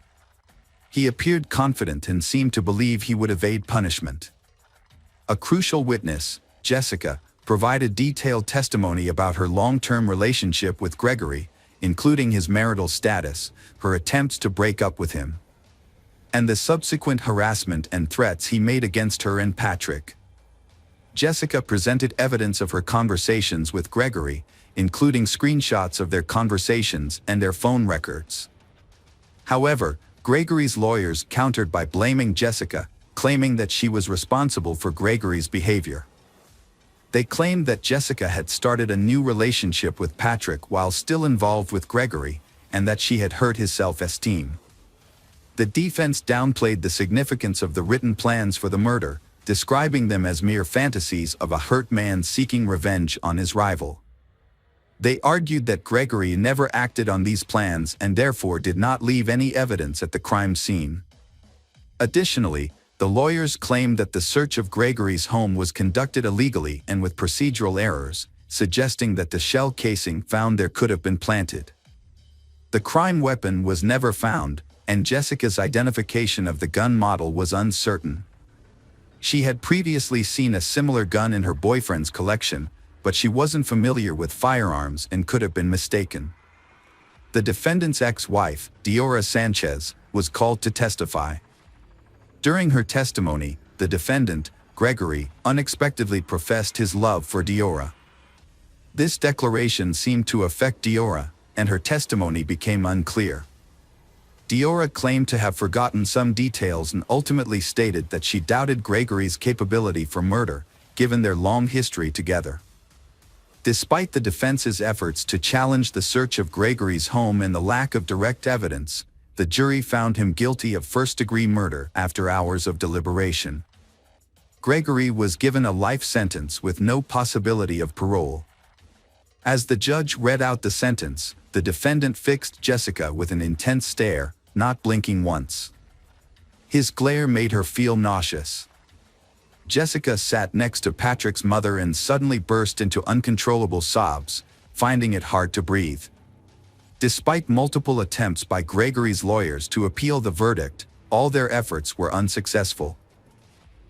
S1: He appeared confident and seemed to believe he would evade punishment. A crucial witness, Jessica, provided detailed testimony about her long-term relationship with Gregory, including his marital status, her attempts to break up with him, and the subsequent harassment and threats he made against her and Patrick. Jessica presented evidence of her conversations with Gregory, including screenshots of their conversations and their phone records. However, Gregory's lawyers countered by blaming Jessica, claiming that she was responsible for Gregory's behavior. They claimed that Jessica had started a new relationship with Patrick while still involved with Gregory, and that she had hurt his self-esteem. The defense downplayed the significance of the written plans for the murder, describing them as mere fantasies of a hurt man seeking revenge on his rival. They argued that Gregory never acted on these plans and therefore did not leave any evidence at the crime scene. Additionally, the lawyers claimed that the search of Gregory's home was conducted illegally and with procedural errors, suggesting that the shell casing found there could have been planted. The crime weapon was never found, and Jessica's identification of the gun model was uncertain. She had previously seen a similar gun in her boyfriend's collection, but she wasn't familiar with firearms and could have been mistaken. The defendant's ex-wife, Diora Sanchez, was called to testify. During her testimony, the defendant, Gregory, unexpectedly professed his love for Diora. This declaration seemed to affect Diora, and her testimony became unclear. Diora claimed to have forgotten some details and ultimately stated that she doubted Gregory's capability for murder, given their long history together. Despite the defense's efforts to challenge the search of Gregory's home and the lack of direct evidence, the jury found him guilty of first-degree murder after hours of deliberation. Gregory was given a life sentence with no possibility of parole. As the judge read out the sentence, the defendant fixed Jessica with an intense stare, not blinking once. His glare made her feel nauseous. Jessica sat next to Patrick's mother and suddenly burst into uncontrollable sobs, finding it hard to breathe. Despite multiple attempts by Gregory's lawyers to appeal the verdict, all their efforts were unsuccessful.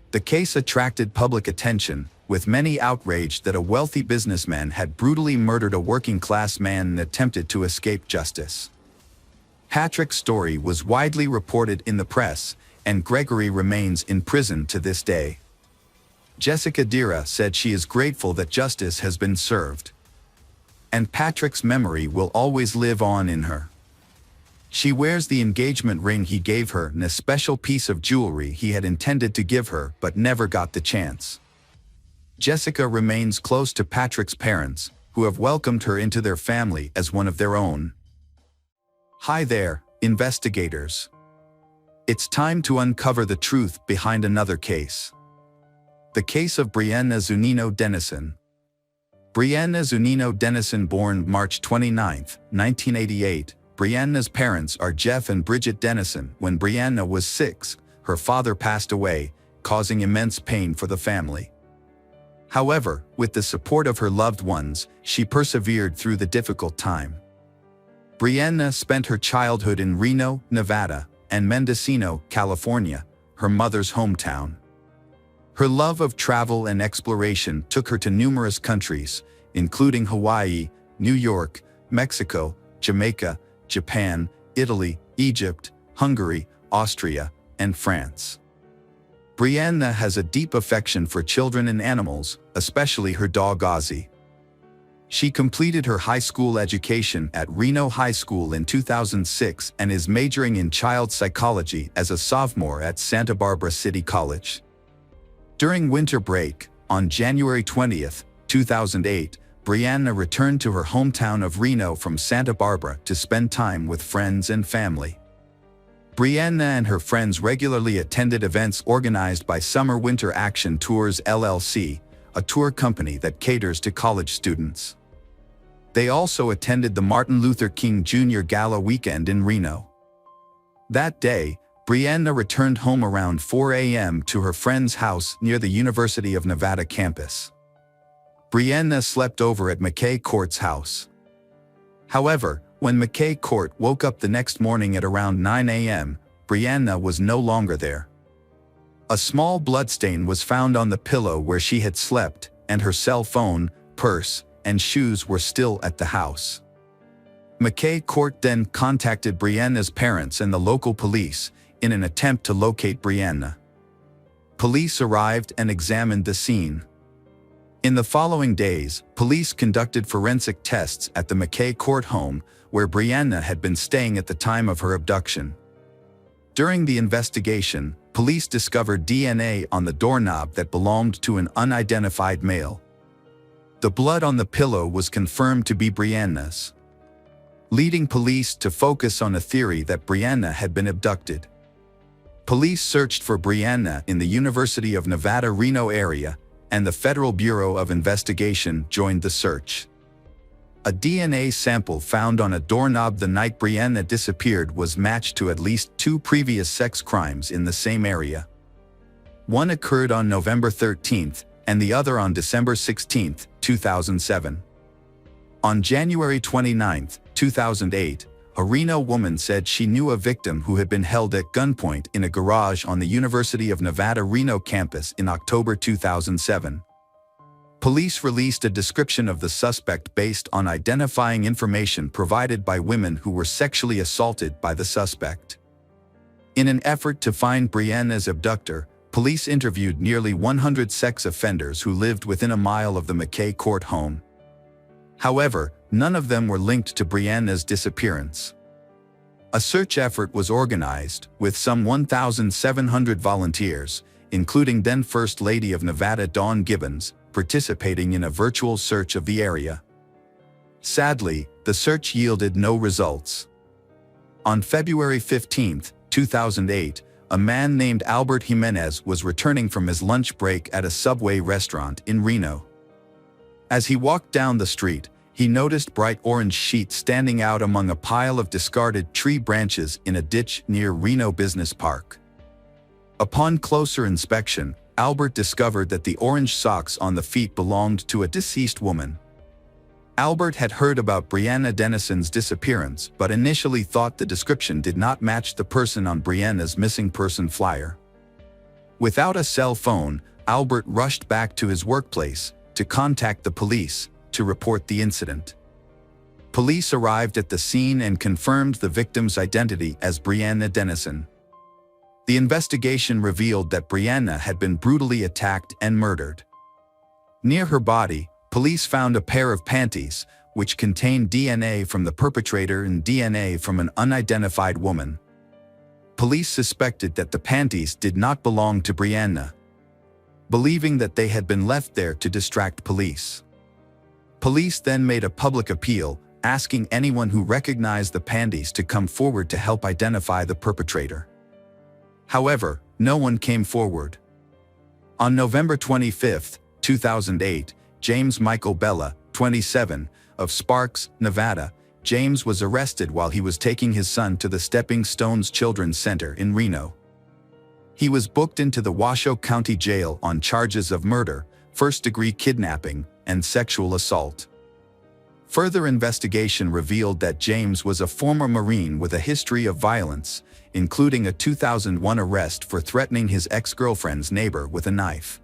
S1: The case attracted public attention, with many outraged that a wealthy businessman had brutally murdered a working-class man and attempted to escape justice. Patrick's story was widely reported in the press, and Gregory remains in prison to this day. Jessica Dira said she is grateful that justice has been served. And Patrick's memory will always live on in her. She wears the engagement ring he gave her and a special piece of jewelry he had intended to give her but never got the chance. Jessica remains close to Patrick's parents, who have welcomed her into their family as one of their own. Hi there, investigators. It's time to uncover the truth behind another case. The case of Brianna Zunino Dennison. Brianna Zunino Dennison, born March 29, 1988, Brianna's parents are Jeff and Bridget Dennison. When Brianna was 6, her father passed away, causing immense pain for the family. However, with the support of her loved ones, she persevered through the difficult time. Brianna spent her childhood in Reno, Nevada, and Mendocino, California, her mother's hometown. Her love of travel and exploration took her to numerous countries, including Hawaii, New York, Mexico, Jamaica, Japan, Italy, Egypt, Hungary, Austria, and France. Brianna has a deep affection for children and animals, especially her dog Ozzy. She completed her high school education at Reno High School in 2006 and is majoring in child psychology as a sophomore at Santa Barbara City College. During winter break, on January 20, 2008, Brianna returned to her hometown of Reno from Santa Barbara to spend time with friends and family. Brianna and her friends regularly attended events organized by Summer Winter Action Tours LLC, a tour company that caters to college students. They also attended the Martin Luther King Jr. Gala weekend in Reno. That day, Brianna returned home around 4 a.m. to her friend's house near the University of Nevada campus. Brianna slept over at McKay Court's house. However, when McKay Court woke up the next morning at around 9 a.m., Brianna was no longer there. A small bloodstain was found on the pillow where she had slept, and her cell phone, purse, and shoes were still at the house. McKay Court then contacted Brianna's parents and the local police in an attempt to locate Brianna. Police arrived and examined the scene. In the following days, police conducted forensic tests at the McKay Court home, where Brianna had been staying at the time of her abduction. During the investigation, police discovered DNA on the doorknob that belonged to an unidentified male. The blood on the pillow was confirmed to be Brianna's, leading police to focus on a theory that Brianna had been abducted. Police searched for Brianna in the University of Nevada Reno area, and the Federal Bureau of Investigation joined the search. A DNA sample found on a doorknob the night Brianna disappeared was matched to at least 2 previous sex crimes in the same area. One occurred on November 13th, and the other on December 16, 2007. On January 29, 2008, a Reno woman said she knew a victim who had been held at gunpoint in a garage on the University of Nevada Reno campus in October 2007. Police released a description of the suspect based on identifying information provided by women who were sexually assaulted by the suspect. In an effort to find Brianna's abductor, police interviewed nearly 100 sex offenders who lived within a mile of the McKay Court home. However, none of them were linked to Brianna's disappearance. A search effort was organized, with some 1,700 volunteers, including then First Lady of Nevada Dawn Gibbons, participating in a virtual search of the area. Sadly, the search yielded no results. On February 15, 2008, a man named Albert Jimenez was returning from his lunch break at a Subway restaurant in Reno. As he walked down the street, he noticed bright orange sheets standing out among a pile of discarded tree branches in a ditch near Reno Business Park. Upon closer inspection, Albert discovered that the orange socks on the feet belonged to a deceased woman. Albert had heard about Brianna Dennison's disappearance but initially thought the description did not match the person on Brianna's missing person flyer. Without a cell phone, Albert rushed back to his workplace to contact the police to report the incident. Police arrived at the scene and confirmed the victim's identity as Brianna Dennison. The investigation revealed that Brianna had been brutally attacked and murdered. Near her body, police found a pair of panties, which contained DNA from the perpetrator and DNA from an unidentified woman. Police suspected that the panties did not belong to Brianna, believing that they had been left there to distract police. Police then made a public appeal, asking anyone who recognized the panties to come forward to help identify the perpetrator. However, no one came forward. On November 25, 2008, James Michael Bella, 27, of Sparks, Nevada, James was arrested while he was taking his son to the Stepping Stones Children's Center in Reno. He was booked into the Washoe County Jail on charges of murder, first-degree kidnapping, and sexual assault. Further investigation revealed that James was a former Marine with a history of violence, including a 2001 arrest for threatening his ex-girlfriend's neighbor with a knife.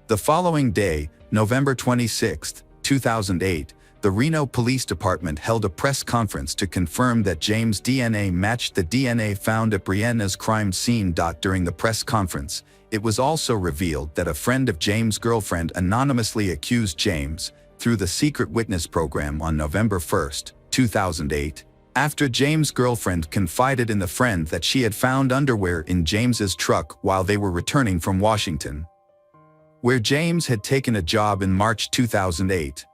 S1: The following day, November 26, 2008, the Reno Police Department held a press conference to confirm that James' DNA matched the DNA found at Brianna's crime scene. During the press conference, it was also revealed that a friend of James' girlfriend anonymously accused James, through the Secret Witness program on November 1, 2008, after James' girlfriend confided in the friend that she had found underwear in James's truck while they were returning from Washington, where James had taken a job in March 2008.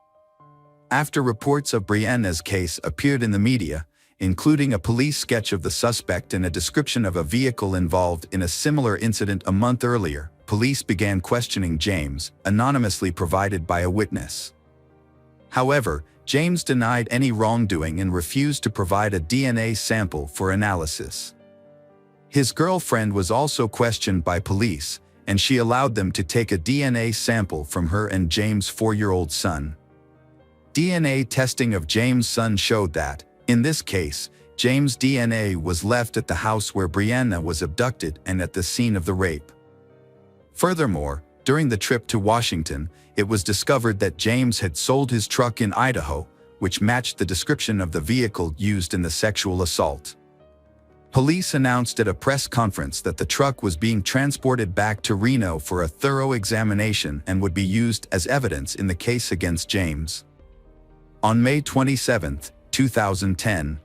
S1: After reports of Brianna's case appeared in the media, including a police sketch of the suspect and a description of a vehicle involved in a similar incident a month earlier, police began questioning James, anonymously provided by a witness. However, James denied any wrongdoing and refused to provide a DNA sample for analysis. His girlfriend was also questioned by police, and she allowed them to take a DNA sample from her and James' 4-year-old son. DNA testing of James' son showed that, in this case, James' DNA was left at the house where Brianna was abducted and at the scene of the rape. Furthermore, during the trip to Washington, it was discovered that James had sold his truck in Idaho, which matched the description of the vehicle used in the sexual assault. Police announced at a press conference that the truck was being transported back to Reno for a thorough examination and would be used as evidence in the case against James. On May 27, 2010,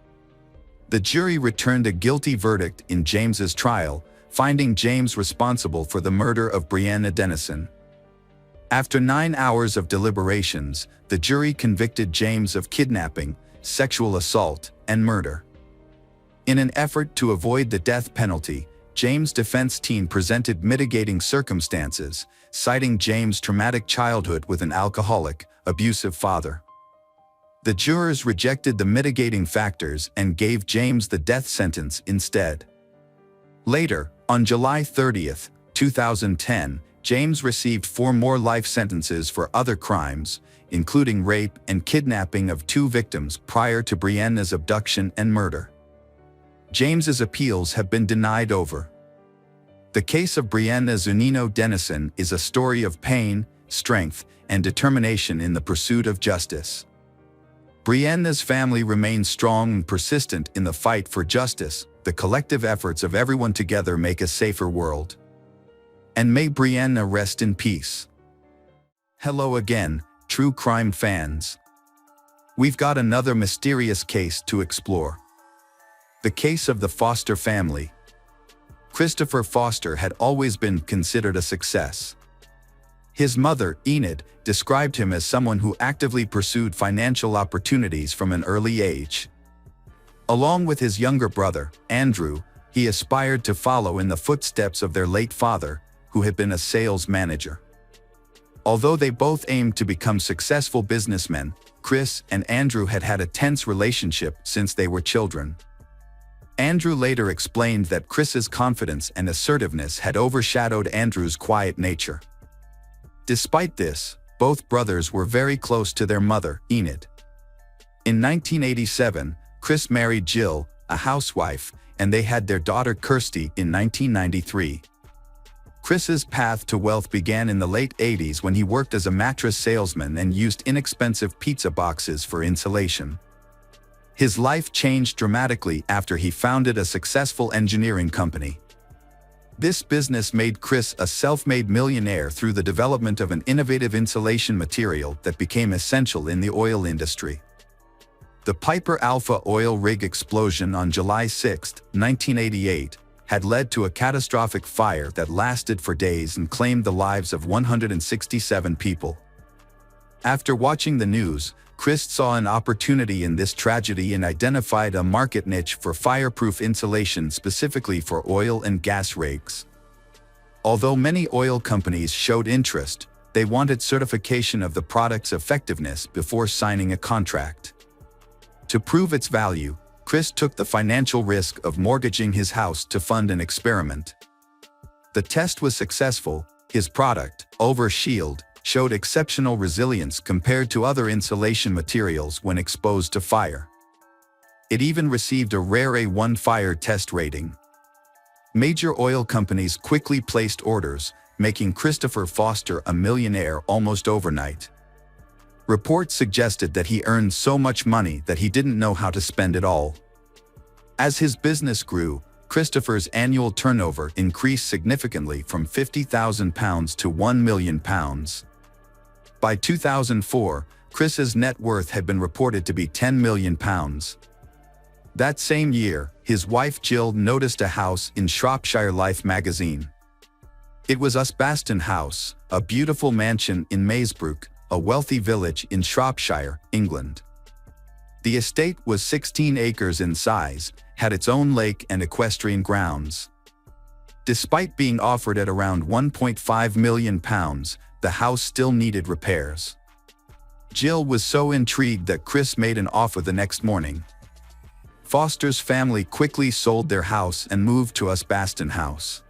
S1: the jury returned a guilty verdict in James's trial, finding James responsible for the murder of Brianna Dennison. After 9 hours of deliberations, the jury convicted James of kidnapping, sexual assault, and murder. In an effort to avoid the death penalty, James' defense team presented mitigating circumstances, citing James' traumatic childhood with an alcoholic, abusive father. The jurors rejected the mitigating factors and gave James the death sentence instead. Later, on July 30, 2010, James received 4 more life sentences for other crimes, including rape and kidnapping of 2 victims prior to Brianna's abduction and murder. James's appeals have been denied over. The case of Brianna Zunino Dennison is a story of pain, strength, and determination in the pursuit of justice. Brianna's family remains strong and persistent in the fight for justice. The collective efforts of everyone together make a safer world. And may Brianna rest in peace. Hello again, true crime fans. We've got another mysterious case to explore. The case of the Foster family. Christopher Foster had always been considered a success. His mother, Enid, described him as someone who actively pursued financial opportunities from an early age. Along with his younger brother, Andrew, he aspired to follow in the footsteps of their late father, who had been a sales manager. Although they both aimed to become successful businessmen, Chris and Andrew had had a tense relationship since they were children. Andrew later explained that Chris's confidence and assertiveness had overshadowed Andrew's quiet nature. Despite this, both brothers were very close to their mother, Enid. In 1987, Chris married Jill, a housewife, and they had their daughter Kirsty in 1993. Chris's path to wealth began in the late 80s when he worked as a mattress salesman and used inexpensive pizza boxes for insulation. His life changed dramatically after he founded a successful engineering company. This business made Chris a self-made millionaire through the development of an innovative insulation material that became essential in the oil industry. The Piper Alpha oil rig explosion on July 6, 1988, had led to a catastrophic fire that lasted for days and claimed the lives of 167 people. After watching the news, Chris saw an opportunity in this tragedy and identified a market niche for fireproof insulation specifically for oil and gas rigs. Although many oil companies showed interest, they wanted certification of the product's effectiveness before signing a contract. To prove its value, Chris took the financial risk of mortgaging his house to fund an experiment. The test was successful. His product, Overshield, showed exceptional resilience compared to other insulation materials when exposed to fire. It even received a rare A1 fire test rating. Major oil companies quickly placed orders, making Christopher Foster a millionaire almost overnight. Reports suggested that he earned so much money that he didn't know how to spend it all. As his business grew, Christopher's annual turnover increased significantly from £50,000 to £1 million. By 2004, Chris's net worth had been reported to be £10 million. That same year, his wife Jill noticed a house in Shropshire Life magazine. It was Usbaston House, a beautiful mansion in Maesbrook, a wealthy village in Shropshire, England. The estate was 16 acres in size, had its own lake and equestrian grounds. Despite being offered at around £1.5 million, the house still needed repairs. Jill was so intrigued that Chris made an offer the next morning. Foster's family quickly sold their house and moved to Usbaston House.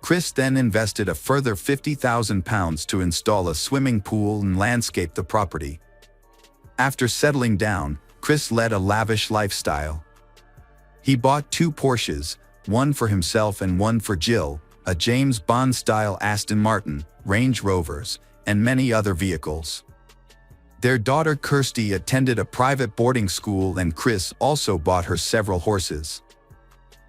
S1: Chris then invested a further £50,000 to install a swimming pool and landscape the property. After settling down, Chris led a lavish lifestyle. He bought 2 Porsches, one for himself and one for Jill, a James Bond-style Aston Martin, Range Rovers, and many other vehicles. Their daughter Kirsty attended a private boarding school and Chris also bought her several horses.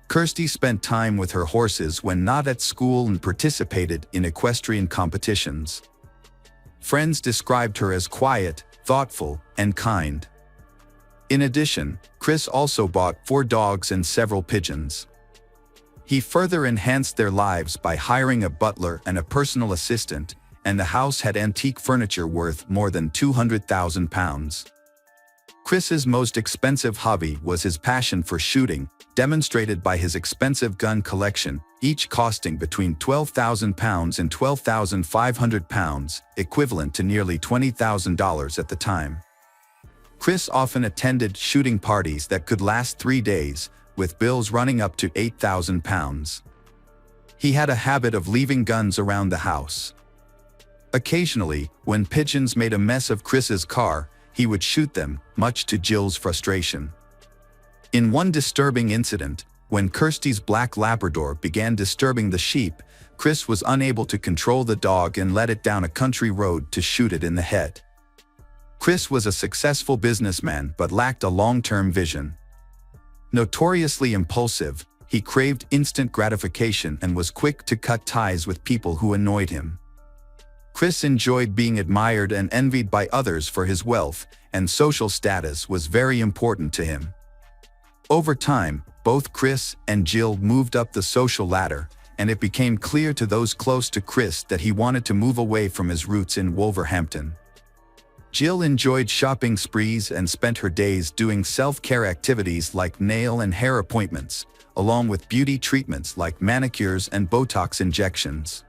S1: Kirsty spent time with her horses when not at school and participated in equestrian competitions. Friends described her as quiet, thoughtful, and kind. In addition, Chris also bought 4 dogs and several pigeons. He further enhanced their lives by hiring a butler and a personal assistant, and the house had antique furniture worth more than £200,000. Chris's most expensive hobby was his passion for shooting, demonstrated by his expensive gun collection, each costing between £12,000 and £12,500, equivalent to nearly $20,000 at the time. Chris often attended shooting parties that could last 3 days, with bills running up to £8,000. He had a habit of leaving guns around the house. Occasionally, when pigeons made a mess of Chris's car, he would shoot them, much to Jill's frustration. In one disturbing incident, when Kirsty's black Labrador began disturbing the sheep, Chris was unable to control the dog and led it down a country road to shoot it in the head. Chris was a successful businessman but lacked a long-term vision. Notoriously impulsive, he craved instant gratification and was quick to cut ties with people who annoyed him. Chris enjoyed being admired and envied by others for his wealth, and social status was very important to him. Over time, both Chris and Jill moved up the social ladder, and it became clear to those close to Chris that he wanted to move away from his roots in Wolverhampton. Jill enjoyed shopping sprees and spent her days doing self-care activities like nail and hair appointments, along with beauty treatments like manicures and Botox injections.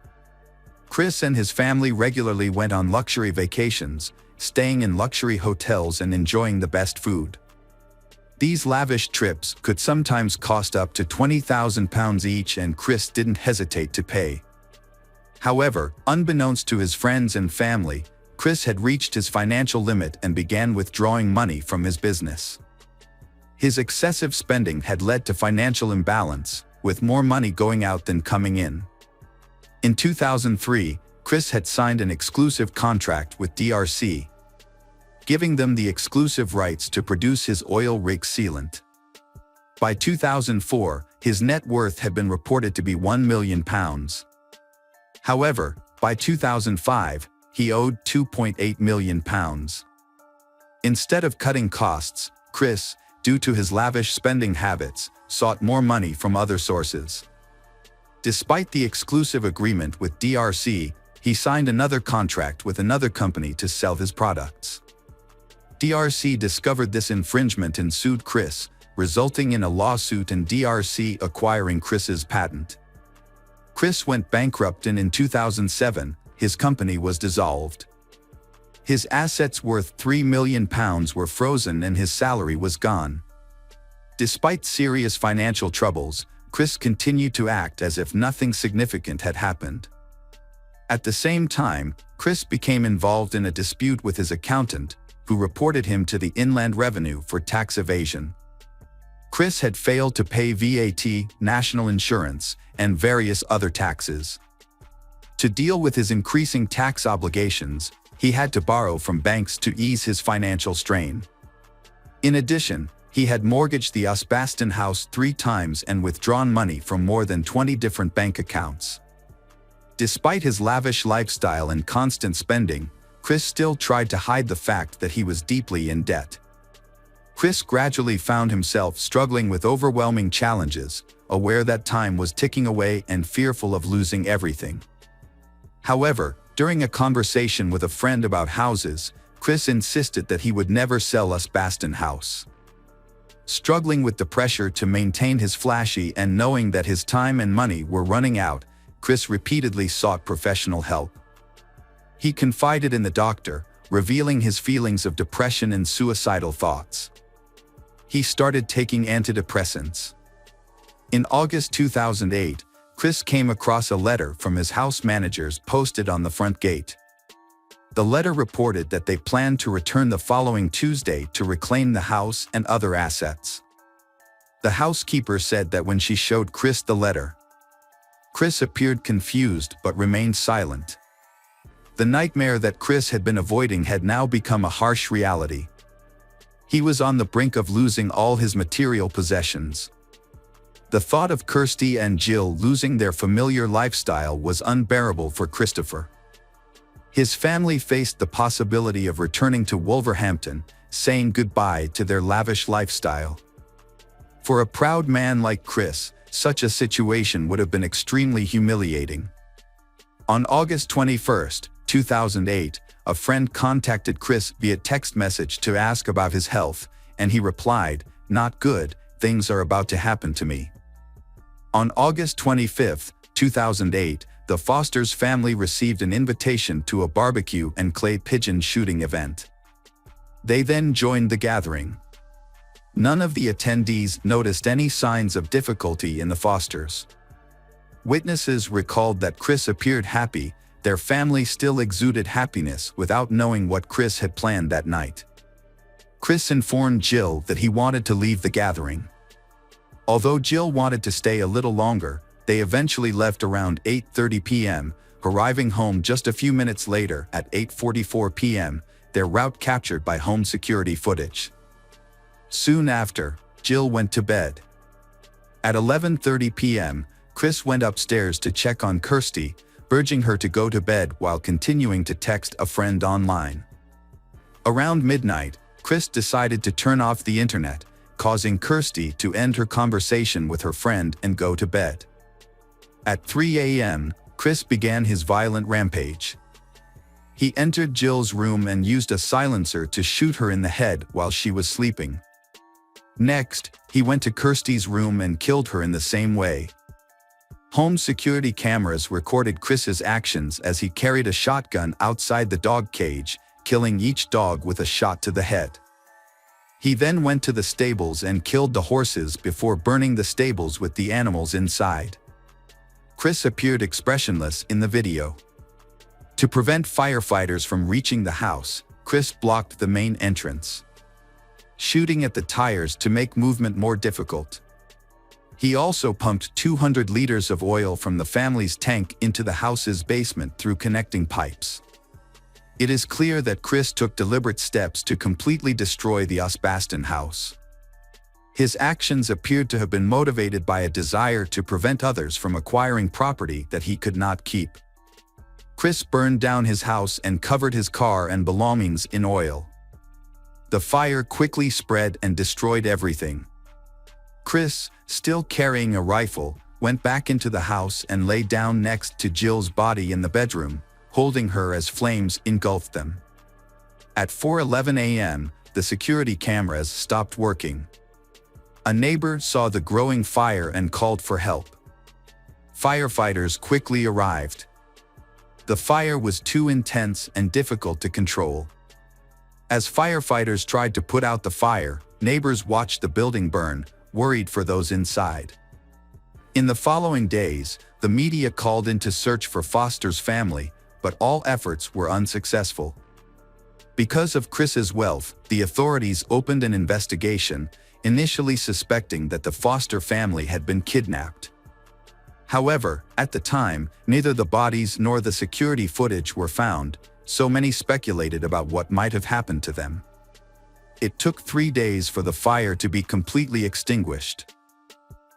S1: Chris and his family regularly went on luxury vacations, staying in luxury hotels and enjoying the best food. These lavish trips could sometimes cost up to £20,000 each, and Chris didn't hesitate to pay. However, unbeknownst to his friends and family, Chris had reached his financial limit and began withdrawing money from his business. His excessive spending had led to financial imbalance, with more money going out than coming in. In 2003, Chris had signed an exclusive contract with DRC, giving them the exclusive rights to produce his oil rig sealant. By 2004, his net worth had been reported to be £1 million. However, by 2005, he owed £2.8 million. Instead of cutting costs, Chris, due to his lavish spending habits, sought more money from other sources. Despite the exclusive agreement with DRC, he signed another contract with another company to sell his products. DRC discovered this infringement and sued Chris, resulting in a lawsuit and DRC acquiring Chris's patent. Chris went bankrupt, and in 2007, his company was dissolved. His assets worth £3 million were frozen and his salary was gone. Despite serious financial troubles, Chris continued to act as if nothing significant had happened. At the same time, Chris became involved in a dispute with his accountant, who reported him to the Inland Revenue for tax evasion. Chris had failed to pay VAT, national insurance, and various other taxes. To deal with his increasing tax obligations, he had to borrow from banks to ease his financial strain. In addition, he had mortgaged the Usbaston house 3 times and withdrawn money from more than 20 different bank accounts. Despite his lavish lifestyle and constant spending, Chris still tried to hide the fact that he was deeply in debt. Chris gradually found himself struggling with overwhelming challenges, aware that time was ticking away and fearful of losing everything. However, during a conversation with a friend about houses, Chris insisted that he would never sell Usbaston house. Struggling with the pressure to maintain his flashy and knowing that his time and money were running out, Chris repeatedly sought professional help. He confided in the doctor, revealing his feelings of depression and suicidal thoughts. He started taking antidepressants. In August 2008, Chris came across a letter from his house managers posted on the front gate. The letter reported that they planned to return the following Tuesday to reclaim the house and other assets. The housekeeper said that when she showed Chris the letter, Chris appeared confused but remained silent. The nightmare that Chris had been avoiding had now become a harsh reality. He was on the brink of losing all his material possessions. The thought of Kirsty and Jill losing their familiar lifestyle was unbearable for Christopher. His family faced the possibility of returning to Wolverhampton, saying goodbye to their lavish lifestyle. For a proud man like Chris, such a situation would have been extremely humiliating. On August 21, 2008, a friend contacted Chris via text message to ask about his health, and he replied, "Not good, things are about to happen to me." On August 25, 2008, the Foster's family received an invitation to a barbecue and clay pigeon shooting event. They then joined the gathering. None of the attendees noticed any signs of difficulty in the Fosters. Witnesses recalled that Chris appeared happy. Their family still exuded happiness without knowing what Chris had planned that night. Chris informed Jill that he wanted to leave the gathering. Although Jill wanted to stay a little longer, they eventually left around 8:30 p.m., arriving home just a few minutes later at 8:44 p.m., their route captured by home security footage. Soon after, Jill went to bed. At 11:30 p.m., Chris went upstairs to check on Kirsty, urging her to go to bed while continuing to text a friend online. Around midnight, Chris decided to turn off the internet, causing Kirsty to end her conversation with her friend and go to bed. At 3 a.m., Chris began his violent rampage. He entered Jill's room and used a silencer to shoot her in the head while she was sleeping. Next, he went to Kirsty's room and killed her in the same way. Home security cameras recorded Chris's actions as he carried a shotgun outside the dog cage, killing each dog with a shot to the head. He then went to the stables and killed the horses before burning the stables with the animals inside. Chris appeared expressionless in the video. To prevent firefighters from reaching the house, Chris blocked the main entrance, shooting at the tires to make movement more difficult. He also pumped 200 liters of oil from the family's tank into the house's basement through connecting pipes. It is clear that Chris took deliberate steps to completely destroy the Osbaston house. His actions appeared to have been motivated by a desire to prevent others from acquiring property that he could not keep. Chris burned down his house and covered his car and belongings in oil. The fire quickly spread and destroyed everything. Chris, still carrying a rifle, went back into the house and lay down next to Jill's body in the bedroom, holding her as flames engulfed them. At 4:11 a.m., the security cameras stopped working. A neighbor saw the growing fire and called for help. Firefighters quickly arrived. The fire was too intense and difficult to control. As firefighters tried to put out the fire, neighbors watched the building burn, worried for those inside. In the following days, the media called in to search for Foster's family, but all efforts were unsuccessful. Because of Chris's wealth, the authorities opened an investigation, initially suspecting that the Foster family had been kidnapped. However, at the time, neither the bodies nor the security footage were found, so many speculated about what might have happened to them. It took 3 days for the fire to be completely extinguished.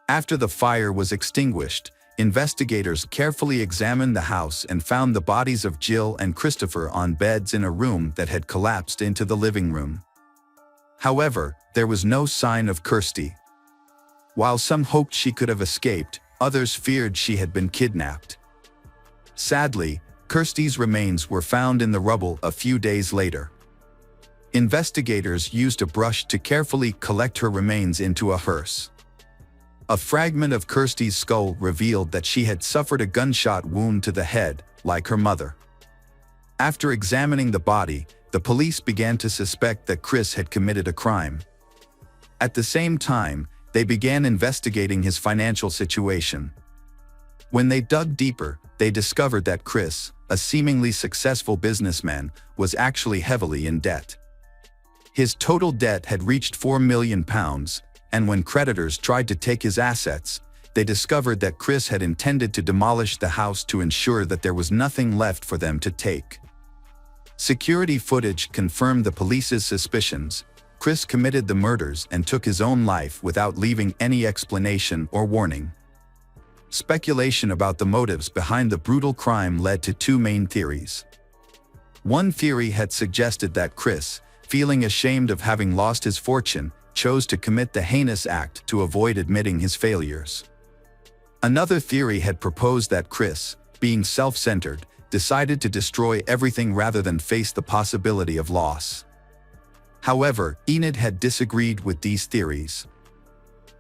S1: After the fire was extinguished, investigators carefully examined the house and found the bodies of Jill and Christopher on beds in a room that had collapsed into the living room. However, there was no sign of Kirsty. While some hoped she could have escaped, others feared she had been kidnapped. Sadly, Kirsty's remains were found in the rubble a few days later. Investigators used a brush to carefully collect her remains into a hearse. A fragment of Kirsty's skull revealed that she had suffered a gunshot wound to the head, like her mother. After examining the body, the police began to suspect that Chris had committed a crime. At the same time, they began investigating his financial situation. When they dug deeper, they discovered that Chris, a seemingly successful businessman, was actually heavily in debt. His total debt had reached £4 million, and when creditors tried to take his assets, they discovered that Chris had intended to demolish the house to ensure that there was nothing left for them to take. Security footage confirmed the police's suspicions. Chris committed the murders and took his own life without leaving any explanation or warning. Speculation about the motives behind the brutal crime led to two main theories. One theory had suggested that Chris, feeling ashamed of having lost his fortune, chose to commit the heinous act to avoid admitting his failures. Another theory had proposed that Chris, being self-centered, decided to destroy everything rather than face the possibility of loss. However, Enid had disagreed with these theories.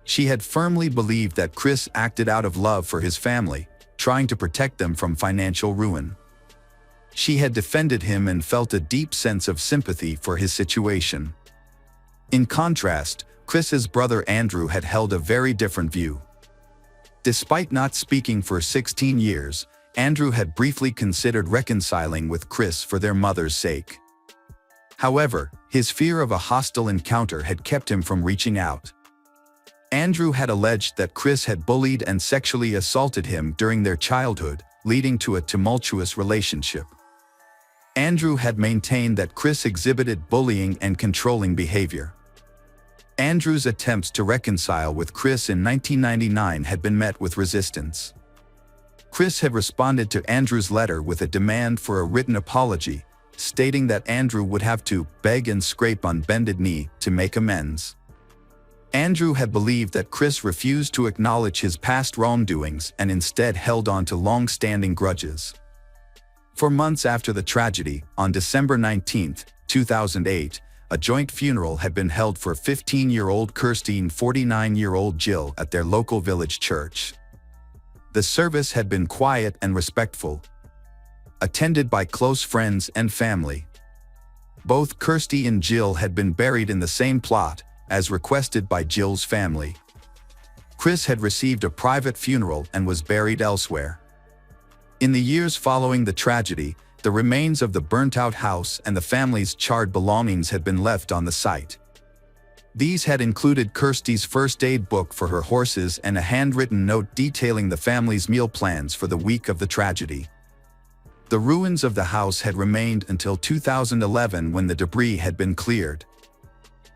S1: She had firmly believed that Chris acted out of love for his family, trying to protect them from financial ruin. She had defended him and felt a deep sense of sympathy for his situation. In contrast, Chris's brother Andrew had held a very different view. Despite not speaking for 16 years, Andrew had briefly considered reconciling with Chris for their mother's sake. However, his fear of a hostile encounter had kept him from reaching out. Andrew had alleged that Chris had bullied and sexually assaulted him during their childhood, leading to a tumultuous relationship. Andrew had maintained that Chris exhibited bullying and controlling behavior. Andrew's attempts to reconcile with Chris in 1999 had been met with resistance. Chris had responded to Andrew's letter with a demand for a written apology, stating that Andrew would have to beg and scrape on bended knee to make amends. Andrew had believed that Chris refused to acknowledge his past wrongdoings and instead held on to long-standing grudges. For months after the tragedy, on December 19, 2008, a joint funeral had been held for 15-year-old Kirsty and 49-year-old Jill at their local village church. The service had been quiet and respectful, attended by close friends and family. Both Kirsty and Jill had been buried in the same plot, as requested by Jill's family. Chris had received a private funeral and was buried elsewhere. In the years following the tragedy, the remains of the burnt-out house and the family's charred belongings had been left on the site. These had included Kirsty's first aid book for her horses and a handwritten note detailing the family's meal plans for the week of the tragedy. The ruins of the house had remained until 2011 when the debris had been cleared.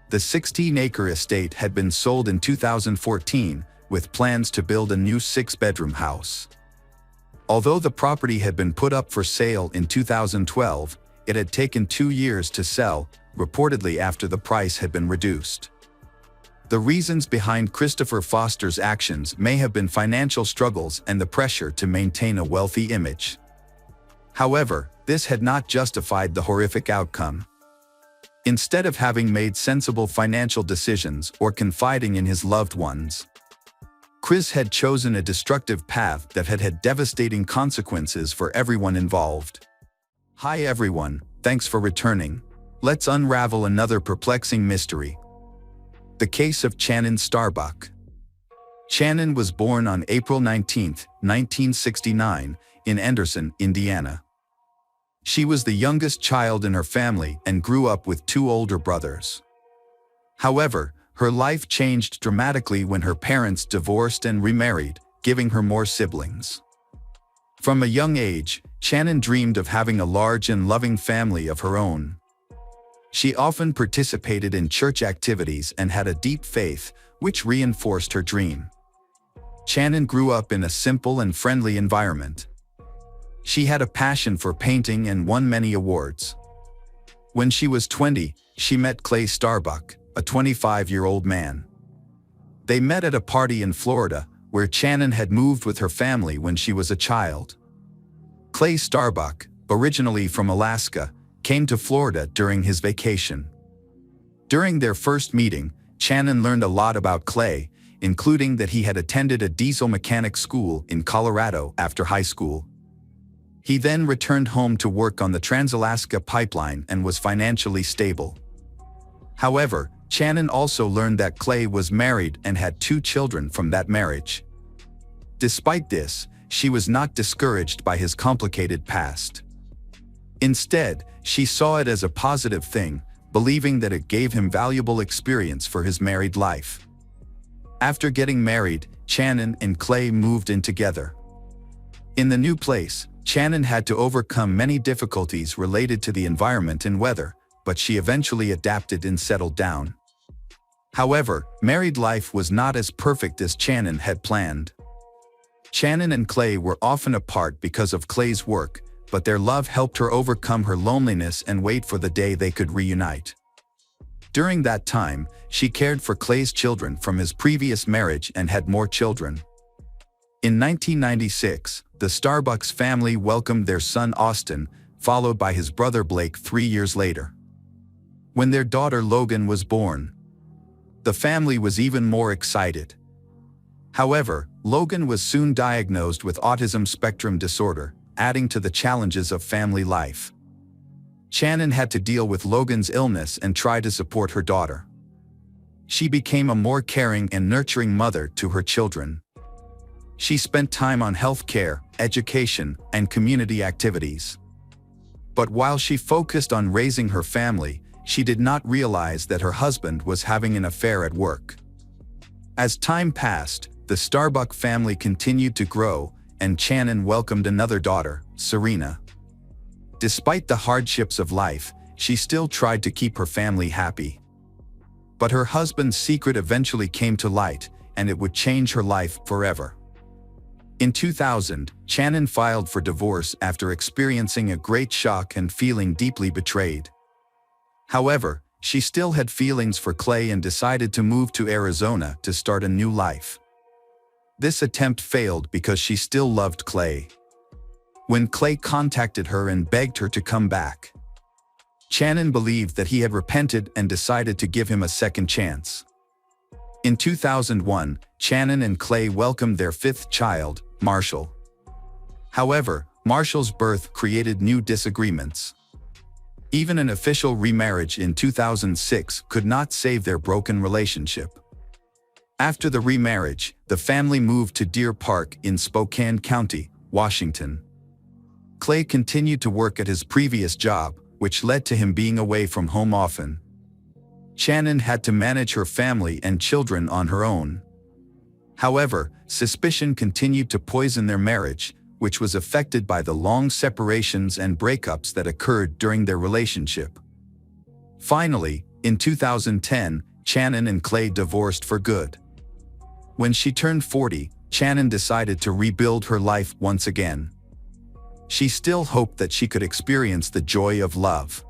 S1: The 16-acre estate had been sold in 2014, with plans to build a new 6-bedroom house. Although the property had been put up for sale in 2012, it had taken 2 years to sell, reportedly after the price had been reduced. The reasons behind Christopher Foster's actions may have been financial struggles and the pressure to maintain a wealthy image. However, this had not justified the horrific outcome. Instead of having made sensible financial decisions or confiding in his loved ones, Chris had chosen a destructive path that had had devastating consequences for everyone involved. Hi everyone, thanks for returning. Let's unravel another perplexing mystery. The case of Channon Starbuck. Channon was born on April 19, 1969, in Anderson, Indiana. She was the youngest child in her family and grew up with 2 older brothers. However, her life changed dramatically when her parents divorced and remarried, giving her more siblings. From a young age, Channon dreamed of having a large and loving family of her own. She often participated in church activities and had a deep faith, which reinforced her dream. Channon grew up in a simple and friendly environment. She had a passion for painting and won many awards. When she was 20, she met Clay Starbuck, a 25-year-old man. They met at a party in Florida, where Channon had moved with her family when she was a child. Clay Starbuck, originally from Alaska, came to Florida during his vacation. During their first meeting, Channon learned a lot about Clay, including that he had attended a diesel mechanic school in Colorado after high school. He then returned home to work on the Trans-Alaska Pipeline and was financially stable. However, Channon also learned that Clay was married and had 2 children from that marriage. Despite this, she was not discouraged by his complicated past. Instead, she saw it as a positive thing, believing that it gave him valuable experience for his married life. After getting married, Channon and Clay moved in together. In the new place, Channon had to overcome many difficulties related to the environment and weather, but she eventually adapted and settled down. However, married life was not as perfect as Channon had planned. Channon and Clay were often apart because of Clay's work, but their love helped her overcome her loneliness and wait for the day they could reunite. During that time, she cared for Clay's children from his previous marriage and had more children. In 1996, the Starbucks family welcomed their son Austin, followed by his brother Blake 3 years later. When their daughter Logan was born, the family was even more excited. However, Logan was soon diagnosed with autism spectrum disorder, adding to the challenges of family life. Channon had to deal with Logan's illness and try to support her daughter. She became a more caring and nurturing mother to her children. She spent time on health care, education, and community activities. But while she focused on raising her family, she did not realize that her husband was having an affair at work. As time passed, the Starbuck family continued to grow, and Channon welcomed another daughter, Serena. Despite the hardships of life, she still tried to keep her family happy. But her husband's secret eventually came to light, and it would change her life forever. In 2000, Shannon filed for divorce after experiencing a great shock and feeling deeply betrayed. However, she still had feelings for Clay and decided to move to Arizona to start a new life. This attempt failed because she still loved Clay. When Clay contacted her and begged her to come back, Shannon believed that he had repented and decided to give him a second chance. In 2001, Shannon and Clay welcomed their fifth child, Marshall. However, Marshall's birth created new disagreements. Even an official remarriage in 2006 could not save their broken relationship. After the remarriage, the family moved to Deer Park in Spokane County, Washington. Clay continued to work at his previous job, which led to him being away from home often. Shannon had to manage her family and children on her own. However, suspicion continued to poison their marriage, which was affected by the long separations and breakups that occurred during their relationship. Finally, in 2010, Shannon and Clay divorced for good. When she turned 40, Shannon decided to rebuild her life once again. She still hoped that she could experience the joy of love.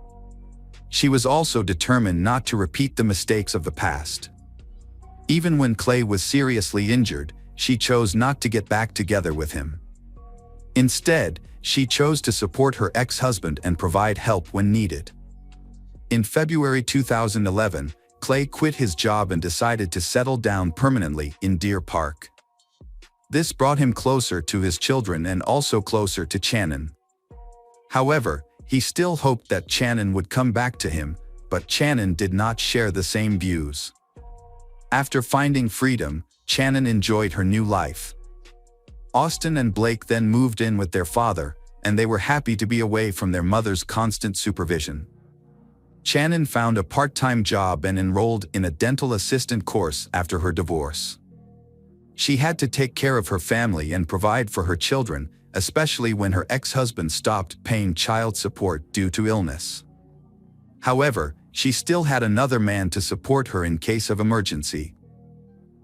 S1: She was also determined not to repeat the mistakes of the past. Even when Clay was seriously injured, she chose not to get back together with him. Instead, she chose to support her ex-husband and provide help when needed. In February 2011, Clay quit his job and decided to settle down permanently in Deer Park. This brought him closer to his children and also closer to Shannon. However, he still hoped that Shannon would come back to him, but Shannon did not share the same views. After finding freedom, Shannon enjoyed her new life. Austin and Blake then moved in with their father, and they were happy to be away from their mother's constant supervision. Shannon found a part-time job and enrolled in a dental assistant course after her divorce. She had to take care of her family and provide for her children, especially when her ex-husband stopped paying child support due to illness. However, she still had another man to support her in case of emergency.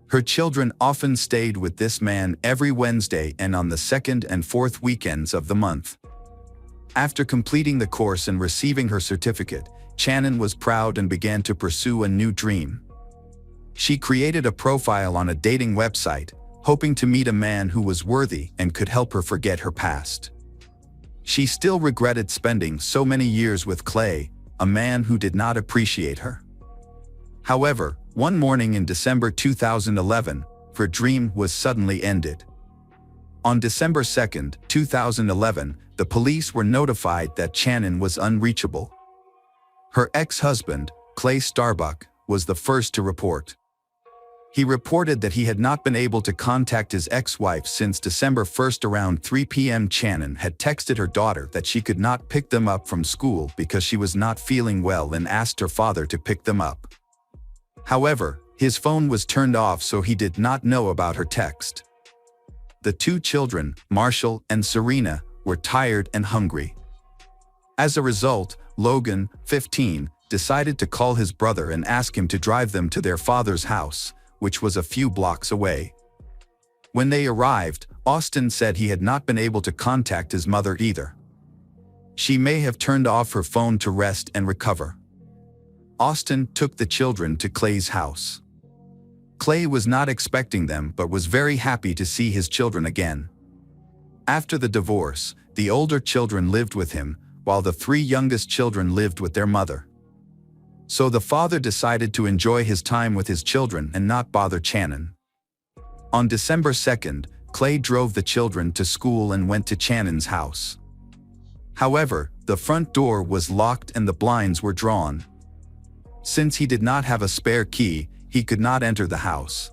S1: Her children often stayed with this man every Wednesday and on the second and fourth weekends of the month. After completing the course and receiving her certificate, Shannon was proud and began to pursue a new dream. She created a profile on a dating website, hoping to meet a man who was worthy and could help her forget her past. She still regretted spending so many years with Clay, a man who did not appreciate her. However, one morning in December 2011, her dream was suddenly ended. On December 2, 2011, the police were notified that Shannon was unreachable. Her ex-husband, Clay Starbuck, was the first to report. He reported that he had not been able to contact his ex-wife since December 1 around 3 p.m. Shannon had texted her daughter that she could not pick them up from school because she was not feeling well and asked her father to pick them up. However, his phone was turned off, so he did not know about her text. The two children, Marshall and Serena, were tired and hungry. As a result, Logan, 15, decided to call his brother and ask him to drive them to their father's house, which was a few blocks away. When they arrived, Austin said he had not been able to contact his mother either. She may have turned off her phone to rest and recover. Austin took the children to Clay's house. Clay was not expecting them but was very happy to see his children again. After the divorce, the older children lived with him, while the three youngest children lived with their mother. So the father decided to enjoy his time with his children and not bother Shannon. On December 2, Clay drove the children to school and went to Shannon's house. However, the front door was locked and the blinds were drawn. Since he did not have a spare key, he could not enter the house.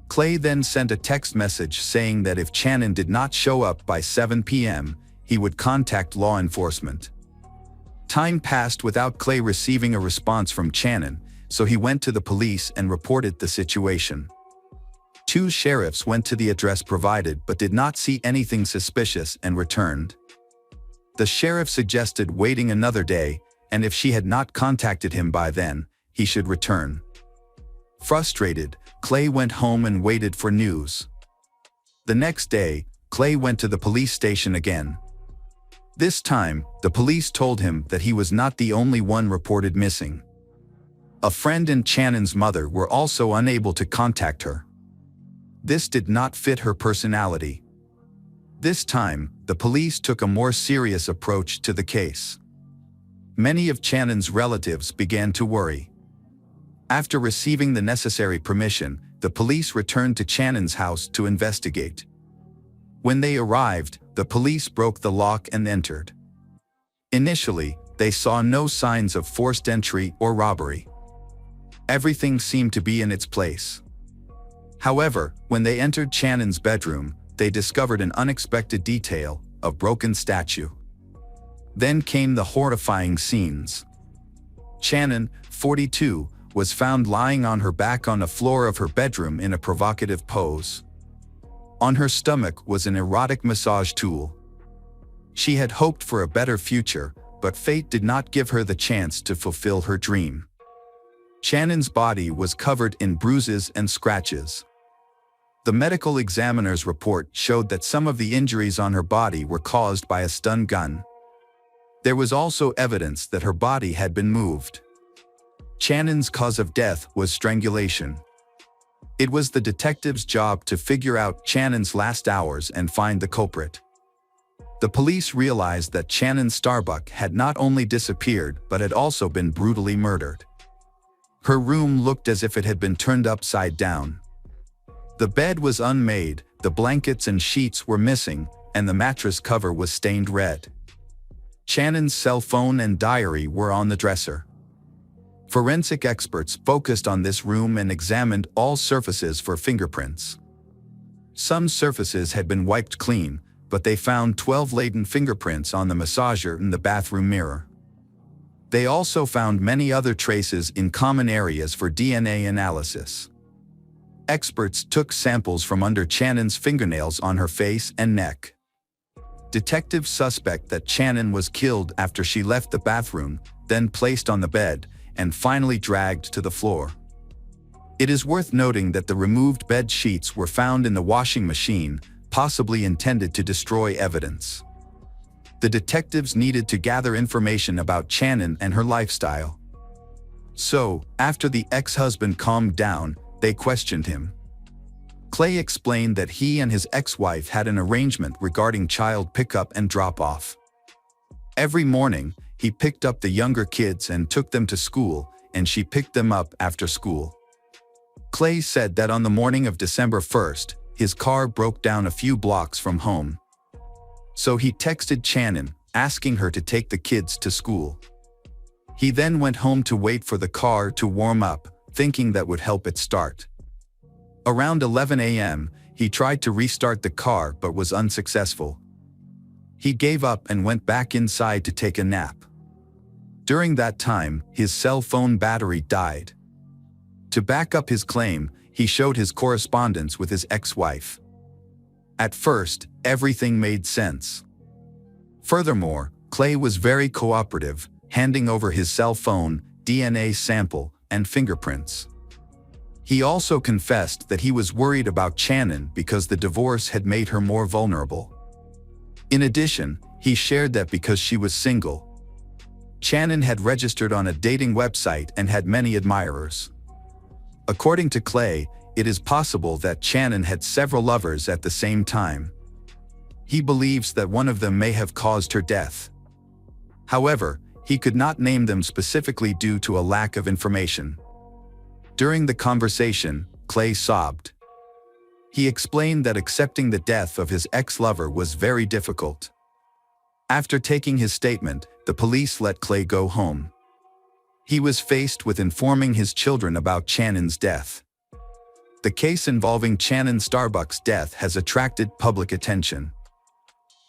S1: Clay then sent a text message saying that if Shannon did not show up by 7 p.m., he would contact law enforcement. Time passed without Clay receiving a response from Shannon, so he went to the police and reported the situation. Two sheriffs went to the address provided but did not see anything suspicious and returned. The sheriff suggested waiting another day, and if she had not contacted him by then, he should return. Frustrated, Clay went home and waited for news. The next day, Clay went to the police station again. This time, the police told him that he was not the only one reported missing. A friend and Shannon's mother were also unable to contact her. This did not fit her personality. This time, the police took a more serious approach to the case. Many of Shannon's relatives began to worry. After receiving the necessary permission, the police returned to Shannon's house to investigate. When they arrived, the police broke the lock and entered. Initially, they saw no signs of forced entry or robbery. Everything seemed to be in its place. However, when they entered Shannon's bedroom, they discovered an unexpected detail: a broken statue. Then came the horrifying scenes. Shannon, 42, was found lying on her back on the floor of her bedroom in a provocative pose. On her stomach was an erotic massage tool. She had hoped for a better future, but fate did not give her the chance to fulfill her dream. Shannon's body was covered in bruises and scratches. The medical examiner's report showed that some of the injuries on her body were caused by a stun gun. There was also evidence that her body had been moved. Shannon's cause of death was strangulation. It was the detective's job to figure out Shannon's last hours and find the culprit. The police realized that Shannon Starbuck had not only disappeared but had also been brutally murdered. Her room looked as if it had been turned upside down. The bed was unmade, the blankets and sheets were missing, and the mattress cover was stained red. Shannon's cell phone and diary were on the dresser. Forensic experts focused on this room and examined all surfaces for fingerprints. Some surfaces had been wiped clean, but they found 12 latent fingerprints on the massager and the bathroom mirror. They also found many other traces in common areas for DNA analysis. Experts took samples from under Shannon's fingernails on her face and neck. Detectives suspect that Shannon was killed after she left the bathroom, then placed on the bed, and finally dragged to the floor. It is worth noting that the removed bed sheets were found in the washing machine, possibly intended to destroy evidence. The detectives needed to gather information about Shannon and her lifestyle. So, after the ex-husband calmed down, they questioned him. Clay explained that he and his ex-wife had an arrangement regarding child pickup and drop-off. Every morning, he picked up the younger kids and took them to school, and she picked them up after school. Clay said that on the morning of December 1st, his car broke down a few blocks from home. So he texted Shannon, asking her to take the kids to school. He then went home to wait for the car to warm up, thinking that would help it start. Around 11 a.m., he tried to restart the car but was unsuccessful. He gave up and went back inside to take a nap. During that time, his cell phone battery died. To back up his claim, he showed his correspondence with his ex-wife. At first, everything made sense. Furthermore, Clay was very cooperative, handing over his cell phone, DNA sample, and fingerprints. He also confessed that he was worried about Shannon because the divorce had made her more vulnerable. In addition, he shared that because she was single, Shannon had registered on a dating website and had many admirers. According to Clay, it is possible that Shannon had several lovers at the same time. He believes that one of them may have caused her death. However, he could not name them specifically due to a lack of information. During the conversation, Clay sobbed. He explained that accepting the death of his ex-lover was very difficult. After taking his statement, the police let Clay go home. He was faced with informing his children about Shannon's death. The case involving Shannon Starbuck's death has attracted public attention.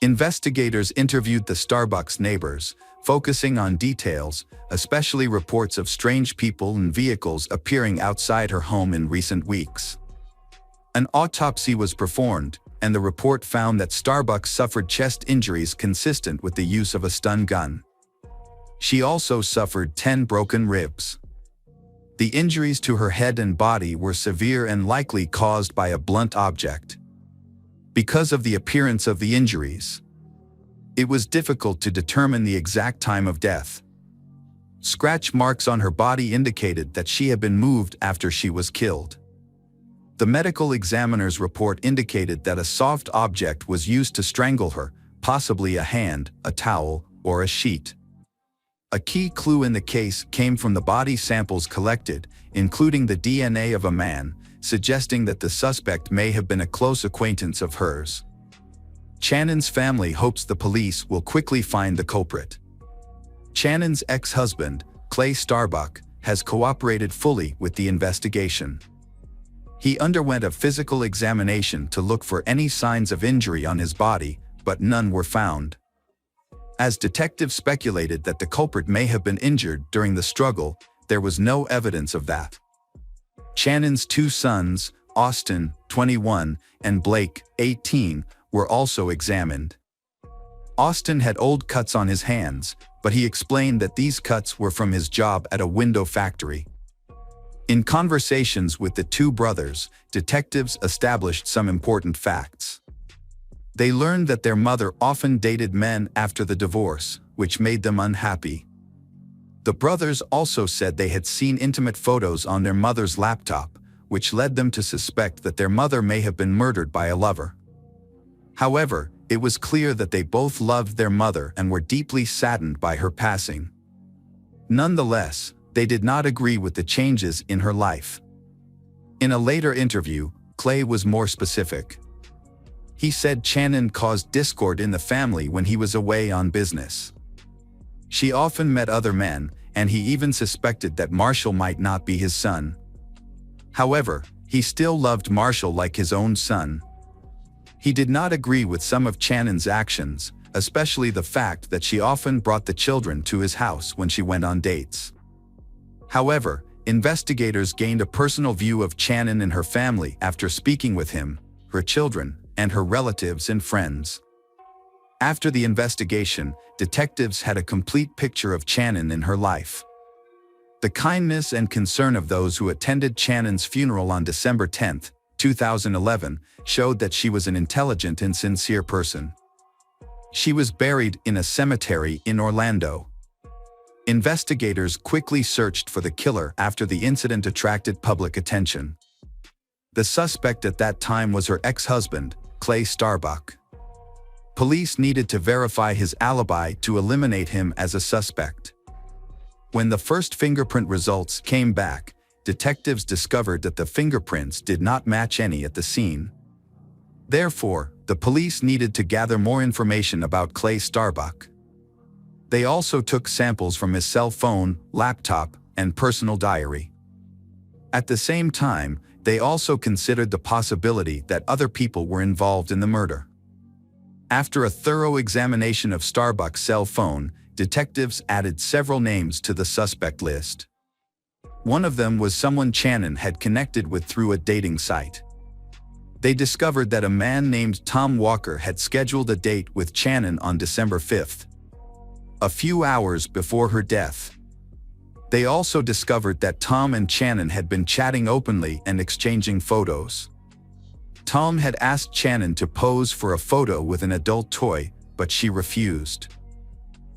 S1: Investigators interviewed the Starbucks neighbors, focusing on details, especially reports of strange people and vehicles appearing outside her home in recent weeks. An autopsy was performed, and the report found that Starbucks suffered chest injuries consistent with the use of a stun gun. She also suffered 10 broken ribs. The injuries to her head and body were severe and likely caused by a blunt object. Because of the appearance of the injuries, it was difficult to determine the exact time of death. Scratch marks on her body indicated that she had been moved after she was killed. The medical examiner's report indicated that a soft object was used to strangle her, possibly a hand, a towel, or a sheet. A key clue in the case came from the body samples collected, including the DNA of a man, suggesting that the suspect may have been a close acquaintance of hers. Channon's family hopes the police will quickly find the culprit. Channon's ex-husband, Clay Starbuck, has cooperated fully with the investigation. He underwent a physical examination to look for any signs of injury on his body, but none were found. As detectives speculated that the culprit may have been injured during the struggle, there was no evidence of that. Channon's two sons, Austin, 21, and Blake, 18, were also examined. Austin had old cuts on his hands, but he explained that these cuts were from his job at a window factory. In conversations with the two brothers, detectives established some important facts. They learned that their mother often dated men after the divorce, which made them unhappy. The brothers also said they had seen intimate photos on their mother's laptop, which led them to suspect that their mother may have been murdered by a lover. However, it was clear that they both loved their mother and were deeply saddened by her passing. Nonetheless, they did not agree with the changes in her life. In a later interview, Clay was more specific. He said Channon caused discord in the family when he was away on business. She often met other men, and he even suspected that Marshall might not be his son. However, he still loved Marshall like his own son. He did not agree with some of Channon's actions, especially the fact that she often brought the children to his house when she went on dates. However, investigators gained a personal view of Channon and her family after speaking with him, her children, and her relatives and friends. After the investigation, detectives had a complete picture of Channon in her life. The kindness and concern of those who attended Channon's funeral on December 10, 2011, showed that she was an intelligent and sincere person. She was buried in a cemetery in Orlando. Investigators quickly searched for the killer after the incident attracted public attention. The suspect at that time was her ex-husband, Clay Starbuck. Police needed to verify his alibi to eliminate him as a suspect. When the first fingerprint results came back, detectives discovered that the fingerprints did not match any at the scene. Therefore, the police needed to gather more information about Clay Starbuck. They also took samples from his cell phone, laptop, and personal diary. At the same time, they also considered the possibility that other people were involved in the murder. After a thorough examination of Starbuck's cell phone, detectives added several names to the suspect list. One of them was someone Channon had connected with through a dating site. They discovered that a man named Tom Walker had scheduled a date with Channon on December 5th, a few hours before her death. They also discovered that Tom and Channon had been chatting openly and exchanging photos. Tom had asked Channon to pose for a photo with an adult toy, but she refused.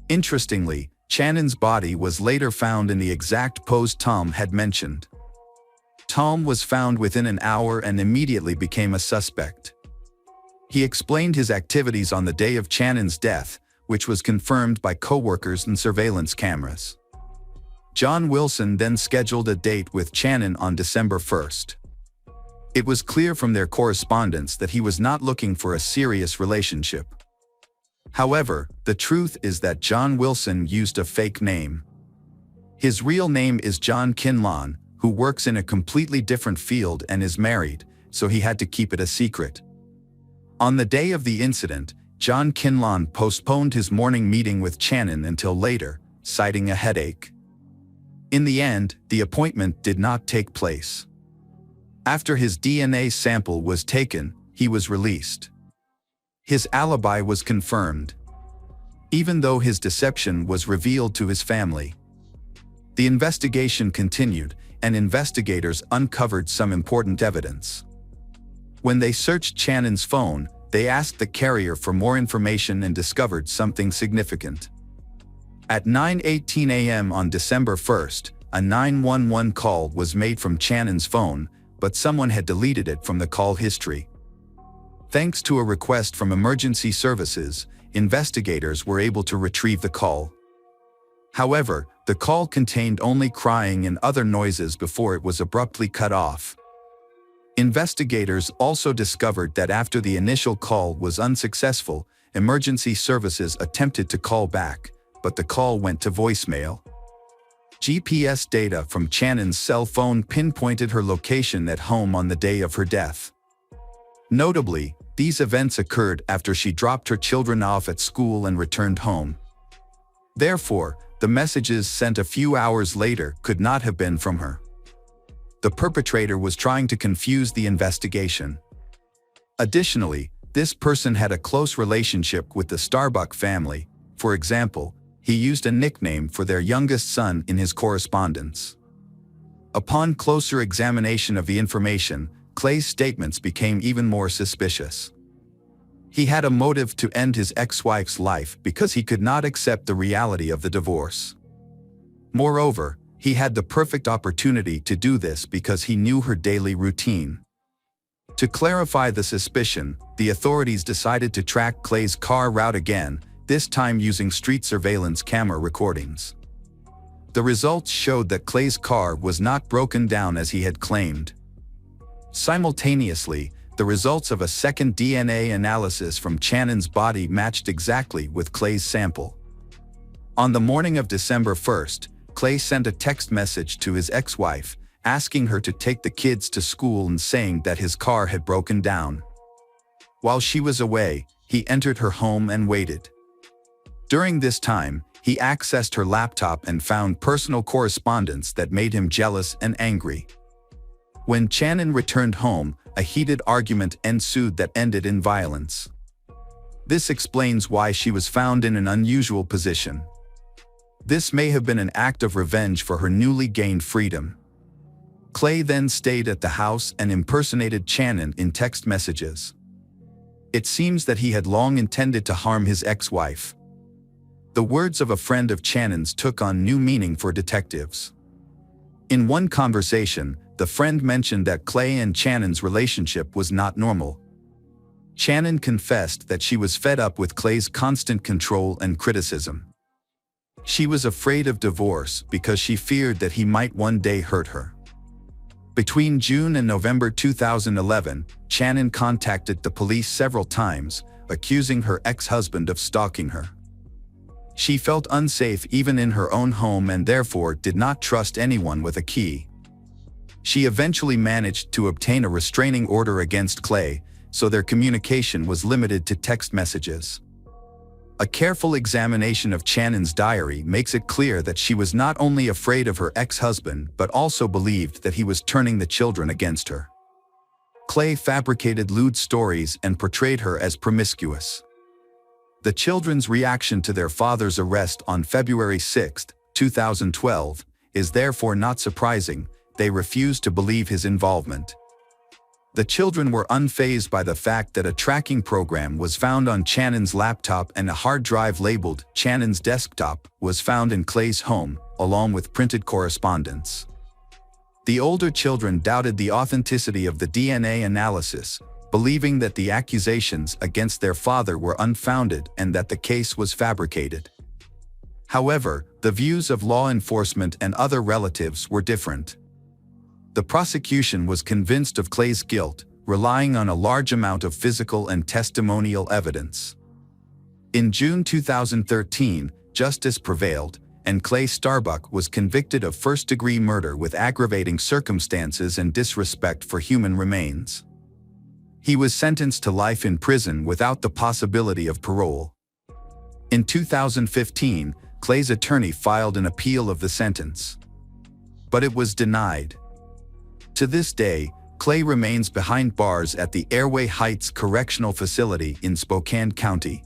S1: Interestingly, Channon's body was later found in the exact pose Tom had mentioned. Tom was found within an hour and immediately became a suspect. He explained his activities on the day of Channon's death, which was confirmed by coworkers and surveillance cameras. John Wilson then scheduled a date with Channon on December 1st. It was clear from their correspondence that he was not looking for a serious relationship. However, the truth is that John Wilson used a fake name. His real name is John Kinlawn, who works in a completely different field and is married, so he had to keep it a secret. On the day of the incident, John Kinlawn postponed his morning meeting with Channon until later, citing a headache. In the end, the appointment did not take place. After his DNA sample was taken, he was released. His alibi was confirmed, even though his deception was revealed to his family. The investigation continued, and investigators uncovered some important evidence. When they searched Shannon's phone, they asked the carrier for more information and discovered something significant. At 9:18 a.m. on December 1st, a 911 call was made from Shannon's phone, but someone had deleted it from the call history. Thanks to a request from emergency services, investigators were able to retrieve the call. However, the call contained only crying and other noises before it was abruptly cut off. Investigators also discovered that after the initial call was unsuccessful, emergency services attempted to call back, but the call went to voicemail. GPS data from Shannon's cell phone pinpointed her location at home on the day of her death. Notably, these events occurred after she dropped her children off at school and returned home. Therefore, the messages sent a few hours later could not have been from her. The perpetrator was trying to confuse the investigation. Additionally, this person had a close relationship with the Starbuck family. For example, he used a nickname for their youngest son in his correspondence. Upon closer examination of the information, Clay's statements became even more suspicious. He had a motive to end his ex-wife's life because he could not accept the reality of the divorce. Moreover, he had the perfect opportunity to do this because he knew her daily routine. To clarify the suspicion, the authorities decided to track Clay's car route again, this time using street surveillance camera recordings. The results showed that Clay's car was not broken down as he had claimed. Simultaneously, the results of a second DNA analysis from Shannon's body matched exactly with Clay's sample. On the morning of December 1st, Clay sent a text message to his ex-wife, asking her to take the kids to school and saying that his car had broken down. While she was away, he entered her home and waited. During this time, he accessed her laptop and found personal correspondence that made him jealous and angry. When Shannon returned home, a heated argument ensued that ended in violence. This explains why she was found in an unusual position. This may have been an act of revenge for her newly gained freedom. Clay then stayed at the house and impersonated Shannon in text messages. It seems that he had long intended to harm his ex-wife. The words of a friend of Shannon's took on new meaning for detectives. In one conversation, the friend mentioned that Clay and Shannon's relationship was not normal. Shannon confessed that she was fed up with Clay's constant control and criticism. She was afraid of divorce because she feared that he might one day hurt her. Between June and November 2011, Shannon contacted the police several times, accusing her ex-husband of stalking her. She felt unsafe even in her own home and therefore did not trust anyone with a key. She eventually managed to obtain a restraining order against Clay, so their communication was limited to text messages. A careful examination of Shannon's diary makes it clear that she was not only afraid of her ex-husband but also believed that he was turning the children against her. Clay fabricated lewd stories and portrayed her as promiscuous. The children's reaction to their father's arrest on February 6, 2012, is therefore not surprising. They refused to believe his involvement. The children were unfazed by the fact that a tracking program was found on Shannon's laptop and a hard drive labeled Shannon's desktop was found in Clay's home, along with printed correspondence. The older children doubted the authenticity of the DNA analysis, believing that the accusations against their father were unfounded and that the case was fabricated. However, the views of law enforcement and other relatives were different. The prosecution was convinced of Clay's guilt, relying on a large amount of physical and testimonial evidence. In June 2013, justice prevailed, and Clay Starbuck was convicted of first-degree murder with aggravating circumstances and disrespect for human remains. He was sentenced to life in prison without the possibility of parole. In 2015, Clay's attorney filed an appeal of the sentence, but it was denied. To this day, Clay remains behind bars at the Airway Heights Correctional Facility in Spokane County.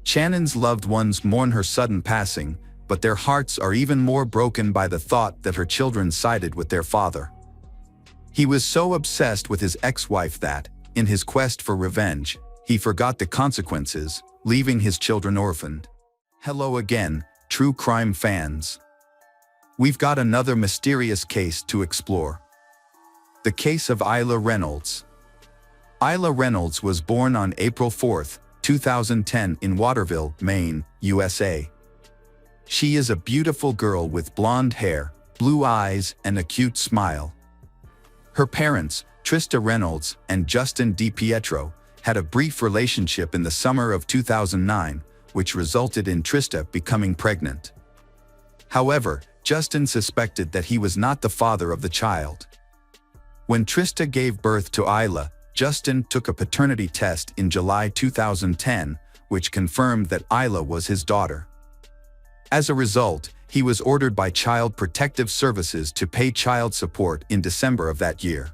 S1: Shannon's loved ones mourn her sudden passing, but their hearts are even more broken by the thought that her children sided with their father. He was so obsessed with his ex-wife that, in his quest for revenge, he forgot the consequences, leaving his children orphaned. Hello again, true crime fans. We've got another mysterious case to explore. The case of Isla Reynolds. Isla Reynolds was born on April 4, 2010 in Waterville, Maine, USA. She is a beautiful girl with blonde hair, blue eyes, and a cute smile. Her parents, Trista Reynolds and Justin DiPietro, had a brief relationship in the summer of 2009, which resulted in Trista becoming pregnant. However, Justin suspected that he was not the father of the child. When Trista gave birth to Isla, Justin took a paternity test in July 2010, which confirmed that Isla was his daughter. As a result, he was ordered by Child Protective Services to pay child support in December of that year.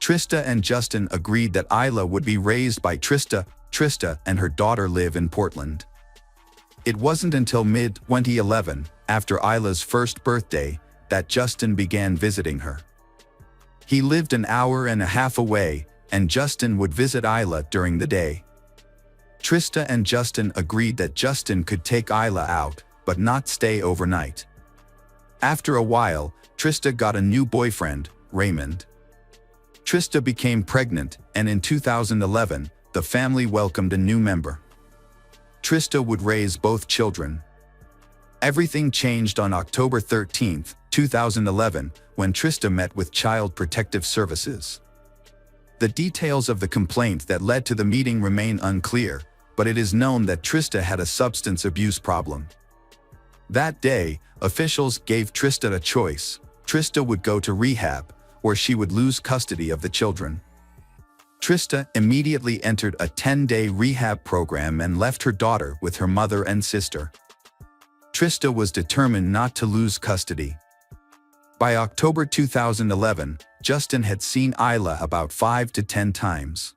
S1: Trista and Justin agreed that Isla would be raised by Trista. Trista and her daughter live in Portland. It wasn't until mid-2011, after Isla's first birthday, that Justin began visiting her. He lived an hour and a half away, and Justin would visit Isla during the day. Trista and Justin agreed that Justin could take Isla out, but not stay overnight. After a while, Trista got a new boyfriend, Raymond. Trista became pregnant, and in 2011, the family welcomed a new member. Trista would raise both children. Everything changed on October 13, 2011, when Trista met with Child Protective Services. The details of the complaint that led to the meeting remain unclear, but it is known that Trista had a substance abuse problem. That day, officials gave Trista a choice. Trista would go to rehab, or she would lose custody of the children. Trista immediately entered a 10-day rehab program and left her daughter with her mother and sister. Trista was determined not to lose custody. By October 2011, Justin had seen Isla about 5 to 10 times.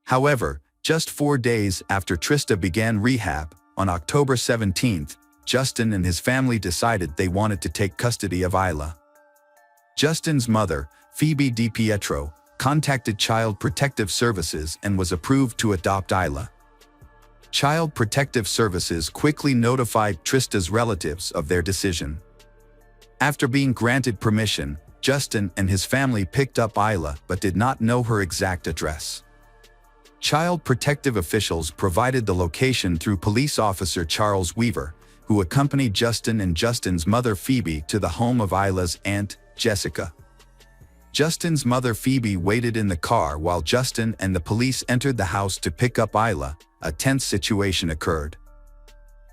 S1: However, just 4 days after Trista began rehab, on October 17, Justin and his family decided they wanted to take custody of Isla. Justin's mother, Phoebe DiPietro, contacted Child Protective Services and was approved to adopt Isla. Child Protective Services quickly notified Trista's relatives of their decision. After being granted permission, Justin and his family picked up Isla but did not know her exact address. Child Protective officials provided the location through police officer Charles Weaver, who accompanied Justin and Justin's mother Phoebe to the home of Isla's aunt, Jessica. Justin's mother Phoebe waited in the car while Justin and the police entered the house to pick up Isla. A tense situation occurred.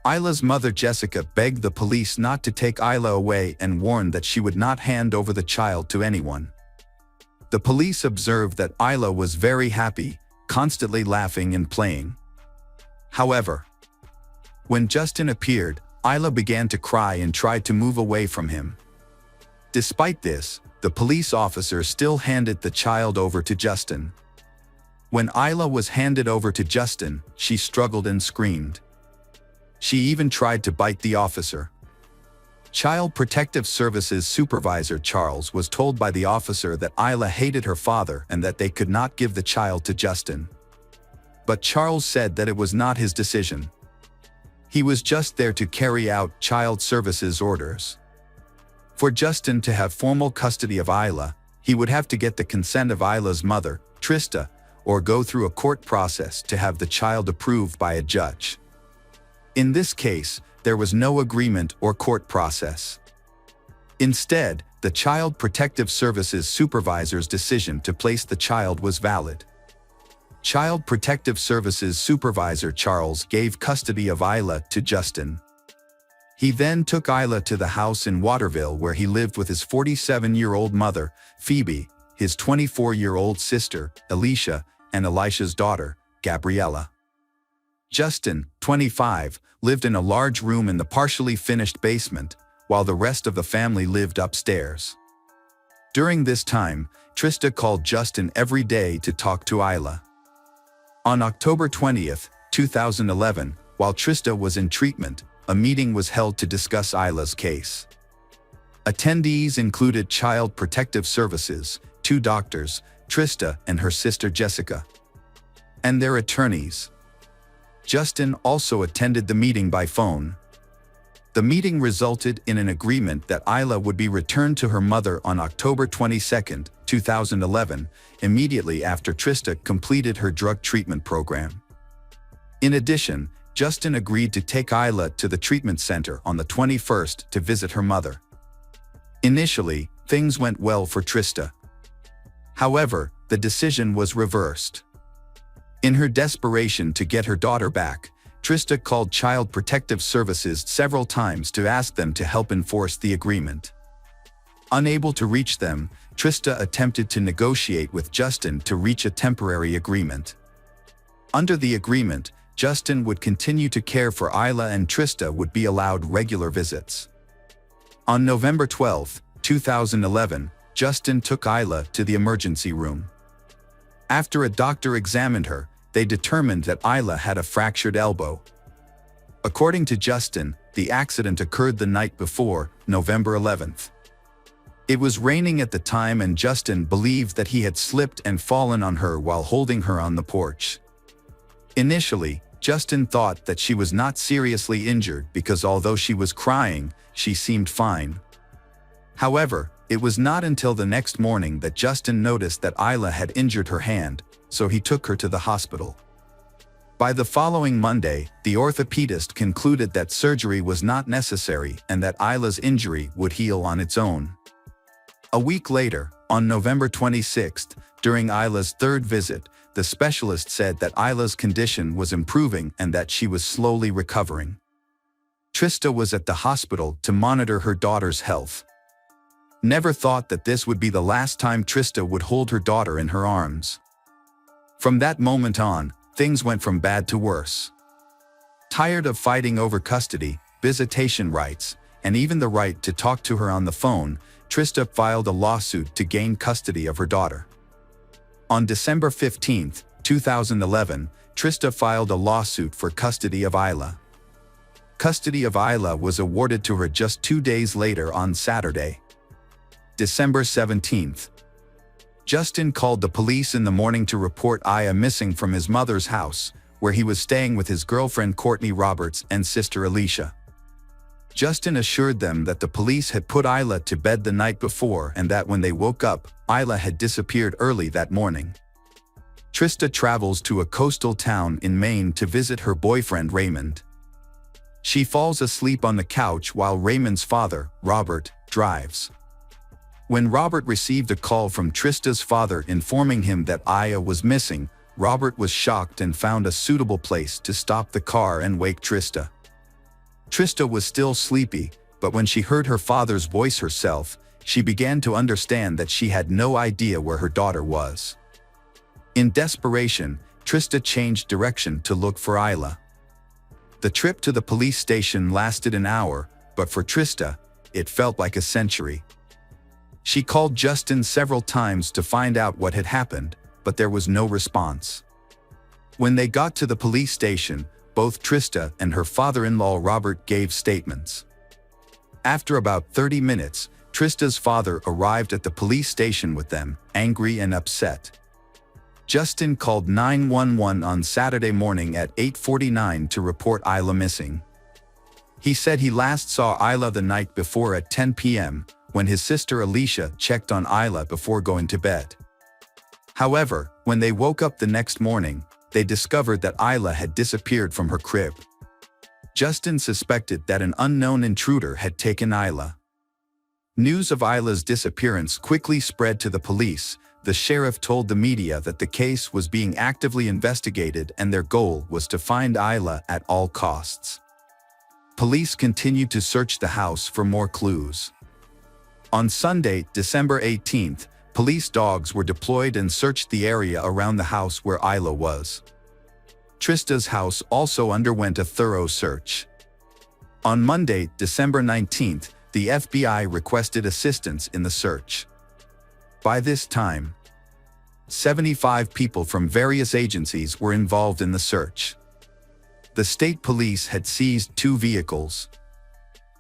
S1: Isla's mother Jessica begged the police not to take Isla away and warned that she would not hand over the child to anyone. The police observed that Isla was very happy, constantly laughing and playing. However, when Justin appeared, Isla began to cry and tried to move away from him. Despite this, the police officer still handed the child over to Justin. When Isla was handed over to Justin, she struggled and screamed. She even tried to bite the officer. Child Protective Services supervisor Charles was told by the officer that Isla hated her father and that they could not give the child to Justin. But Charles said that it was not his decision. He was just there to carry out Child Services orders. For Justin to have formal custody of Isla, he would have to get the consent of Isla's mother, Trista, or go through a court process to have the child approved by a judge. In this case, there was no agreement or court process. Instead, the Child Protective Services supervisor's decision to place the child was valid. Child Protective Services supervisor Charles gave custody of Isla to Justin. He then took Isla to the house in Waterville where he lived with his 47-year-old mother, Phoebe, his 24-year-old sister, Alicia, and Elisha's daughter, Gabriella. Justin, 25, lived in a large room in the partially finished basement, while the rest of the family lived upstairs. During this time, Trista called Justin every day to talk to Isla. On October 20, 2011, while Trista was in treatment, a meeting was held to discuss Isla's case. Attendees included Child Protective Services, 2 doctors, Trista and her sister Jessica, and their attorneys. Justin also attended the meeting by phone. The meeting resulted in an agreement that Isla would be returned to her mother on October 22, 2011, immediately after Trista completed her drug treatment program. In addition, Justin agreed to take Isla to the treatment center on the 21st to visit her mother. Initially, things went well for Trista. However, the decision was reversed. In her desperation to get her daughter back, Trista called Child Protective Services several times to ask them to help enforce the agreement. Unable to reach them, Trista attempted to negotiate with Justin to reach a temporary agreement. Under the agreement, Justin would continue to care for Isla and Trista would be allowed regular visits. On November 12, 2011, Justin took Isla to the emergency room. After a doctor examined her, they determined that Isla had a fractured elbow. According to Justin, the accident occurred the night before, November 11th. It was raining at the time and Justin believed that he had slipped and fallen on her while holding her on the porch. Initially, Justin thought that she was not seriously injured because although she was crying, she seemed fine. However, it was not until the next morning that Justin noticed that Isla had injured her hand, so he took her to the hospital. By the following Monday, the orthopedist concluded that surgery was not necessary and that Isla's injury would heal on its own. A week later, on November 26, during Isla's 3rd visit, the specialist said that Isla's condition was improving and that she was slowly recovering. Trista was at the hospital to monitor her daughter's health. Never thought that this would be the last time Trista would hold her daughter in her arms. From that moment on, things went from bad to worse. Tired of fighting over custody, visitation rights, and even the right to talk to her on the phone, Trista filed a lawsuit to gain custody of her daughter. On December 15, 2011, Trista filed a lawsuit for custody of Isla. Custody of Isla was awarded to her just 2 days later on Saturday, December 17. Justin called the police in the morning to report Isla missing from his mother's house, where he was staying with his girlfriend Courtney Roberts and sister Alicia. Justin assured them that the police had put Isla to bed the night before and that when they woke up, Isla had disappeared early that morning. Trista travels to a coastal town in Maine to visit her boyfriend Raymond. She falls asleep on the couch while Raymond's father, Robert, drives. When Robert received a call from Trista's father informing him that Isla was missing, Robert was shocked and found a suitable place to stop the car and wake Trista. Trista was still sleepy, but when she heard her father's voice herself, she began to understand that she had no idea where her daughter was. In desperation, Trista changed direction to look for Isla. The trip to the police station lasted an hour, but for Trista, it felt like a century. She called Justin several times to find out what had happened, but there was no response. When they got to the police station, both Trista and her father-in-law Robert gave statements. After about 30 minutes, Trista's father arrived at the police station with them, angry and upset. Justin called 911 on Saturday morning at 8:49 to report Isla missing. He said he last saw Isla the night before at 10 p.m., when his sister Alicia checked on Isla before going to bed. However, when they woke up the next morning, they discovered that Isla had disappeared from her crib. Justin suspected that an unknown intruder had taken Isla. News of Isla's disappearance quickly spread to the police. The sheriff told the media that the case was being actively investigated and their goal was to find Isla at all costs. Police continued to search the house for more clues. On Sunday, December 18th, police dogs were deployed and searched the area around the house where Isla was. Trista's house also underwent a thorough search. On Monday, December 19th, the FBI requested assistance in the search. By this time, 75 people from various agencies were involved in the search. the state police had seized 2 vehicles.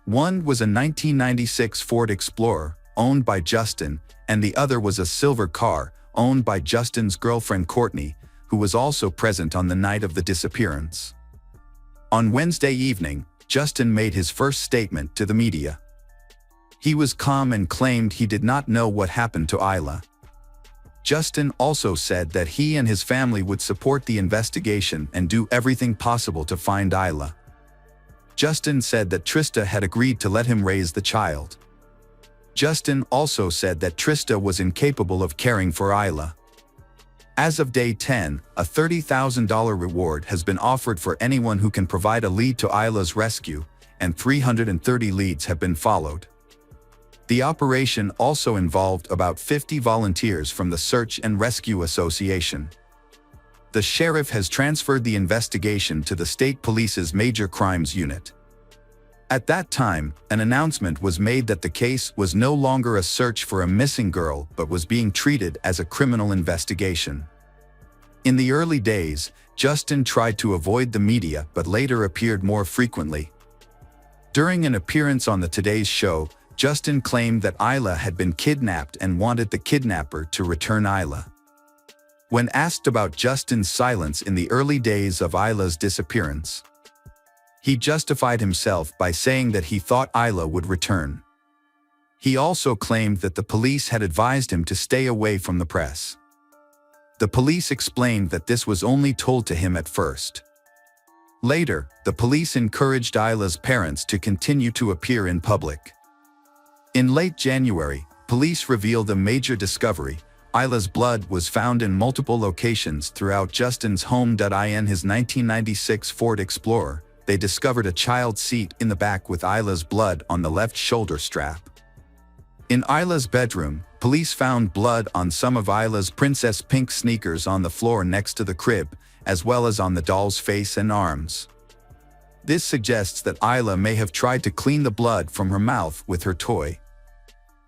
S1: One was a 1996 Ford Explorer, owned by Justin, and the other was a silver car, owned by Justin's girlfriend Courtney, who was also present on the night of the disappearance. On Wednesday evening, Justin made his first statement to the media. He was calm and claimed he did not know what happened to Isla. Justin also said that he and his family would support the investigation and do everything possible to find Isla. Justin said that Trista had agreed to let him raise the child. Justin also said that Trista was incapable of caring for Isla. As of day 10, a $30,000 reward has been offered for anyone who can provide a lead to Isla's rescue, and 330 leads have been followed. The operation also involved about 50 volunteers from the Search and Rescue Association. The sheriff has transferred the investigation to the state police's Major Crimes Unit. At that time, an announcement was made that the case was no longer a search for a missing girl but was being treated as a criminal investigation. In the early days, Justin tried to avoid the media but later appeared more frequently. During an appearance on the Today's Show, Justin claimed that Isla had been kidnapped and wanted the kidnapper to return Isla. When asked about Justin's silence in the early days of Isla's disappearance, he justified himself by saying that he thought Isla would return. He also claimed that the police had advised him to stay away from the press. The police explained that this was only told to him at first. Later, the police encouraged Isla's parents to continue to appear in public. In late January, police revealed a major discovery. Isla's blood was found in multiple locations throughout Justin's home. In his 1996 Ford Explorer, they discovered a child's seat in the back with Isla's blood on the left shoulder strap. In Isla's bedroom, police found blood on some of Isla's princess pink sneakers on the floor next to the crib, as well as on the doll's face and arms. This suggests that Isla may have tried to clean the blood from her mouth with her toy.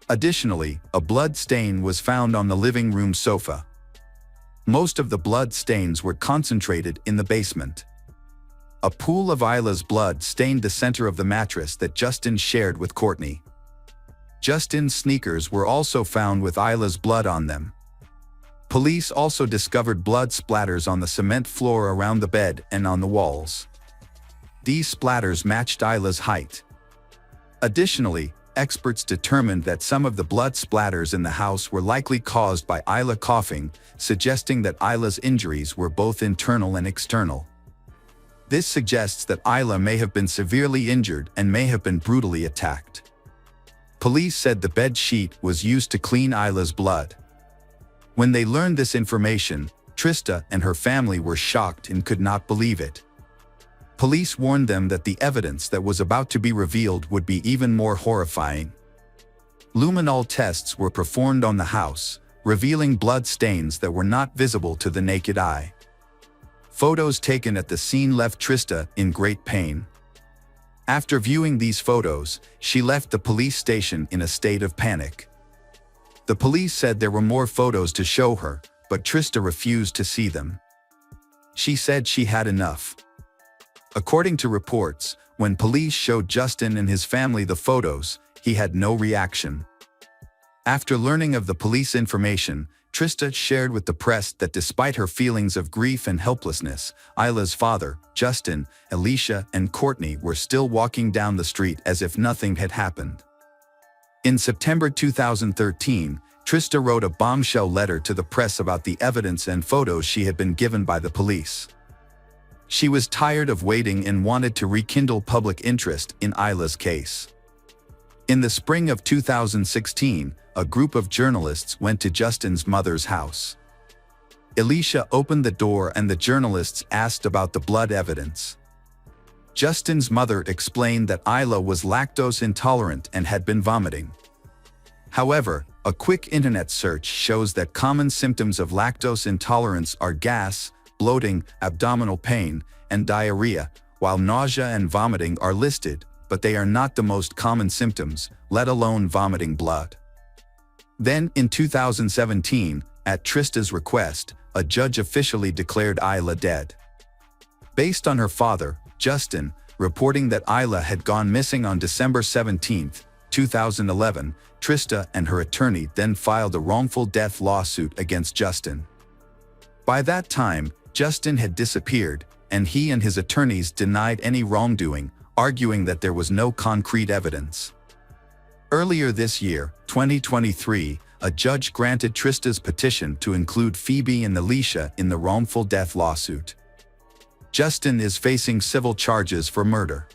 S1: Additionally, a blood stain was found on the living room sofa. Most of the blood stains were concentrated in the basement. A pool of Isla's blood stained the center of the mattress that Justin shared with Courtney. Justin's sneakers were also found with Isla's blood on them. Police also discovered blood splatters on the cement floor around the bed and on the walls. These splatters matched Isla's height. Additionally, experts determined that some of the blood splatters in the house were likely caused by Isla coughing, suggesting that Isla's injuries were both internal and external. This suggests that Isla may have been severely injured and may have been brutally attacked. Police said the bed sheet was used to clean Isla's blood. When they learned this information, Trista and her family were shocked and could not believe it. Police warned them that the evidence that was about to be revealed would be even more horrifying. Luminol tests were performed on the house, revealing blood stains that were not visible to the naked eye. Photos taken at the scene left Trista in great pain. After viewing these photos, she left the police station in a state of panic. The police said there were more photos to show her, but Trista refused to see them. She said she had enough. According to reports, when police showed Justin and his family the photos, he had no reaction. After learning of the police information, Trista shared with the press that despite her feelings of grief and helplessness, Isla's father, Justin, Alicia, and Courtney were still walking down the street as if nothing had happened. In September 2013, Trista wrote a bombshell letter to the press about the evidence and photos she had been given by the police. She was tired of waiting and wanted to rekindle public interest in Isla's case. In the spring of 2016, a group of journalists went to Justin's mother's house. Alicia opened the door and the journalists asked about the blood evidence. Justin's mother explained that Isla was lactose intolerant and had been vomiting. However, a quick internet search shows that common symptoms of lactose intolerance are gas, bloating, abdominal pain, and diarrhea, while nausea and vomiting are listed, but they are not the most common symptoms, let alone vomiting blood. Then, in 2017, at Trista's request, a judge officially declared Isla dead. based on her father, Justin, reporting that Isla had gone missing on December 17, 2011. Trista and her attorney then filed a wrongful death lawsuit against Justin. By that time, Justin had disappeared, and he and his attorneys denied any wrongdoing, arguing that there was no concrete evidence. Earlier this year, 2023, a judge granted Trista's petition to include Phoebe and Alicia in the wrongful death lawsuit. Justin is facing civil charges for murder.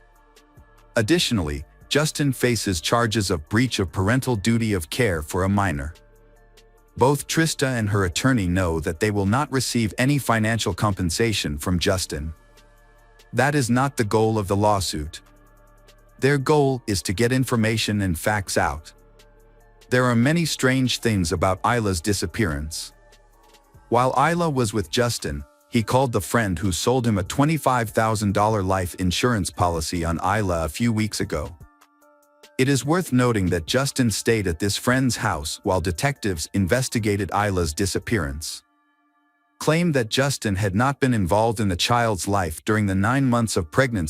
S1: Additionally, Justin faces charges of breach of parental duty of care for a minor. Both Trista and her attorney know that they will not receive any financial compensation from Justin. That is not the goal of the lawsuit. Their goal is to get information and facts out. There are many strange things about Isla's disappearance. While Isla was with Justin, he called the friend who sold him a $25,000 life insurance policy on Isla a few weeks ago. It is worth noting that Justin stayed at this friend's house while detectives investigated Isla's disappearance. Claimed that Justin had not been involved in the child's life during the 9 months of pregnancy